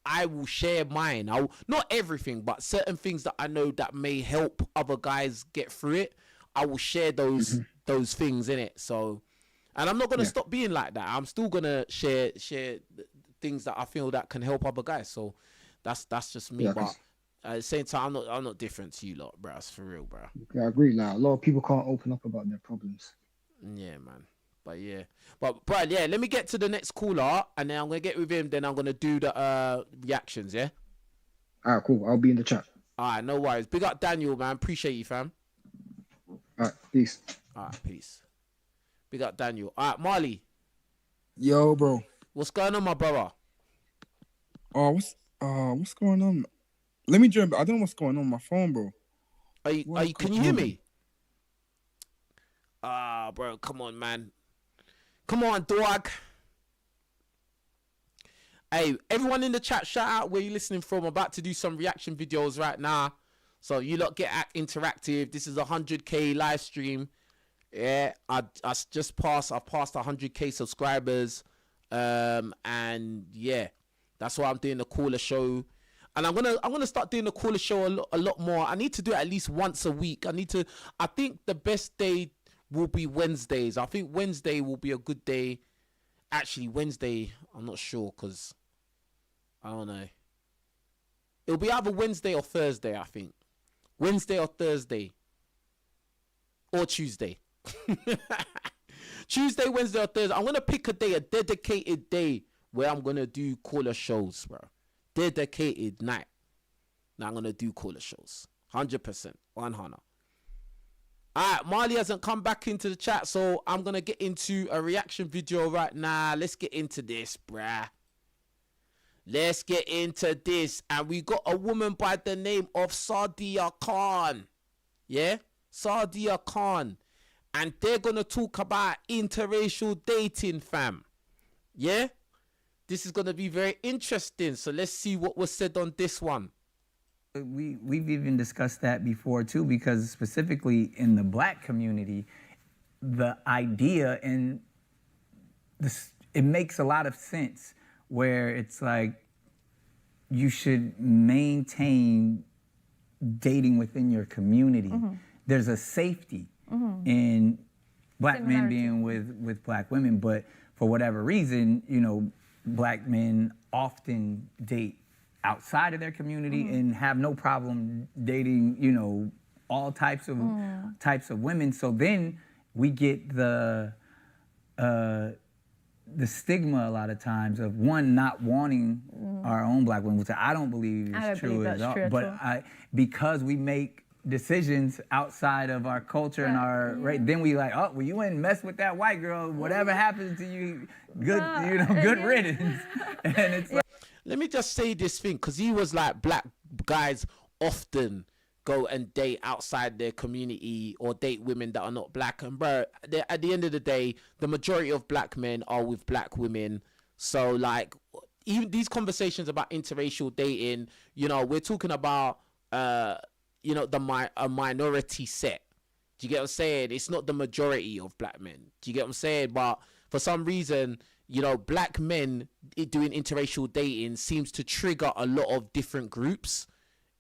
I will share mine. Not everything, but certain things that I know that may help other guys get through it, I will share those things in it. So, and I'm not gonna stop being like that. I'm still gonna share things that I feel that can help other guys. So that's just me. But at the same time, I'm not different to you lot, bro. It's for real, bro. Yeah, I agree. Like, a lot of people can't open up about their problems. Yeah, man. But yeah, but Brad, yeah, let me get to the next caller, and then I'm gonna get with him. Then I'm gonna do the reactions. Yeah. All right, cool. I'll be in the chat. All right, no worries. Big up Daniel, man. Appreciate you, fam. All right, peace. All right, peace. Big up Daniel. All right, Marley. Yo, bro. What's going on, my brother? What's going on? Let me jump. I don't know what's going on my phone, bro. Can you hear me? Bro, come on, man. Come on, dog. Hey, everyone in the chat, shout out where you listening from. I'm about to do some reaction videos right now. So you lot get interactive. This is a 100K live stream. Yeah, I've passed 100K subscribers. And yeah, that's why I'm doing the caller show. And I'm gonna start doing the caller show a lot more. I need to do it at least once a week. I think the best day will be Wednesdays. I think Wednesday will be a good day. Actually, Wednesday, I'm not sure because I don't know. It'll be either Wednesday or Thursday, I think. Wednesday or Thursday. Or Tuesday. Tuesday, Wednesday, or Thursday. I'm going to pick a day, a dedicated day where I'm going to do caller shows, bro. Dedicated night. Now I'm going to do caller shows. 100%. 100. Alright, Marley hasn't come back into the chat, so I'm going to get into a reaction video right now. Let's get into this, bruh. Let's get into this. And we got a woman by the name of Sadia Khan. Yeah? Sadia Khan. And they're going to talk about interracial dating, fam. Yeah? This is going to be very interesting. So let's see what was said on this one. We've even discussed that before too, because specifically in the Black community, the idea and it makes a lot of sense where it's like you should maintain dating within your community. Mm-hmm. There's a safety in Black men being with Black women, but for whatever reason, you know, Black men often date outside of their community and have no problem dating, you know, all types of women. So then we get the stigma a lot of times of one not wanting our own Black women, which I don't believe is true at all. But because we make decisions outside of our culture and our right, then we like, oh, well, you wouldn't mess with that white girl. Whatever happens to you, good, you know, good riddance. And it's like, let me just say this thing, because he was like, Black guys often go and date outside their community or date women that are not Black. And bro, at the end of the day, the majority of Black men are with Black women. So like, even these conversations about interracial dating, you know, we're talking about, you know, a minority set. Do you get what I'm saying? It's not the majority of Black men. Do you get what I'm saying? But for some reason, you know, Black men doing interracial dating seems to trigger a lot of different groups,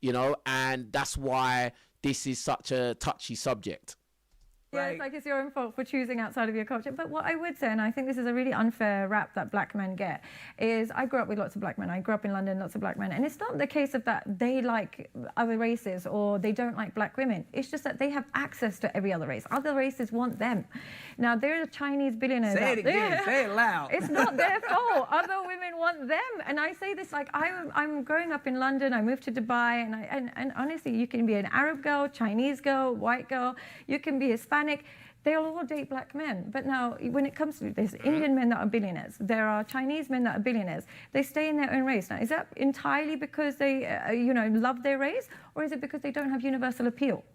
you know, and that's why this is such a touchy subject. Yeah, it's like it's your own fault for choosing outside of your culture. But what I would say, and I think this is a really unfair rap that Black men get, is I grew up with lots of Black men. I grew up in London, lots of Black men. And it's not the case of that they like other races or they don't like Black women. It's just that they have access to every other race. Other races want them. Now, there are Chinese billionaires say it again, say it loud. It's not their fault. Other women want them. And I say this like, I'm growing up in London. I moved to Dubai. And honestly, you can be an Arab girl, Chinese girl, white girl. You can be Hispanic. They'll all date Black men. But now, when it comes to this, Indian men that are billionaires, there are Chinese men that are billionaires. They stay in their own race. Now, is that entirely because they, you know, love their race, or is it because they don't have universal appeal?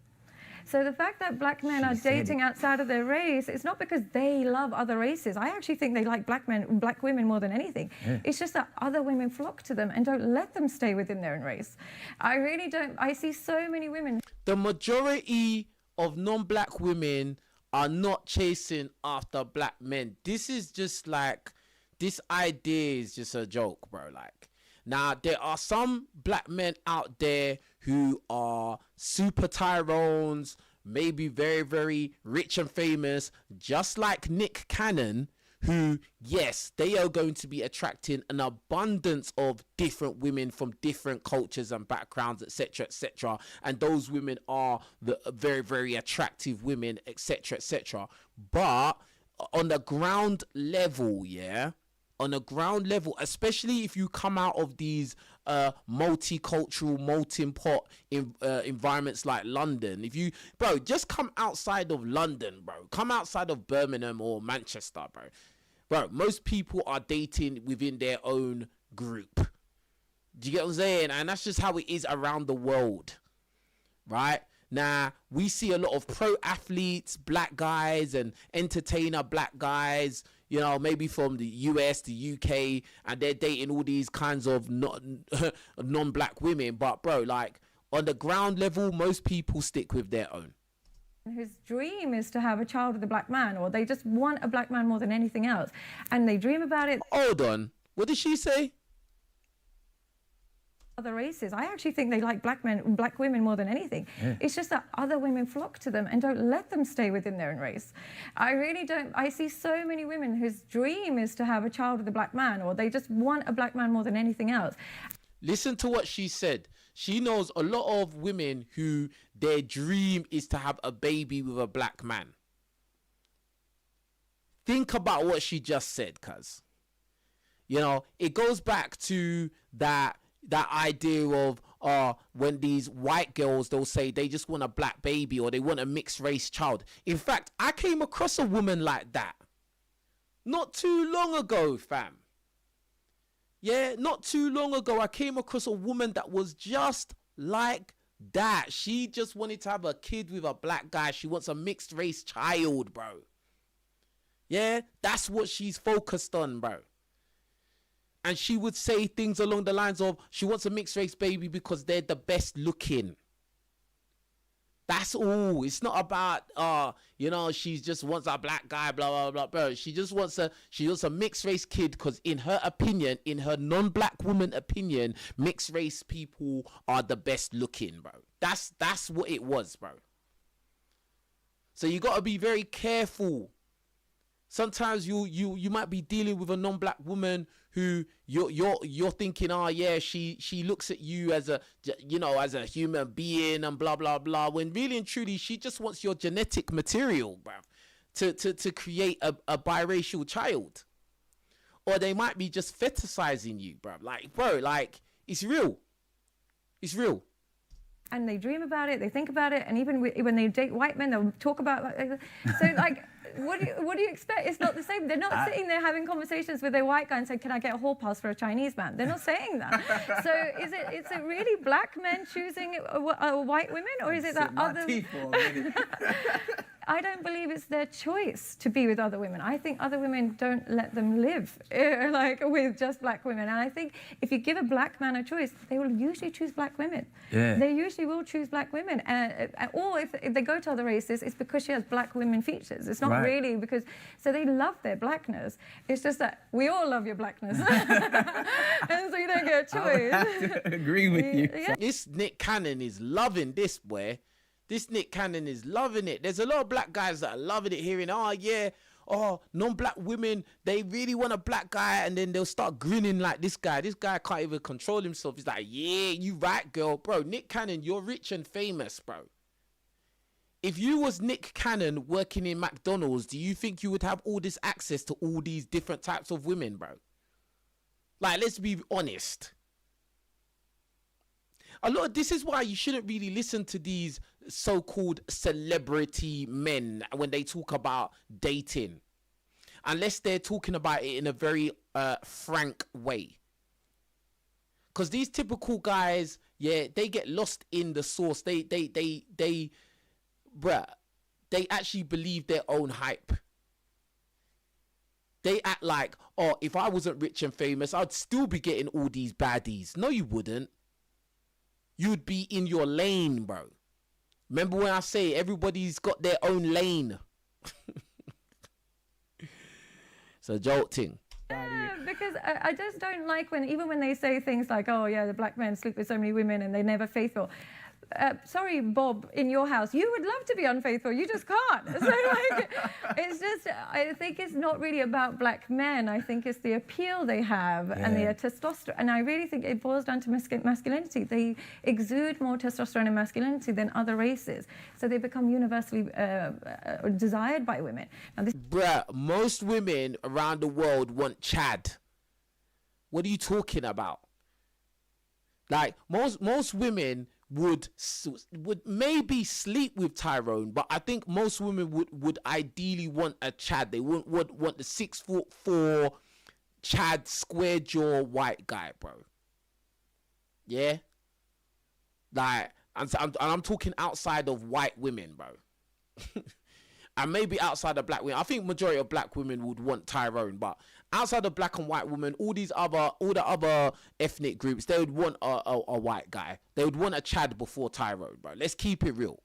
So the fact that black men are dating outside of their race, it's not because they love other races. I actually think they like black women more than anything. It's just that other women flock to them and don't let them stay within their own race. I really don't. I see so many women. The majority of non-black women are not chasing after black men. This is just like, this idea is just a joke, bro. Like, now there are some black men out there who are super Tyrones, maybe very, very rich and famous, just like Nick Cannon, who, yes, they are going to be attracting an abundance of different women from different cultures and backgrounds, etc., etc. And those women are the very, very attractive women, etc., etc. But on the ground level, on the ground level, especially if you come out of these multicultural, melting pot environments like London, if you, bro, just come outside of London, bro, come outside of Birmingham or Manchester, bro, most people are dating within their own group. Do you get what I'm saying? And that's just how it is around the world, right? Now, we see a lot of pro athletes, black guys, and entertainer black guys, you know, maybe from the US, the UK, and they're dating all these kinds of non-black women. But, bro, like, on the ground level, most people stick with their own. Whose dream is to have a child with a black man, or they just want a black man more than anything else. And they dream about it. Hold on. What did she say? Other races. I actually think they like black women more than anything. It's just that other women flock to them and don't let them stay within their own race. I really don't. I see so many women whose dream is to have a child with a black man, or they just want a black man more than anything else. Listen to what she said. She knows a lot of women who their dream is to have a baby with a black man. Think about what she just said, cuz. You know, it goes back to that idea of when these white girls, they'll say they just want a black baby or they want a mixed race child. In fact, I came across a woman like that not too long ago, fam. Yeah, not too long ago, I came across a woman that was just like that. She just wanted to have a kid with a black guy. She wants a mixed race child, bro. Yeah, that's what she's focused on, bro. And she would say things along the lines of, she wants a mixed race baby because they're the best looking. That's all. It's not about, you know, she just wants a black guy, blah, blah, blah, bro. She wants a mixed race kid because in her opinion, in her non-black woman opinion, mixed race people are the best looking, bro. That's what it was, bro. So you got to be very careful. Sometimes you might be dealing with a non-black woman who you're thinking, oh yeah, she looks at you as a, you know, as a human being and blah blah blah, when really and truly she just wants your genetic material, bro, to create a biracial child. Or they might be just fetishizing you, bro. Like, bro, like, it's real. It's real. And they dream about it, they think about it, and even when they date white men, they'll talk about it. So, like, what do you expect? It's not the same. They're not sitting there having conversations with their white guy and saying, can I get a hall pass for a Chinese man? They're not saying that. So is it really black men choosing white women, or is it that other... I don't believe it's their choice to be with other women. I think other women don't let them live like with just black women. And I think if you give a black man a choice, they will usually choose black women. Yeah. They usually will choose black women. Or if they go to other races, it's because she has black women features. It's not really because... So they love their blackness. It's just that we all love your blackness. And so you don't get a choice. I have to agree with you. Yeah. This Nick Cannon is loving this, boy. This Nick Cannon is loving it. There's a lot of black guys that are loving it, hearing, oh, yeah, oh, non-black women, they really want a black guy, and then they'll start grinning like this guy. This guy can't even control himself. He's like, yeah, you right, girl. Bro, Nick Cannon, you're rich and famous, bro. If you was Nick Cannon working in McDonald's, do you think you would have all this access to all these different types of women, bro? Like, let's be honest. This is why you shouldn't really listen to these so-called celebrity men when they talk about dating, unless they're talking about it in a very frank way. Because these typical guys, yeah, they get lost in the sauce. They bruh, they actually believe their own hype. They act like, oh, if I wasn't rich and famous, I'd still be getting all these baddies. No, you wouldn't. You'd be in your lane, bro. Remember when I say everybody's got their own lane? It's a joke thing. Yeah, because I just don't like even when they say things like, oh yeah, the black men sleep with so many women and they're never faithful. Sorry, Bob, in your house, you would love to be unfaithful, you just can't. So like, it's just, I think it's not really about black men. I think it's the appeal they have and the testosterone. And I really think it boils down to masculinity. They exude more testosterone and masculinity than other races. So they become universally desired by women. Now, Bruh, most women around the world want Chad. What are you talking about? Like, most women would maybe sleep with Tyrone, but I think most women would ideally want a Chad. They would want the 6'4" Chad square jaw white guy, bro. Yeah, like I'm talking outside of white women, bro. And maybe outside of black women. I think majority of black women would want Tyrone, but outside of black and white women, all the other ethnic groups, they would want a white guy. They would want a Chad before Tyrone, bro. Let's keep it real.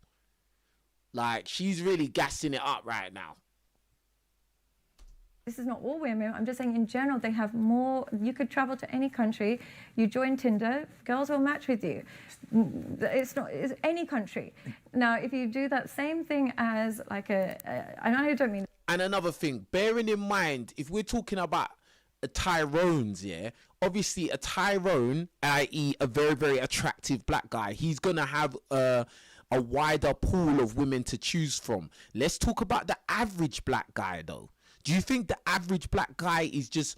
Like, she's really gassing it up right now. This is not all women. I'm just saying in general, they have more. You could travel to any country. You join Tinder, girls will match with you. It's any country. Now, if you do that same thing as like and I don't mean. And another thing, bearing in mind, if we're talking about Tyrones, yeah, obviously a Tyrone, i.e. a very, very attractive black guy, he's going to have a wider pool of women to choose from. Let's talk about the average black guy, though. Do you think the average black guy is just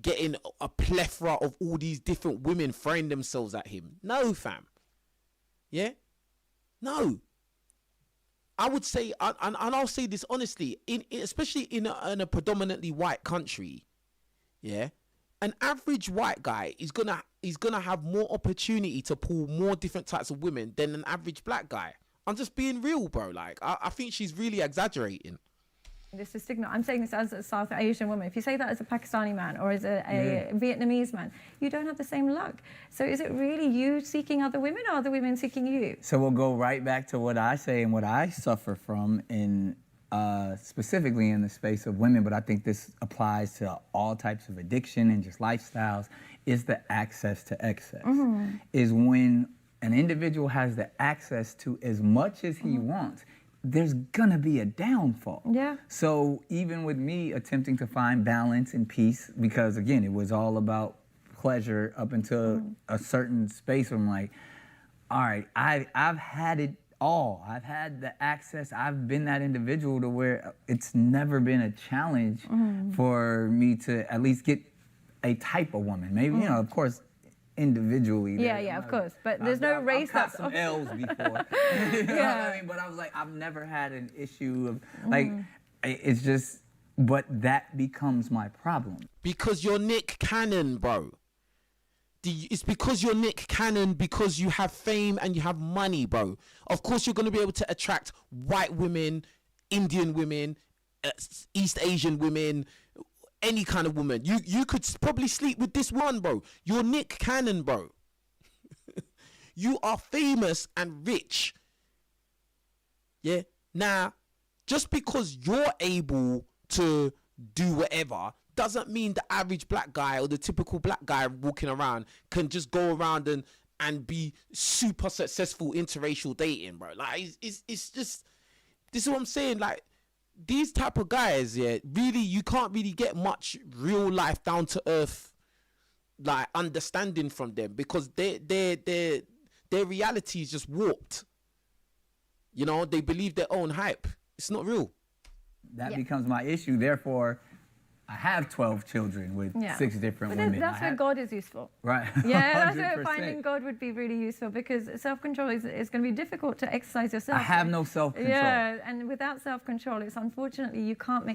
getting a plethora of all these different women throwing themselves at him? No, fam. Yeah? No. I would say, and I'll say this honestly, especially in a predominantly white country, yeah, an average white guy is gonna have more opportunity to pull more different types of women than an average black guy. I'm just being real, bro. Like, I think she's really exaggerating. This is stigma. I'm saying this as a South Asian woman. If you say that as a Pakistani man or as a Vietnamese man, you don't have the same luck. So is it really you seeking other women or other women seeking you? So we'll go right back to what I say and what I suffer from in specifically in the space of women, but I think this applies to all types of addiction and just lifestyles, is the access to excess. Mm-hmm. Is when an individual has the access to as much as he wants, there's gonna be a downfall. Yeah. So even with me attempting to find balance and peace, because again, it was all about pleasure up until a certain space where I'm like, all right, I've had it all. I've had the access. I've been that individual to where it's never been a challenge for me to at least get a type of woman. Maybe, you know, of course, individually. Yeah, of course. But there's no race that's some L's before. You know what I mean? But I was like, I've never had an issue of like, it's just, but that becomes my problem. Because you're Nick Cannon, bro. It's because you're Nick Cannon, because you have fame and you have money, bro. Of course, you're going to be able to attract white women, Indian women, East Asian women, any kind of woman. You could probably sleep with this one, bro. You're Nick Cannon, bro. You are famous and rich. Yeah. Now, just because you're able to do whatever doesn't mean the average black guy or the typical black guy walking around can just go around and be super successful interracial dating, bro. Like, it's just, this is what I'm saying. Like, these type of guys, yeah, really, you can't really get much real life, down to earth, like, understanding from them, because their reality is just warped. You know, they believe their own hype. It's not real. That becomes my issue. Therefore, I have 12 children with 6 different But women. that's where God is useful. Right. Yeah, that's where 100%. finding God would be really useful, because self-control is going to be difficult to exercise yourself. I have no self-control. Yeah, and without self-control, it's unfortunately you can't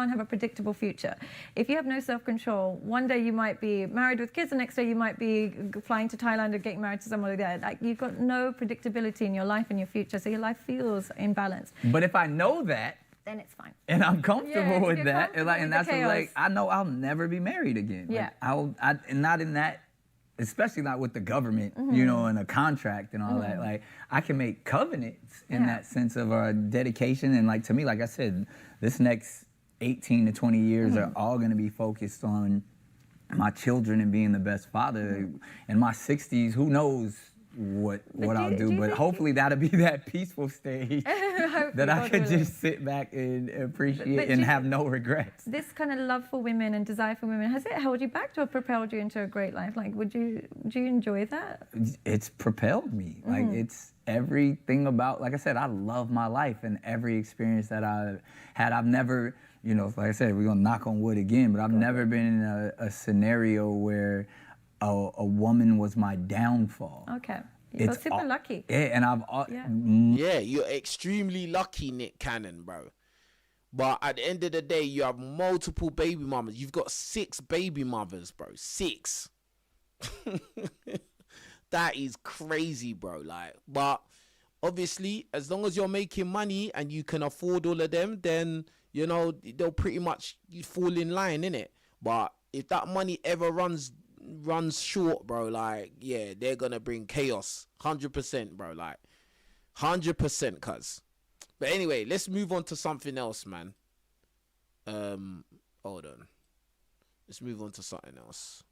have a predictable future. If you have no self-control, one day you might be married with kids, the next day you might be flying to Thailand and getting married to somebody there. Like, you've got no predictability in your life and your future, so your life feels imbalanced. But if I know that, then it's fine. and I'm comfortable with that, comfortable and with that's the chaos. like, I know I'll never be married again. Yeah. Like, and not in that, especially not with the government, you know, and a contract and all that. Like, I can make covenants in that sense of dedication. And like, to me, like I said, this next 18 to 20 years are all going to be focused on my children and being the best father. In my 60s, who knows what I'll do, but hopefully that'll be that peaceful stage that I could just sit back and appreciate and have no regrets. This kind of love for women and desire for women, has it held you back or propelled you into a great life? Like, do you enjoy that? It's propelled me. Like, it's everything about, like I said, I love my life and every experience that I've had. I've never, you know, like I said, we're gonna knock on wood again, but I've never been in a scenario where a woman was my downfall. Okay. You're super lucky. Yeah, and Yeah, you're extremely lucky, Nick Cannon, bro. But at the end of the day, you have multiple baby mamas. You've got 6 baby mothers, bro. 6. That is crazy, bro. Like, but obviously, as long as you're making money and you can afford all of them, then, you know, they'll pretty much fall in line, innit? But if that money ever runs short, bro, like, yeah, they're gonna bring chaos. 100%, bro. Like, 100%, cuz. But anyway, let's move on to something else, man. Hold on. Let's move on to something else.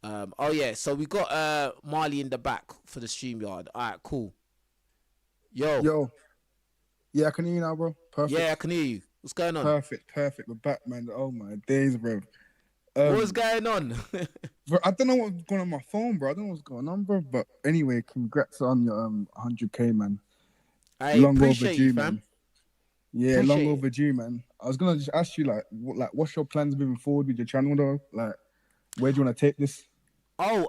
Oh yeah, so we got Marley in the back for the StreamYard. Alright, cool. Yo. Yeah, I can hear you now, bro. Perfect. Yeah, I can hear you. What's going on? Perfect. We're back, man. Oh my days, bro. What's going on? Bro, I don't know what's going on my phone, bro. I don't know what's going on, bro. But anyway, congrats on your 100K, man. I long appreciate overdue, you, man. fam. Yeah, Appreciate long it. overdue, man. I was gonna just ask you, what's your plans moving forward with your channel, though? Like, where do you want to take this? Oh,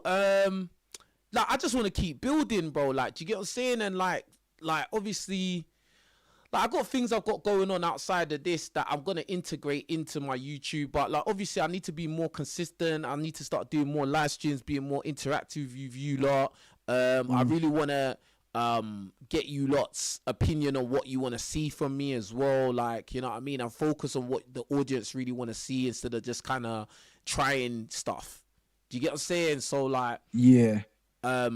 like, I just want to keep building, bro. Like, do you get what I'm saying? And like obviously, like, I got things I've got going on outside of this that I'm gonna integrate into my YouTube. But like, obviously, I need to be more consistent. I need to start doing more live streams, being more interactive with you lot. I really wanna get you lot's opinion on what you want to see from me as well. Like, you know what I mean? And focus on what the audience really want to see instead of just kind of trying stuff. Do you get what I'm saying? So like, Yeah. I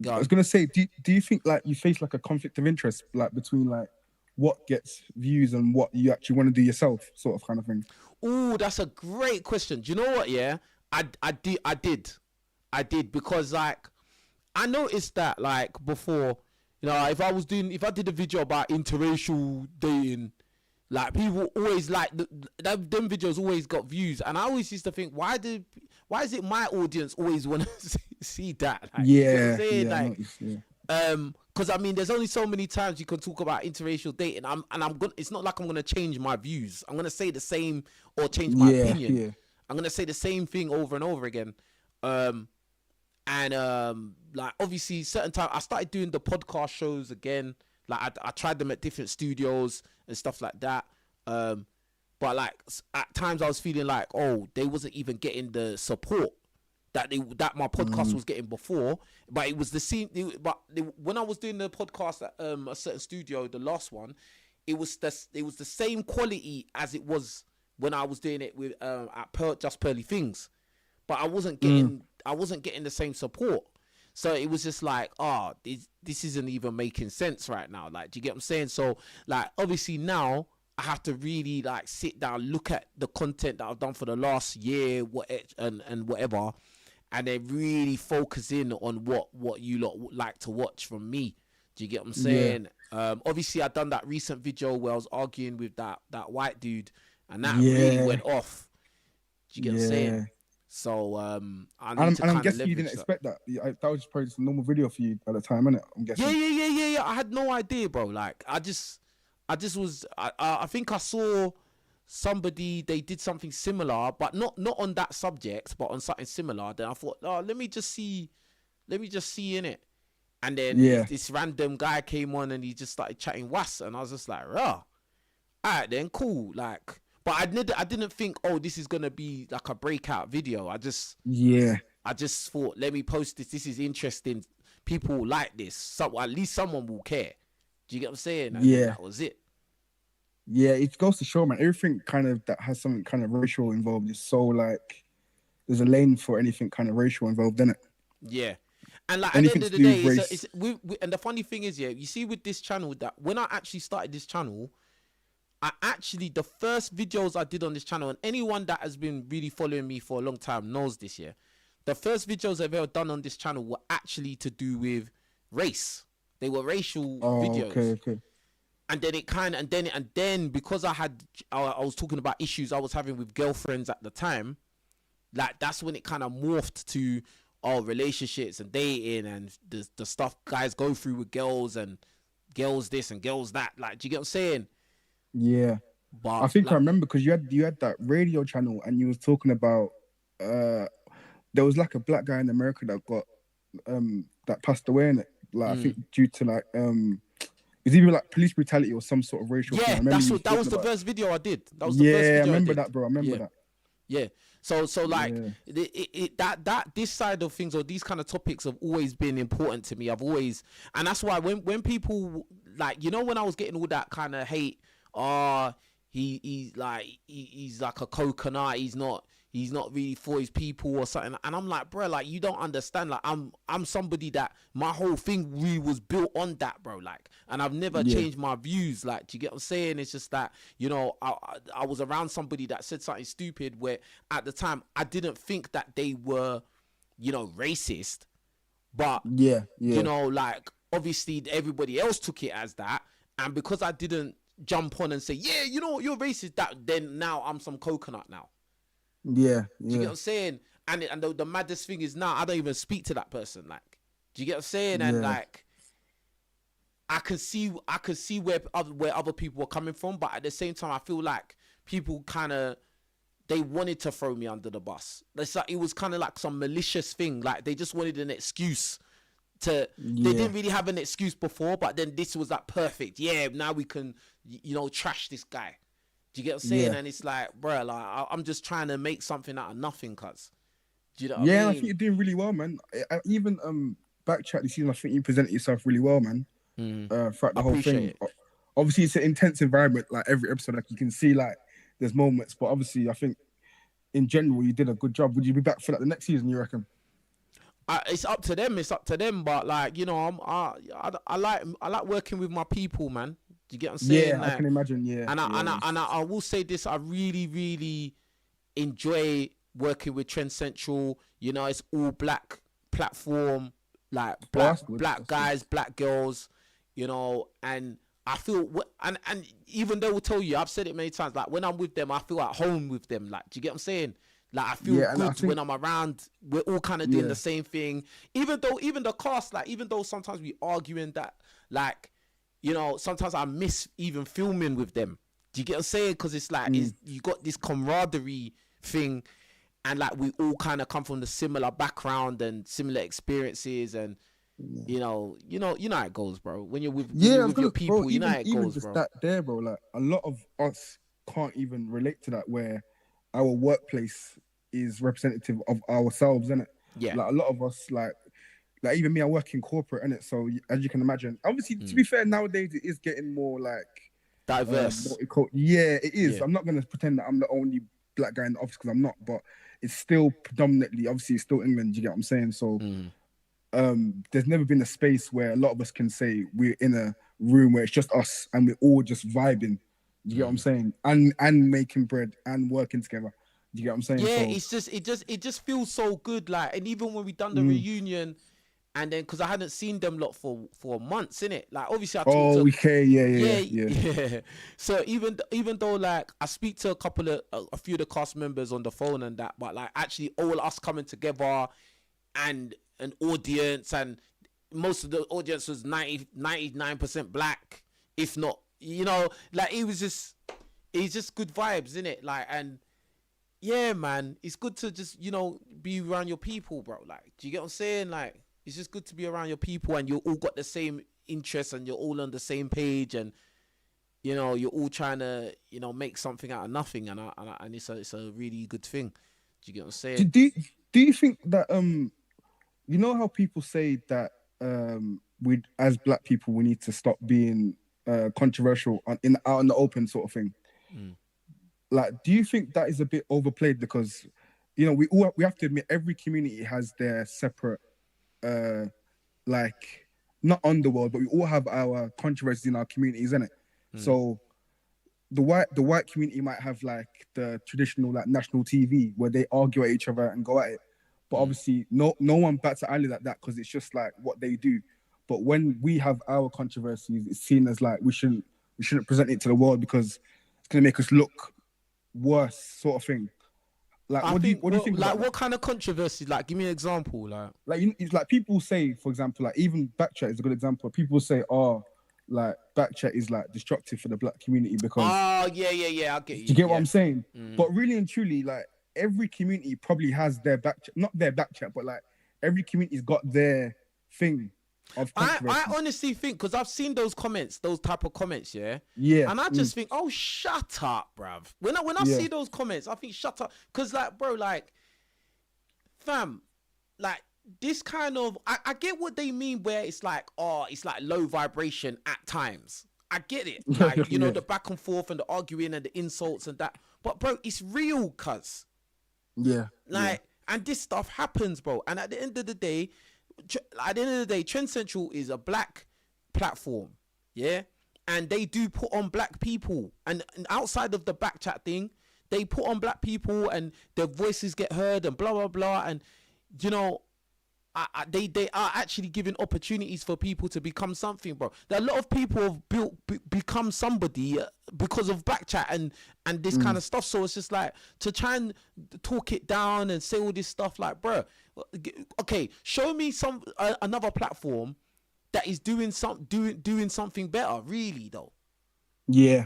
go was on. gonna say, do you think like you face like a conflict of interest, like between like what gets views and what you actually want to do yourself, sort of kind of thing? Ooh, that's a great question. Do you know what? Yeah, I did because like I noticed that like before, you know, if I did a video about interracial dating, like people always like them videos always got views, and I always used to think, why is it my audience always want to see that? Like, you know what I'm saying? I Like, noticed, yeah. because I mean, there's only so many times you can talk about interracial dating. I'm gonna. It's not like I'm gonna change my views. I'm gonna say the same or change my opinion. Yeah. I'm gonna say the same thing over and over again. Like obviously, certain time I started doing the podcast shows again. Like I tried them at different studios and stuff like that. But like at times I was feeling like, oh, they wasn't even getting the support that my podcast was getting before. But it was the same. When I was doing the podcast at a certain studio, the last one, it was the same quality as it was when I was doing it with at Just Pearly Things. But I wasn't getting the same support. So it was just like, this isn't even making sense right now. Like, do you get what I'm saying? So like, obviously now I have to really like sit down, look at the content that I've done for the last year, and whatever, and then really focus in on what you lot would like to watch from me. Do you get what I'm saying? Yeah. Obviously I done that recent video where I was arguing with that white dude, and that really went off. Do you get what I'm saying? So I'm guessing you didn't expect that. That was just probably just a normal video for you at the time, innit? I'm guessing. Yeah. I had no idea, bro. Like I just was. I think I saw somebody, they did something similar, but not on that subject, but on something similar. Then I thought, oh, let me just see in it. And then this random guy came on and he just started chatting was, and I was just like, all right then, cool. Like, but I didn't think, oh, this is gonna be like a breakout video. I just thought, let me post this. This is interesting. People like this. So at least someone will care. Do you get what I'm saying? And that was it. Yeah, it goes to show, man. Everything kind of that has something kind of racial involved is so like, there's a lane for anything kind of racial involved in it. Yeah. And like anything at the end of the day, it's and the funny thing is, you see with this channel, that when I actually started this channel, the first videos I did on this channel, and anyone that has been really following me for a long time knows this, the first videos I've ever done on this channel were actually to do with race. They were racial videos. Okay. And then and then because I was talking about issues I was having with girlfriends at the time, like that's when it kind of morphed to relationships and dating and the stuff guys go through with girls and girls this and girls that. Like, do you get what I'm saying? Yeah. But I think I remember because you had that radio channel and you was talking about there was like a black guy in America that got that passed away in it. Like I think due to like it was either like police brutality or some sort of racial thing. That was the first video I did. That was the first video I remember that, bro. I remember that. Yeah. So like this side of things or these kind of topics have always been important to me. I've always, and that's why when people like, you know, when I was getting all that kind of hate, he's like a coconut, he's not really for his people or something, and I'm like, bro, like, you don't understand. Like, I'm somebody that my whole thing really was built on that, bro. Like, and I've never changed my views. Like, do you get what I'm saying? It's just that, you know, I was around somebody that said something stupid where at the time I didn't think that they were, you know, racist, but you know, like, obviously everybody else took it as that, and because I didn't jump on and say, yeah, you know what, you're racist, that then now I'm some coconut now. Do you get what I'm saying? And the maddest thing is now I don't even speak to that person. Like, do you get what I'm saying? And like, I can see where other people are coming from, but at the same time, I feel like people kind of, they wanted to throw me under the bus. It's like, it was kind of like some malicious thing. Like, they just wanted an excuse to. They didn't really have an excuse before, but then this was like perfect. Yeah, now we can, you know, trash this guy. Do you get what I'm saying? And it's like, bro, like, I'm just trying to make something out of nothing, cuz. Do you know what I mean? I think you're doing really well, man. Even backchat this season, I think you presented yourself really well, man. Throughout the whole thing. Obviously, it's an intense environment. Like, every episode, like, you can see, like, there's moments, but obviously, I think in general, you did a good job. Would you be back for like the next season, you reckon? It's up to them. But like, you know, I like working with my people, man. Do you get what I'm saying? Yeah, like, I can imagine. And I will say this: I really, really enjoy working with Trend Central. You know, it's all black platform, like black guys, black girls. You know, and I feel, and even they will tell you, I've said it many times, like, when I'm with them, I feel at home with them. Like, do you get what I'm saying? Like, I feel good when I'm around. We're all kind of doing the same thing. Even the cast, like, even though sometimes we arguing that, like, you know, sometimes I miss even filming with them. Do you get what I'm saying? Because it's like, you got this camaraderie thing, and like, we all kind of come from the similar background and similar experiences, and you know how it goes, bro. When you're with your people, bro, you know how it goes, bro. That there, bro. Like, a lot of us can't even relate to that, where our workplace is representative of ourselves, isn't it? Yeah. Like, a lot of us, like even me, I work in corporate, innit? So as you can imagine, obviously, to be fair, nowadays it is getting more like diverse. Yeah, it is. Yeah. I'm not gonna pretend that I'm the only black guy in the office, because I'm not, but it's still predominantly, obviously, it's still England. You get what I'm saying? So there's never been a space where a lot of us can say we're in a room where it's just us and we're all just vibing. You get what I'm saying? And making bread and working together. You get what I'm saying? Yeah, so, it just feels so good. Like, and even when we done the reunion, and then because I hadn't seen them lot for months, innit? Like, obviously I talked to, yeah. So even though, like, I speak to a few of the cast members on the phone and that, but like, actually all us coming together and an audience, and most of the audience was 99% black, if not, you know, like, it was it's just good vibes, innit? Like, and yeah, man, it's good to just, you know, be around your people, bro. Like, do you get what I'm saying? Like, it's just good to be around your people, and you all got the same interests, and you're all on the same page, and you know, you're all trying to, you know, make something out of nothing, and it's a really good thing. Do you get what I'm saying? Do you think that you know how people say that we as black people we need to stop being controversial out in the open sort of thing? Like, do you think that is a bit overplayed? Because, you know, we have to admit every community has their separate like, not underworld, but we all have our controversies in our communities, innit? So the white community might have like the traditional like national TV where they argue at each other and go at it, but obviously no one bats an eyelid at that because it's just like what they do. But when we have our controversies, it's seen as like we shouldn't present it to the world because it's gonna make us look worse, sort of thing. Like, what do you think? Like, about what kind of controversy? Like, give me an example. Like it's like people say, for example, like even backchat is a good example. People say, oh, like backchat is like destructive for the black community because. Oh yeah, I get you. Do you get what I'm saying? But really and truly, like every community probably has their backchat, not their backchat, but like every community's got their thing. I honestly think, because I've seen those comments, those type of comments, yeah, and I just think, oh, shut up, bruv. When I see those comments, I think, shut up, because like, bro, like, fam, like this kind of, I get what they mean where it's like, oh, it's like low vibration at times. I get it, like, you know, the back and forth and the arguing and the insults and that, but bro, it's real, cuz. Like, and this stuff happens, bro, and at the end of the day, Trend Central is a black platform, yeah, and they do put on black people, and outside of the back chat thing, they put on black people, and their voices get heard, and blah blah blah, and you know, they are actually giving opportunities for people to become something, bro. There are a lot of people have become somebody because of back chat and this kind of stuff. So it's just like to try and talk it down and say all this stuff, like, bro, okay, show me another platform that is doing something better, really, though. Yeah.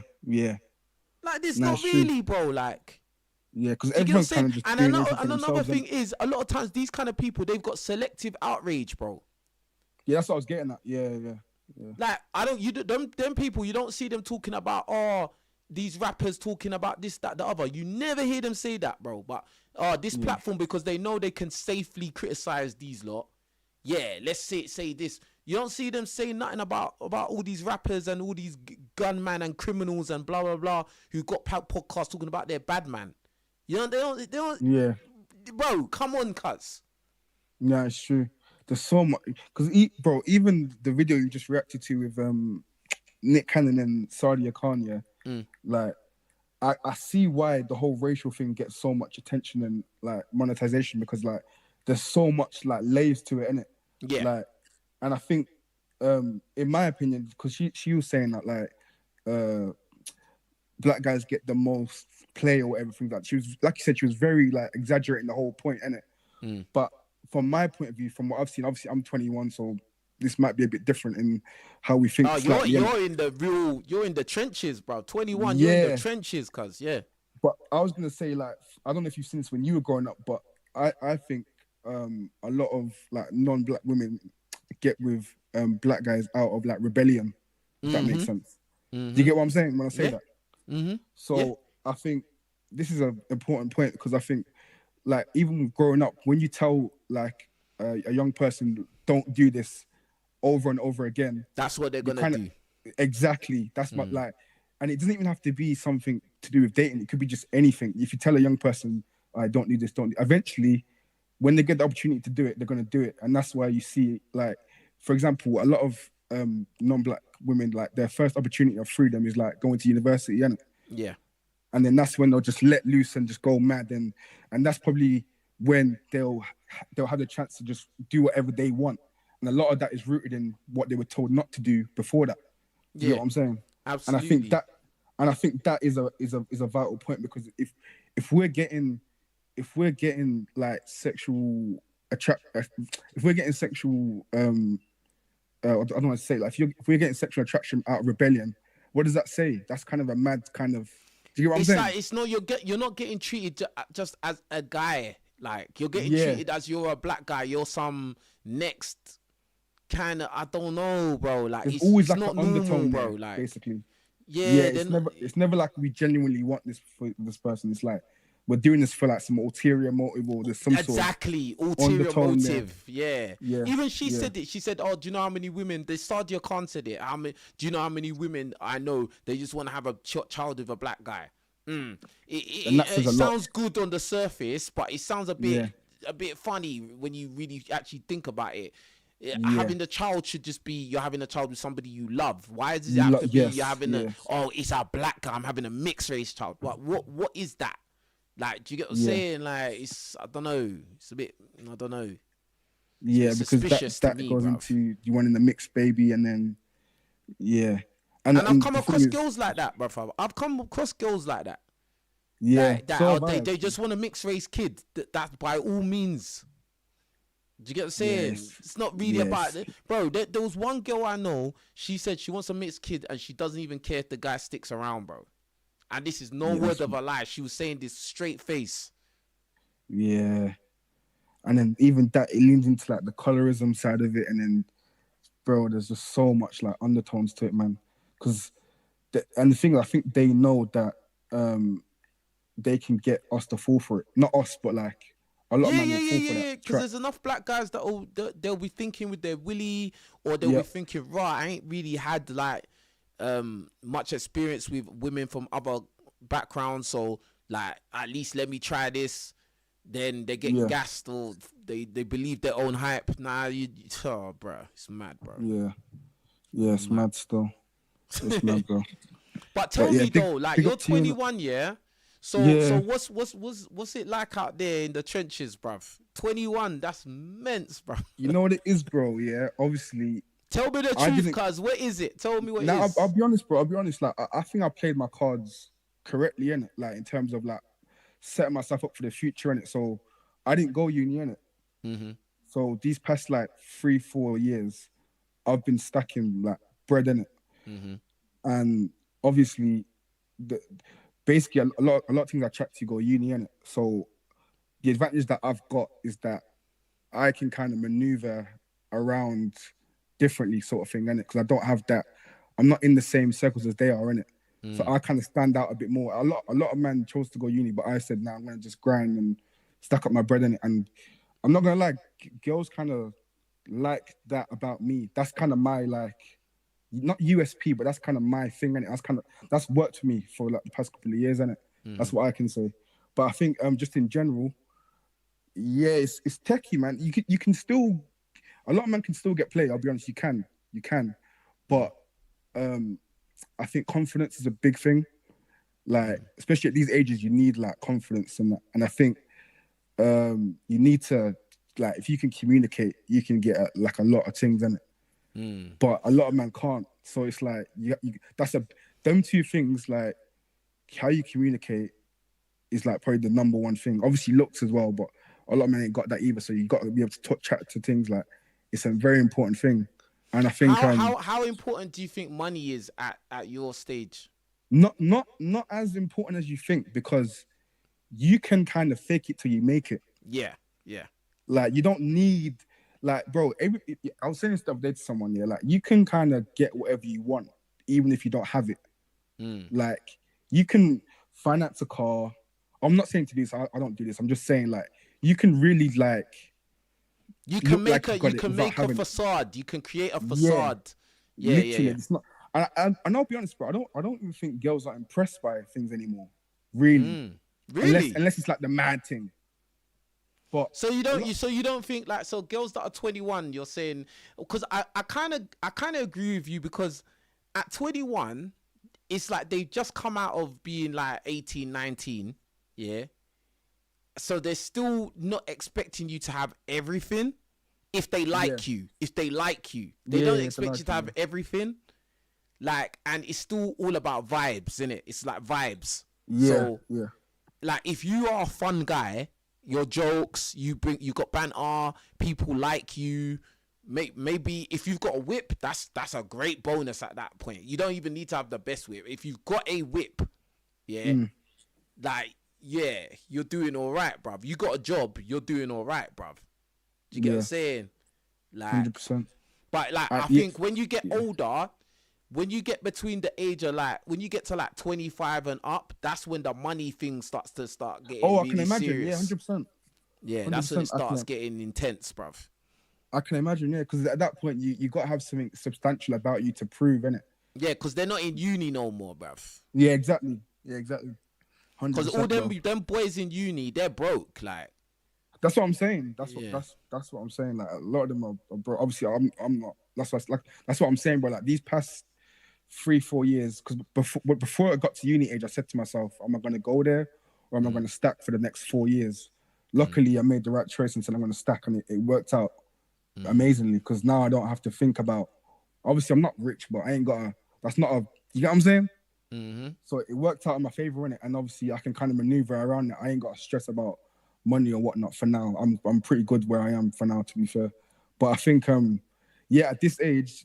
Like this, not really, bro. Like. Yeah, because everyone's kind of just doing another thing is, a lot of times these kind of people, they've got selective outrage, bro. Yeah, that's what I was getting at. Yeah. Like, them people, you don't see them talking about, oh, these rappers talking about this, that, the other. You never hear them say that, bro. But this platform, because they know they can safely criticize these lot. Yeah, let's say this. You don't see them saying nothing about all these rappers and all these gunmen and criminals and blah blah blah who got podcasts talking about their bad man. You know, they don't. Yeah. Bro, come on, cuz. Yeah, it's true. There's so much. Because, bro, even the video you just reacted to with Nick Cannon and Sadia Khan, like, I see why the whole racial thing gets so much attention and, like, monetization, because, like, there's so much, like, layers to it, innit? Yeah. Like, and I think, in my opinion, because she was saying that, like, black guys get the most play or whatever, things like, she was, like you said, she was very like exaggerating the whole point, innit? But from my point of view, from what I've seen, obviously I'm 21, so this might be a bit different in how we think. Oh, you're in the trenches, bro. 21, you're in the trenches, cuz, yeah. But I was gonna say, like, I don't know if you've seen this when you were growing up, but I think a lot of like non-black women get with black guys out of like rebellion, if that makes sense. Do you get what I'm saying when I say that? So I think this is an important point, because I think, like, even growing up, when you tell like a young person, don't do this over and over again, that's what they're gonna do. Exactly. That's what, like, and it doesn't even have to be something to do with dating. It could be just anything. If you tell a young person, I don't do this, eventually, when they get the opportunity to do it, they're gonna do it. And that's why you see, like, for example, a lot of non-black women, like, their first opportunity of freedom is like going to university, innit? Yeah. And then that's when they'll just let loose and just go mad, and that's probably when they'll have the chance to just do whatever they want. And a lot of that is rooted in what they were told not to do before that. You know what I'm saying? Absolutely. And I think that is a vital point, because if we're getting like sexual if we're getting sexual I don't want to say, like, if we're getting sexual attraction out of rebellion, what does that say? That's kind of a mad kind of Do you get what I'm it's saying? like it's not you're not getting treated just as a guy. Like you're getting Yeah. treated as you're a black guy. You're some next kind of, I don't know, bro. Like There's it's, always it's like not an undertone normal, there, bro. Like basically. yeah, It's never like we genuinely want this for this person. It's like we're doing this for like some ulterior motive, or there's some exactly sort of ulterior undertone there. motive. Yeah. Yeah, Even she yeah. said it. She said, "Oh, do you know how many women?" They Sadia Khan said it. Do you know how many women I know? They just want to have a child with a black guy. And that says It a lot. sounds good on the surface, but it sounds a bit funny when you really actually think about it. Having the child should just be you're having a child with somebody you love. Why does it have to be you're having it's a black guy, I'm having a mixed race child? What is that? Like, do you get what I'm saying? Like, it's, I don't know. It's a bit, I don't know. Yeah, because that goes into you wanting the mixed baby, and then and I've come across girls like that, bro. I've come across girls like that. Yeah, they just want a mixed race kid. That by all means. Do you get what I'm saying? It's not really about it. Bro, there was one girl I know, she said she wants a mixed kid and she doesn't even care if the guy sticks around, bro. And this is no word of a lie. She was saying this straight face. Yeah. And then even that, it leans into like the colorism side of it. And then, bro, there's just so much like undertones to it, man. Because, and the thing, I think they know that they can get us to fall for it. Not us, but like, a lot of men will fall for that. Because there's enough black guys they'll be thinking with their willy, or they'll be thinking, right, I ain't really had like much experience with women from other backgrounds, so like at least let me try this. Then they get gassed, or they believe their own hype. Nah, bro, it's mad, bro. It's mad still. It's mad, bro. But tell me though, like you're 21, yeah. So what's it like out there in the trenches, bruv? 21, that's immense, bruv. You know what it is, bro? Yeah, obviously. Tell me the truth, cuz. What is it? Tell me what it is. I'll be honest, bro. I'll be honest. Like, I think I played my cards correctly, innit? Like, in terms of, like, setting myself up for the future, innit? So, I didn't go uni, innit? Mm-hmm. So, these past, like, 3-4 years, I've been stacking, like, bread, innit? Mm-hmm. And, obviously, basically, a lot of things attract you go uni, innit? So, the advantage that I've got is that I can kind of maneuver around differently, sort of thing, innit? Because I don't have that. I'm not in the same circles as they are, innit? So I kind of stand out a bit more. A lot of men chose to go uni, but I said, nah, I'm gonna just grind and stack up my bread, innit? And I'm not gonna lie, girls kind of like that about me. That's kind of my, like, not USP, but that's kind of my thing, innit? That's worked for me for like the past couple of years, innit? That's what I can say. But I think just in general, it's techie, man. You can still, a lot of men can still get play. I'll be honest, you can, but I think confidence is a big thing. Like, especially at these ages, you need like confidence and I think you need to, like, if you can communicate, you can get like a lot of things in it. But a lot of men can't. So it's like them two things, like how you communicate is like probably the number one thing. Obviously looks as well, but a lot of men ain't got that either. So you got to be able to chat to things. Like, it's a very important thing. And I think how important do you think money is at your stage? Not as important as you think, because you can kind of fake it till you make it. Yeah. Like, you don't need, like, bro. I was saying stuff there to someone. Yeah, like, you can kind of get whatever you want, even if you don't have it. Like, you can finance a car. I'm not saying to do this. I don't do this. I'm just saying, like, you can really, like. You can make a facade. You can create a facade. Yeah. It's not. And I'll be honest, bro. I don't even think girls are impressed by things anymore. Really. Unless it's like the mad thing. But so you don't think, like, so girls that are 21, you're saying, because I kind of agree with you, because at 21, it's like they've just come out of being like 18, 19. Yeah. So they're still not expecting you to have everything. If they like you, they don't expect you to have everything. Like, and it's still all about vibes, innit? It's like vibes. So, like, if you are a fun guy, your jokes, you got banter, people like you. Maybe if you've got a whip, that's a great bonus at that point. You don't even need to have the best whip. If you've got a whip, yeah, like, yeah, you're doing all right, bruv. You got a job, you're doing all right, bruv. Do you get what I'm saying? Like, 100%. but like, I think when you get older, when you get between the age of like, when you get to like 25 and up, that's when the money thing starts getting I really can imagine. serious. Yeah, 100%. Yeah, that's when it starts getting intense, bruv. I can imagine, yeah, because at that point you got to have something substantial about you to prove, innit? Yeah, because they're not in uni no more, bruv. Yeah, exactly. Yeah, exactly. Because all them boys in uni, they're broke. Like, that's what I'm saying. That's what I'm saying. Like, a lot of them are broke. Obviously, I'm not. That's what I'm saying, bro. Like, these past 3-4 years, because before I got to uni age, I said to myself, am I going to go there or am I going to stack for the next 4 years? Luckily, I made the right choice and said I'm going to stack, and it worked out amazingly, because now I don't have to think about, obviously I'm not rich, but I ain't got a, that's not a, you get what I'm saying? So it worked out in my favor, innit? And obviously I can kind of maneuver around it. I ain't got to stress about money or whatnot for now. I'm pretty good where I am for now, to be fair. But I think at this age,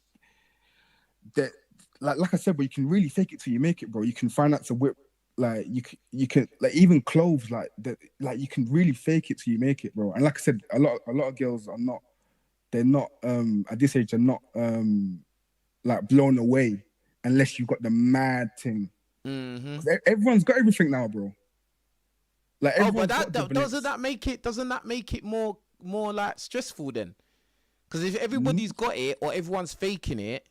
that like I said, but you can really fake it till you make it, bro. You can finance a whip, like you can like even clothes, like that, like you can really fake it till you make it, bro. And like I said, a lot of girls are not, they're not at this age, they're not like blown away unless you've got the mad thing. Everyone's got everything now, bro. Like, but doesn't that make it more like stressful then? Because if everybody's got it or everyone's faking it,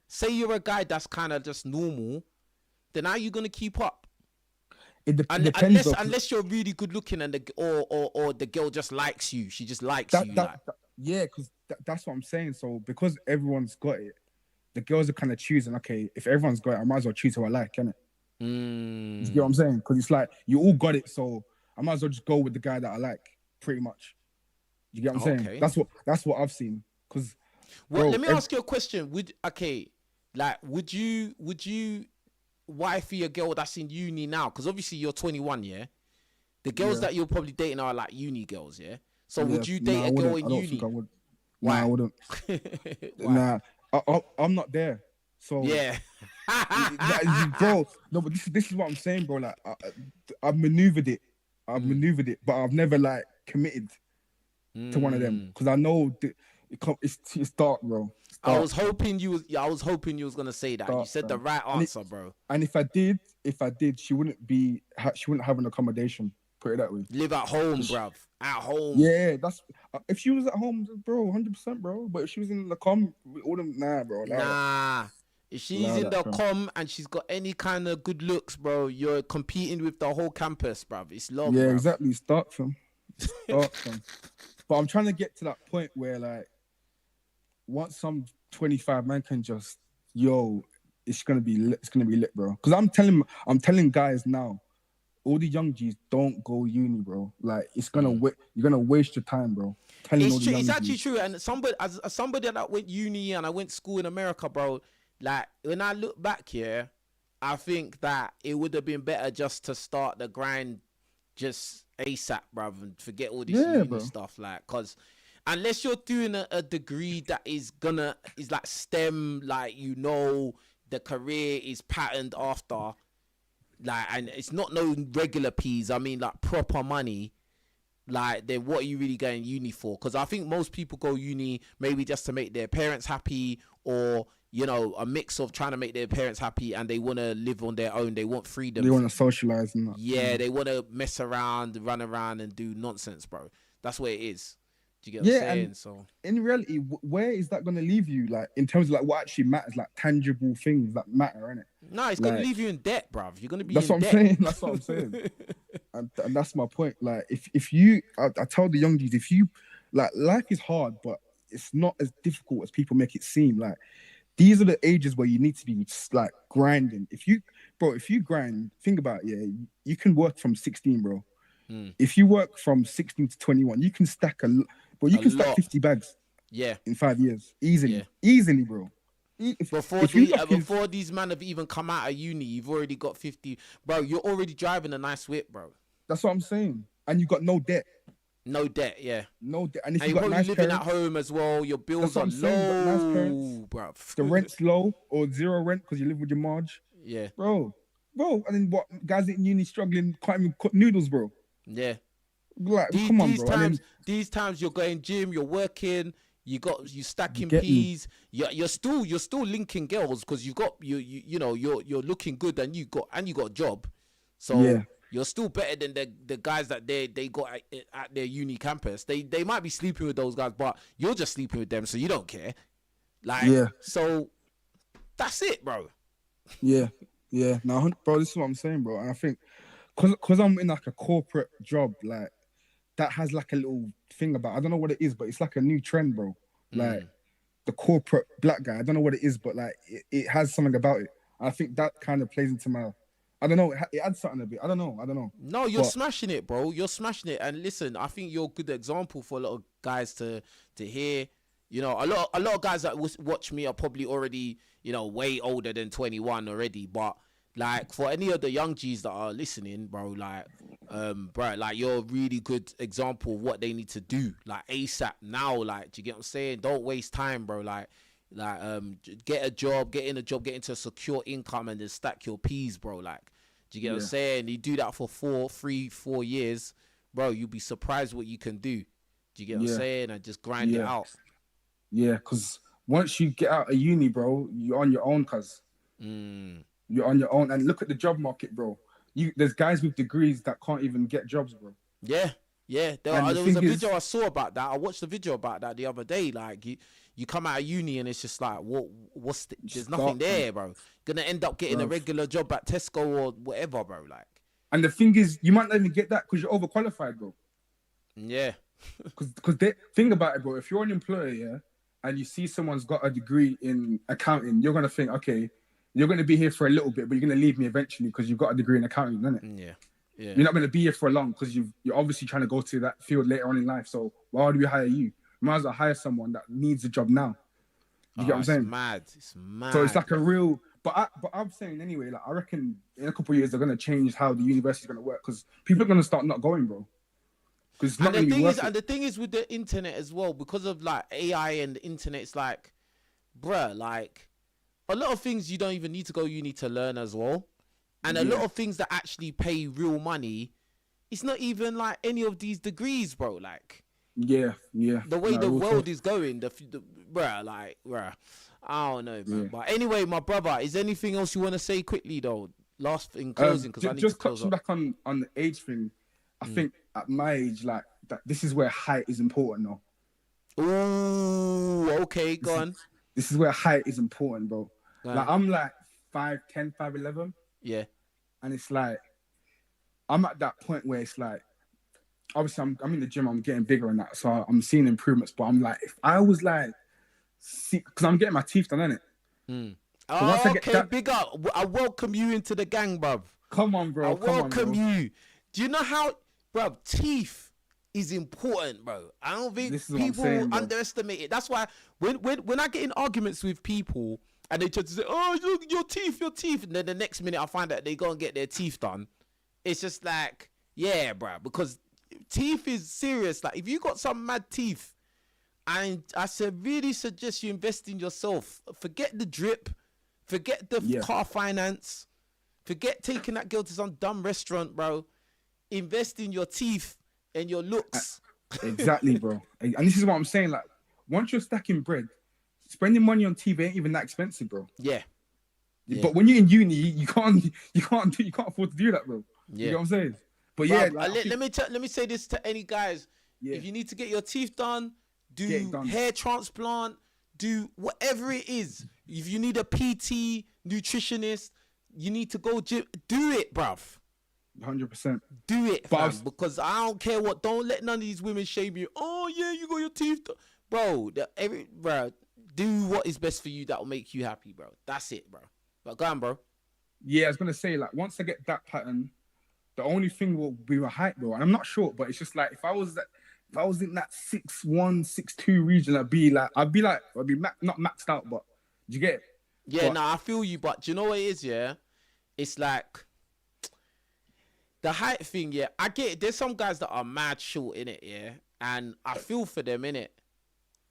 say you're a guy that's kind of just normal, then how are you gonna keep up? It depends. Unless you're really good looking and the girl just likes you, she just likes you. Yeah, because that's what I'm saying. So because everyone's got it, the girls are kind of choosing. Okay, if everyone's got it, I might as well choose who I like, innit? You get what I'm saying? Because it's like you all got it, so I might as well just go with the guy that I like, pretty much. You get what I'm saying? That's what I've seen. Because let me ask you a question. Would you wifey a girl that's in uni now? Because obviously you're 21, yeah. The girls that you're probably dating are like uni girls, yeah. So would you date a girl in uni? I would. Why? Nah, I wouldn't. Nah, I'm not there. So yeah, bro. No, but this is what I'm saying, bro. Like I've maneuvered it, but I've never like committed to one of them because I know it's dark, bro. It's dark. I was hoping you was gonna say that. You said the right answer, bro. And if I did, she wouldn't have an accommodation. Put it that way. Live at home, bruv. At home. Yeah, that's if she was at home, bro, 100%, bro. But if she was in the com, all them, nah, bro. Nah. If she's in the com and she's got any kind of good looks, bro, you're competing with the whole campus, bruv. It's love, yeah, bruv. exactly. It's dark, fam. But I'm trying to get to that point where, like, once some 25 man can just, it's gonna be lit, bro. Because I'm telling guys now, all the young G's don't go uni, bro. Like, it's gonna you're gonna waste your time, bro. It's actually true. And as somebody that went uni and I went to school in America, bro. Like, when I look back here, I think that it would have been better just to start the grind just ASAP, bruv, and forget all this uni stuff. Like, cause unless you're doing a degree that is like STEM, like, the career is patterned after, like, and it's not no regular P's, I mean like proper money, like, then what are you really going uni for? Because I think most people go uni maybe just to make their parents happy, or a mix of trying to make their parents happy and they want to live on their own. They want freedom. They want to socialize and that. Yeah, they want to mess around, run around and do nonsense, bro. That's what it is. Do you get what I'm saying? And so in reality, where is that going to leave you? Like, in terms of like what actually matters, like tangible things that matter, innit? No, it's going to leave you in debt, bruv. You're going to be That's in what debt. I'm saying. That's what I'm saying. and that's my point. Like, if you, I tell the young G's, if you, like, life is hard, but it's not as difficult as people make it seem. Like, these are the ages where you need to be just, like, grinding. If you grind, think about it, you can work from 16, bro. If you work from 16 to 21, you can stack stack 50 bags. Yeah. In 5 years, easily, bro. Before these men have even come out of uni, you've already got 50, bro. You're already driving a nice whip, bro. That's what I'm saying, and you got no debt. No debt, yeah. No debt, and if you're got probably nice living parents, at home as well. Your bills are low, nice parents, bro. The rent's low or zero rent because you live with your marge. Yeah, bro. bro. And then what? Guys in uni struggling, can't even cook noodles, bro. Yeah. Like, come on, bro. These times you're going gym, you're working, you stacking get me. peas. You're still linking girls because you know you're looking good and you got a job. So Yeah. you're still better than the guys that they got at their uni campus. They might be sleeping with those guys, but you're just sleeping with them, so you don't care. Like, Yeah. So that's it, bro. Yeah. No, bro, this is what I'm saying, bro. And I think because I'm in like a corporate job, like that has like a little thing about, I don't know what it is, but it's like a new trend, bro. Like the corporate black guy, I don't know what it is, but like it has something about it. I think that kind of plays into my, I don't know, it adds something a bit. I don't know. No, you're smashing it, bro. You're smashing it. And listen, I think you're a good example for a lot of guys to hear. You know, a lot of guys that watch me are probably already, you know, way older than 21 already. But like for any of the young G's that are listening, bro, like, like you're a really good example of what they need to do, like ASAP now. Like, do you get what I'm saying? Don't waste time, bro. Like, get a job, get into a secure income, and then stack your peas, bro. Like, do you get what I'm saying? You do that for 4 years, bro. You'll be surprised what you can do. Do you get what I'm saying? And just grind it out. Yeah, because once you get out of uni, bro, you're on your own, cuz. You're on your own. And look at the job market, bro. There's guys with degrees that can't even get jobs, bro. Yeah. There was a video I saw about that. I watched a video about that the other day. Like, you come out of uni and it's just like, there's nothing there, bro. Gonna end up getting a regular job at Tesco or whatever, bro. Like, and the thing is, you might not even get that because you're overqualified, bro. Yeah. Because think about it, bro. If you're an employer, and you see someone's got a degree in accounting, you're gonna think, okay, you're gonna be here for a little bit, but you're gonna leave me eventually because you've got a degree in accounting, isn't it? Yeah. You're not gonna be here for long because you're obviously trying to go to that field later on in life. So why would we hire you? We might as well hire someone that needs a job now. You get what I'm saying? It's mad. So it's like a real. But I'm saying anyway, like I reckon in a couple of years they're gonna change how the university's gonna work because people are gonna start not going, bro. And the thing is with the internet as well, because of like AI and the internet, it's like, bruh, like a lot of things you don't even need to go uni to learn as well. And a lot of things that actually pay real money, it's not even like any of these degrees, bro. Like, yeah. The way the world is going, bruh, I don't know, man. But anyway, my brother, is there anything else you want to say quickly though? Last in closing, because I need to close touching back on the age thing. I think at my age, like that, this is where height is important, though. Ooh, okay, go on. This is where height is important, bro. Like I'm like 5'10", 5'11". Yeah. And it's like I'm at that point where it's like, obviously I'm in the gym, I'm getting bigger and that, so I'm seeing improvements. But I'm like, if I was like, because I'm getting my teeth done, innit? So okay, big up. I welcome you into the gang, bruv. Come on, bro. I welcome you. Do you know how, bro? Teeth is important, bro. I don't think people underestimate it. That's why when I get in arguments with people and they try to say, "Oh, look, your teeth," and then the next minute I find out they go and get their teeth done. It's just like, yeah, bro, because teeth is serious. Like, if you got some mad teeth, and I really suggest you invest in yourself. Forget the drip, forget the car finance, forget taking that girl to some dumb restaurant, bro. Invest in your teeth and your looks. Exactly, bro. And this is what I'm saying. Like, once you're stacking bread, spending money on teeth ain't even that expensive, bro. Yeah. But when you're in uni, you can't afford to do that, bro. Yeah. You know what I'm saying? But bro, yeah, let me say this to any guys. Yeah. If you need to get your teeth done, do hair transplant, do whatever it is. If you need a PT, nutritionist, you need to go gym, do it, bruv. 100%. Do it, fam, because I don't care what. Don't let none of these women shame you. Oh yeah, you got your teeth done. Bro, do what is best for you that will make you happy, bro. That's it, bro. But go on, bro. Yeah, I was gonna say, like, once I get that pattern, the only thing will be my height, bro. And I'm not short, but it's just like if I was in that 6'1", 6'2" region, I'd be not maxed out, but do you get it? Yeah, I feel you, but do you know what it is? Yeah, it's like the height thing. Yeah, I get it. There's some guys that are mad short in it, yeah, and I feel for them in it.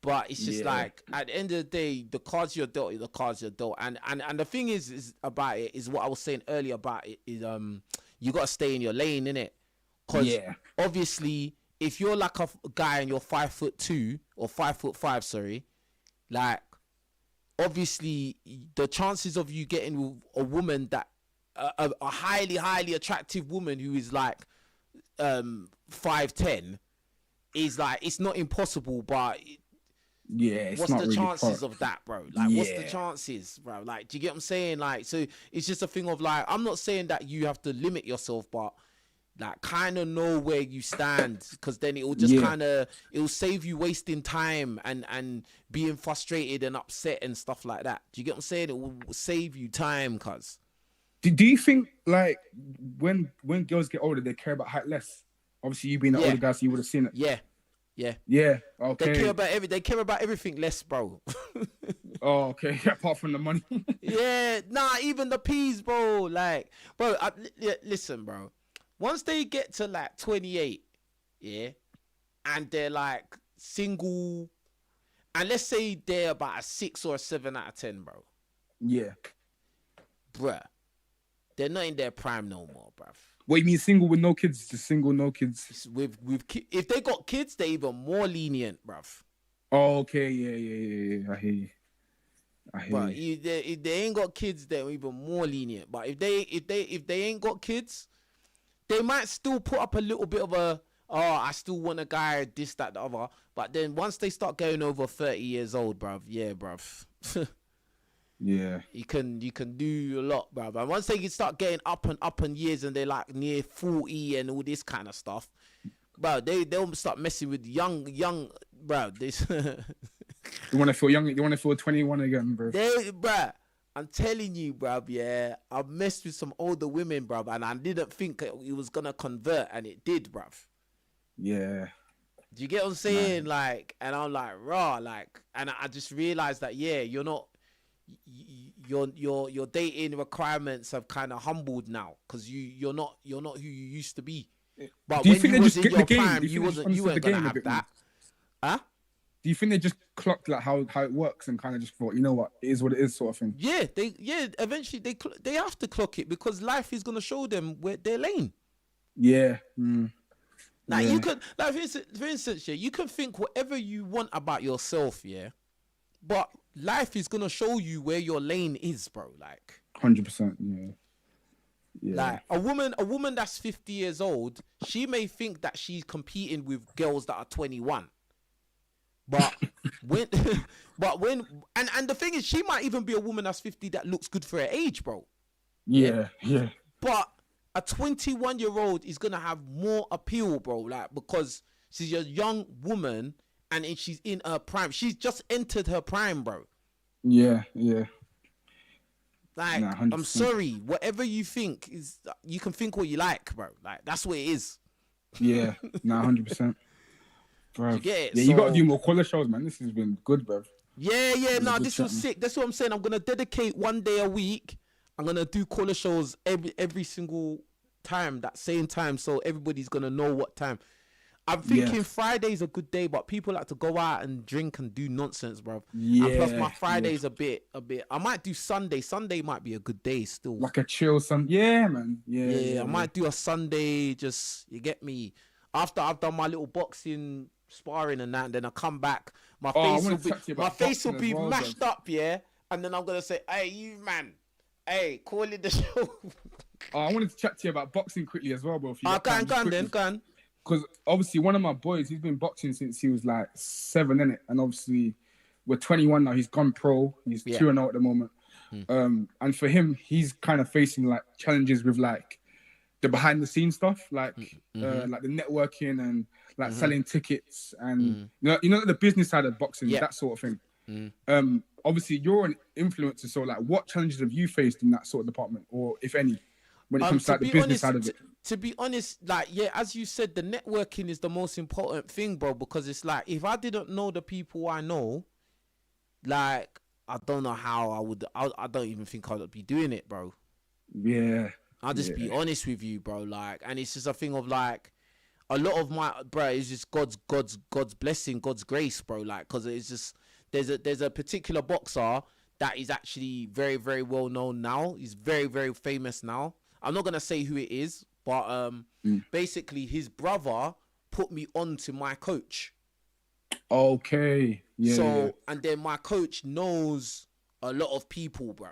But it's just like at the end of the day, the cards you're dealt are the cards you're dealt. And the thing is about it is what I was saying earlier about it is you gotta stay in your lane, innit? Because obviously if you're like a guy and you're 5'2" or 5'5", sorry, like obviously the chances of you getting with a woman that a highly attractive woman who is like 5'10" is like, it's not impossible, but it's what's not the really chances of that, bro? Like what's the chances, bro? Like, do you get what I'm saying? Like, so it's just a thing of like, I'm not saying that you have to limit yourself, but like kind of know where you stand, because then it will just it'll save you wasting time and being frustrated and upset and stuff like that. Do you get what I'm saying? It will save you time, cuz. Do you think like when girls get older they care about height less? Obviously, you being an older guy, so you would have seen it. Yeah. Okay. They care about everything less, bro. Oh, okay. Apart from the money. Even the peas, bro. Like, bro, listen, bro. Once they get to like 28, and they're like single, and let's say they're about a 6 or a 7 out of 10, bro. Yeah. Bruh, they're not in their prime no more, bruv. What you mean single with no kids? Just single, no kids. If they got kids, they're even more lenient, bruv. Oh, okay, yeah. I hear you. If they ain't got kids, they're even more lenient. But if they ain't got kids, they might still put up a little bit of I still want a guy, this, that, the other. But then once they start going over 30 years old, bruv, yeah, you can do a lot, bruv. And once they start getting up in years and they're like near 40 and all this kind of stuff, bro, they'll start messing with young, bro. This you want to feel young. You want to feel 21 again, bro. Bro, I'm telling you, bruv, I've messed with some older women, bruv, and I didn't think it was gonna convert, and it did, bruv. Yeah. Do you get what I'm saying? Like, and I'm like, raw, like, and I just realized that, you're not, your dating requirements have kind of humbled now, because you're not who you used to be. But when you was in your prime, you weren't gonna have that. Huh? Do you think they just clocked like how it works and kind of just thought, you know what, it is what it is, sort of thing? Yeah, eventually they have to clock it, because life is gonna show them where their lane. Yeah. Like you could, like for instance, you can think whatever you want about yourself, but life is gonna show you where your lane is, bro. Like 100%, yeah. Like a woman that's 50 years old, she may think that she's competing with girls that are 21. But when and the thing is, she might even be a woman that's 50 that looks good for her age, bro. Yeah. But a 21-year-old is gonna have more appeal, bro. Like, because she's a young woman and she's in her prime. She's just entered her prime, bro. Yeah. Like, I'm sorry, whatever you think is, you can think what you like, bro. Like, that's what it is. Yeah, 100%. Bro. You get it? Yeah, you gotta do more quality shows, man. This has been good, bro. Yeah. This was sick. That's what I'm saying. I'm gonna dedicate one day a week. I'm gonna do caller shows every single time, that same time, so everybody's gonna know what time. I'm thinking Friday's a good day, but people like to go out and drink and do nonsense, bro. Yeah. And plus my Friday's a bit. I might do Sunday. Sunday might be a good day still. Like a chill Sunday. Yeah, man. Yeah. I might do a Sunday. Just, you get me. After I've done my little boxing sparring and that, and then I come back, my face will be mashed up, and then I'm gonna say, "Hey, you man, hey, call it the show." I wanted to chat to you about boxing quickly as well, bro. Go on. Because obviously one of my boys, he's been boxing since he was like 7, innit? And obviously we're 21 now. He's gone pro. He's 2-0 at the moment. And for him, he's kind of facing like challenges with like the behind the scenes stuff, like like the networking and like selling tickets and you know the business side of boxing, that sort of thing. Obviously you're an influencer, so like what challenges have you faced in that sort of department, or if any, when it comes to like the business side of it? To be honest, like, as you said, the networking is the most important thing, bro, because it's like, if I didn't know the people I know, like, I don't know how I don't even think I would be doing it, bro. Yeah. I'll just be honest with you, bro. Like, and it's just a thing of like, a lot of my bro is just God's blessing, God's grace, bro. Like, cause it's just there's a particular boxer that is actually very, very well known now. He's very, very famous now. I'm not gonna say who it is, but basically his brother put me on to my coach. Okay. Yeah. So and then my coach knows a lot of people, bro.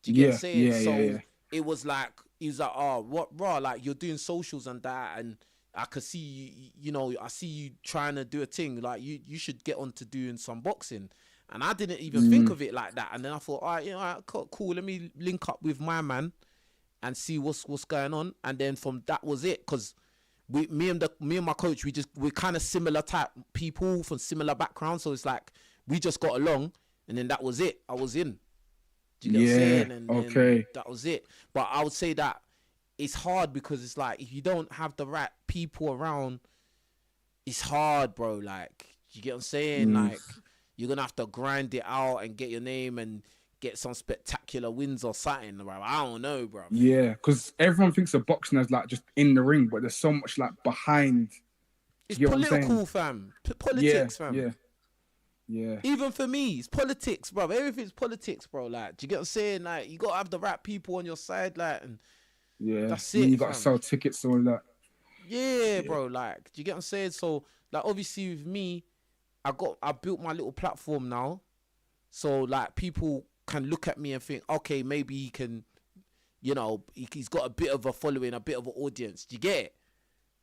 Do you get what I'm saying? Yeah. So it was like, he was like, oh, what, bro? Like, you're doing socials and that, and I could see you, you know, I see you trying to do a thing. Like, you should get on to doing some boxing. And I didn't even think of it like that. And then I thought, all right, you know, all right, cool. Let me link up with my man and see what's going on. And then from that was it, because me and my coach, we're kind of similar type people from similar backgrounds. So it's like we just got along, and then that was it. I was in. Do you get what I'm saying? And that was it. But I would say that it's hard, because it's like, if you don't have the right people around, it's hard, bro. Like, you get what I'm saying? Like, you're gonna have to grind it out and get your name and get some spectacular wins or something, bro. I don't know, bro. Yeah, because everyone thinks of boxing as like just in the ring, but there's so much like behind. It's You get what I'm saying? political, fam. Politics, fam. Yeah. Even for me, it's politics, bro. Everything's politics, bro. Like, do you get what I'm saying? Like, you gotta have the right people on your side, like, and that's it. You got to fam. sell tickets and all that. Yeah, bro. Like, do you get what I'm saying? So, like, obviously with me, I built my little platform now. So, like, people can look at me and think, okay, maybe he can, you know, he's got a bit of a following, a bit of an audience. Do you get it?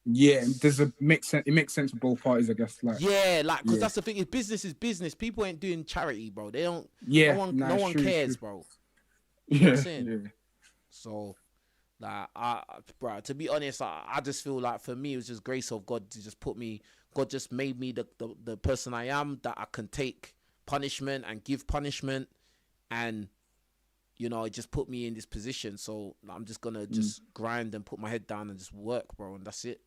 Yeah, it makes sense for both parties, I guess. Like, yeah, like, because that's the thing. Business is business. People ain't doing charity, bro. They don't. Yeah, no one true, cares, true. bro. You know what I'm Yeah, saying? yeah. So, like, bro, to be honest, I just feel like for me, it was just grace of God to just put me. God just made me the person I am, that I can take punishment and give punishment, and you know, it just put me in this position. So I'm just gonna just grind and put my head down and just work, bro, and that's it.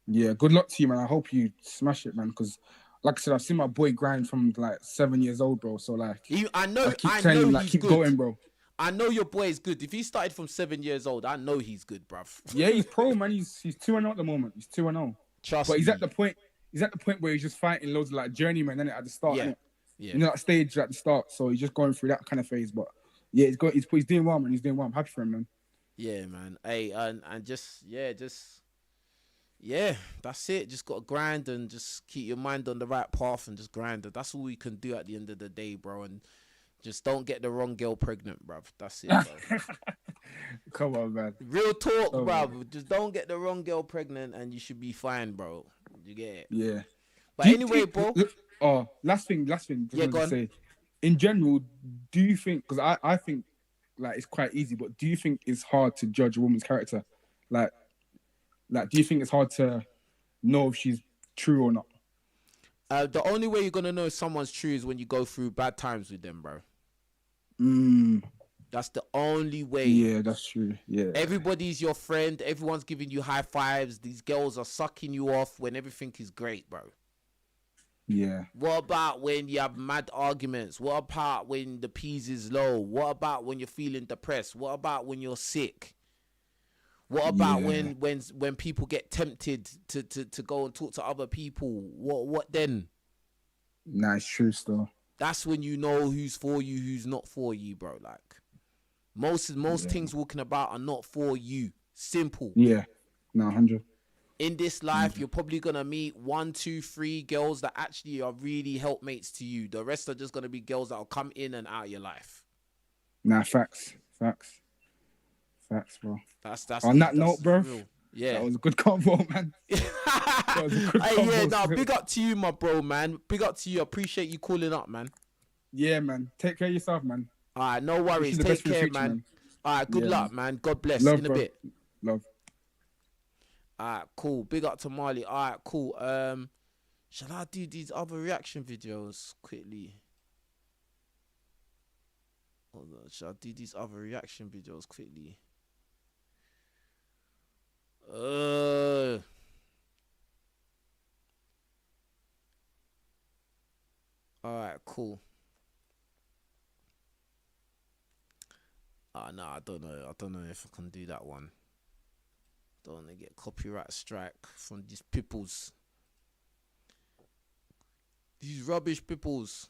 Yeah, good luck to you, man. I hope you smash it, man. Because, like I said, I've seen my boy grind from like 7 years old, bro. So like, I know telling him, like, he's keep good. going, bro. I know your boy is good. If he started from 7 years old, I know he's good, bruv. Yeah, he's pro, man. He's 2-0 at the moment. He's 2-0. Trust but he's me. at the point. He's at the point where he's just fighting loads of like journeyman, innit, at the start. Yeah. Innit? Yeah. You know, that stage at the start. So he's just going through that kind of phase. But yeah, he's doing well, man. He's doing well. I'm happy for him, man. Yeah, man. Hey, and just that's it. Just got to grind and just keep your mind on the right path and just grind. That's all we can do at the end of the day, bro. And just don't get the wrong girl pregnant, bruv. That's it, bro. Come on, man. Real talk, bruv. Just don't get the wrong girl pregnant and you should be fine, bro. You get it? Yeah. But anyway, bro. Oh, last thing. Yeah, go on. Say, in general, do you think, because I think like it's quite easy, but do you think it's hard to judge a woman's character? Like, do you think it's hard to know if she's true or not? The only way you're gonna know if someone's true is when you go through bad times with them, bro. That's the only way. Yeah, that's true. Yeah. Everybody's your friend. Everyone's giving you high fives. These girls are sucking you off when everything is great, bro. Yeah. What about when you have mad arguments? What about when the peas is low? What about when you're feeling depressed? What about when you're sick? What about when people get tempted to go and talk to other people? What then? Nah, it's true still. That's when you know who's for you, who's not for you, bro. Like most things walking about are not for you. Simple. Yeah. No, 100. In this life, you're probably gonna meet 1, 2, 3 girls that actually are really helpmates to you. The rest are just gonna be girls that'll come in and out of your life. Nah, facts, bro. That's on that note, bro. Real. Yeah, that was a good convo, man. That was a good hey, convo yeah, no, still. big up to you, my bro, man. Big up to you. Appreciate you calling up, man. Yeah, man. Take care of yourself, man. All right, no worries. the Take best for the care, future, man. All right, good luck, man. God bless. Love, in a bro. bit. Love. All right, cool. Big up to Marley. All right, cool. Shall I do these other reaction videos quickly? Hold on. Shall I do these other reaction videos quickly? All right, cool. No, I don't know. I don't know if I can do that one. Don't want to get copyright strike from these peoples. These rubbish peoples.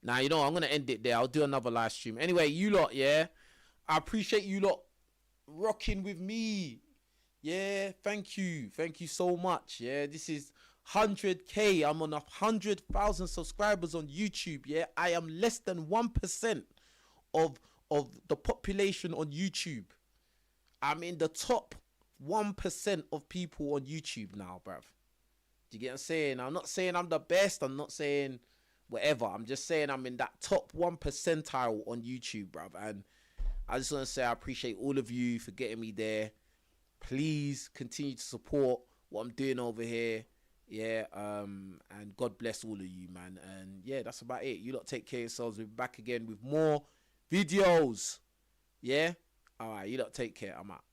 Now, you know, I'm going to end it there. I'll do another live stream. Anyway, you lot, yeah? I appreciate you lot rocking with me. Yeah, thank you. Thank you so much. Yeah, this is 100K. I'm on 100,000 subscribers on YouTube. Yeah, I am less than 1% of the population on YouTube. I'm in the top 1% of people on YouTube now, bruv. Do you get what I'm saying? I'm not saying I'm the best. I'm not saying whatever. I'm just saying I'm in that top 1 percentile on YouTube, bruv. And I just want to say I appreciate all of you for getting me there. Please continue to support what I'm doing over here. Yeah, and God bless all of you, man. And yeah, that's about it. You lot take care of yourselves. We'll be back again with more videos. Yeah? All right, you lot take care. I'm out.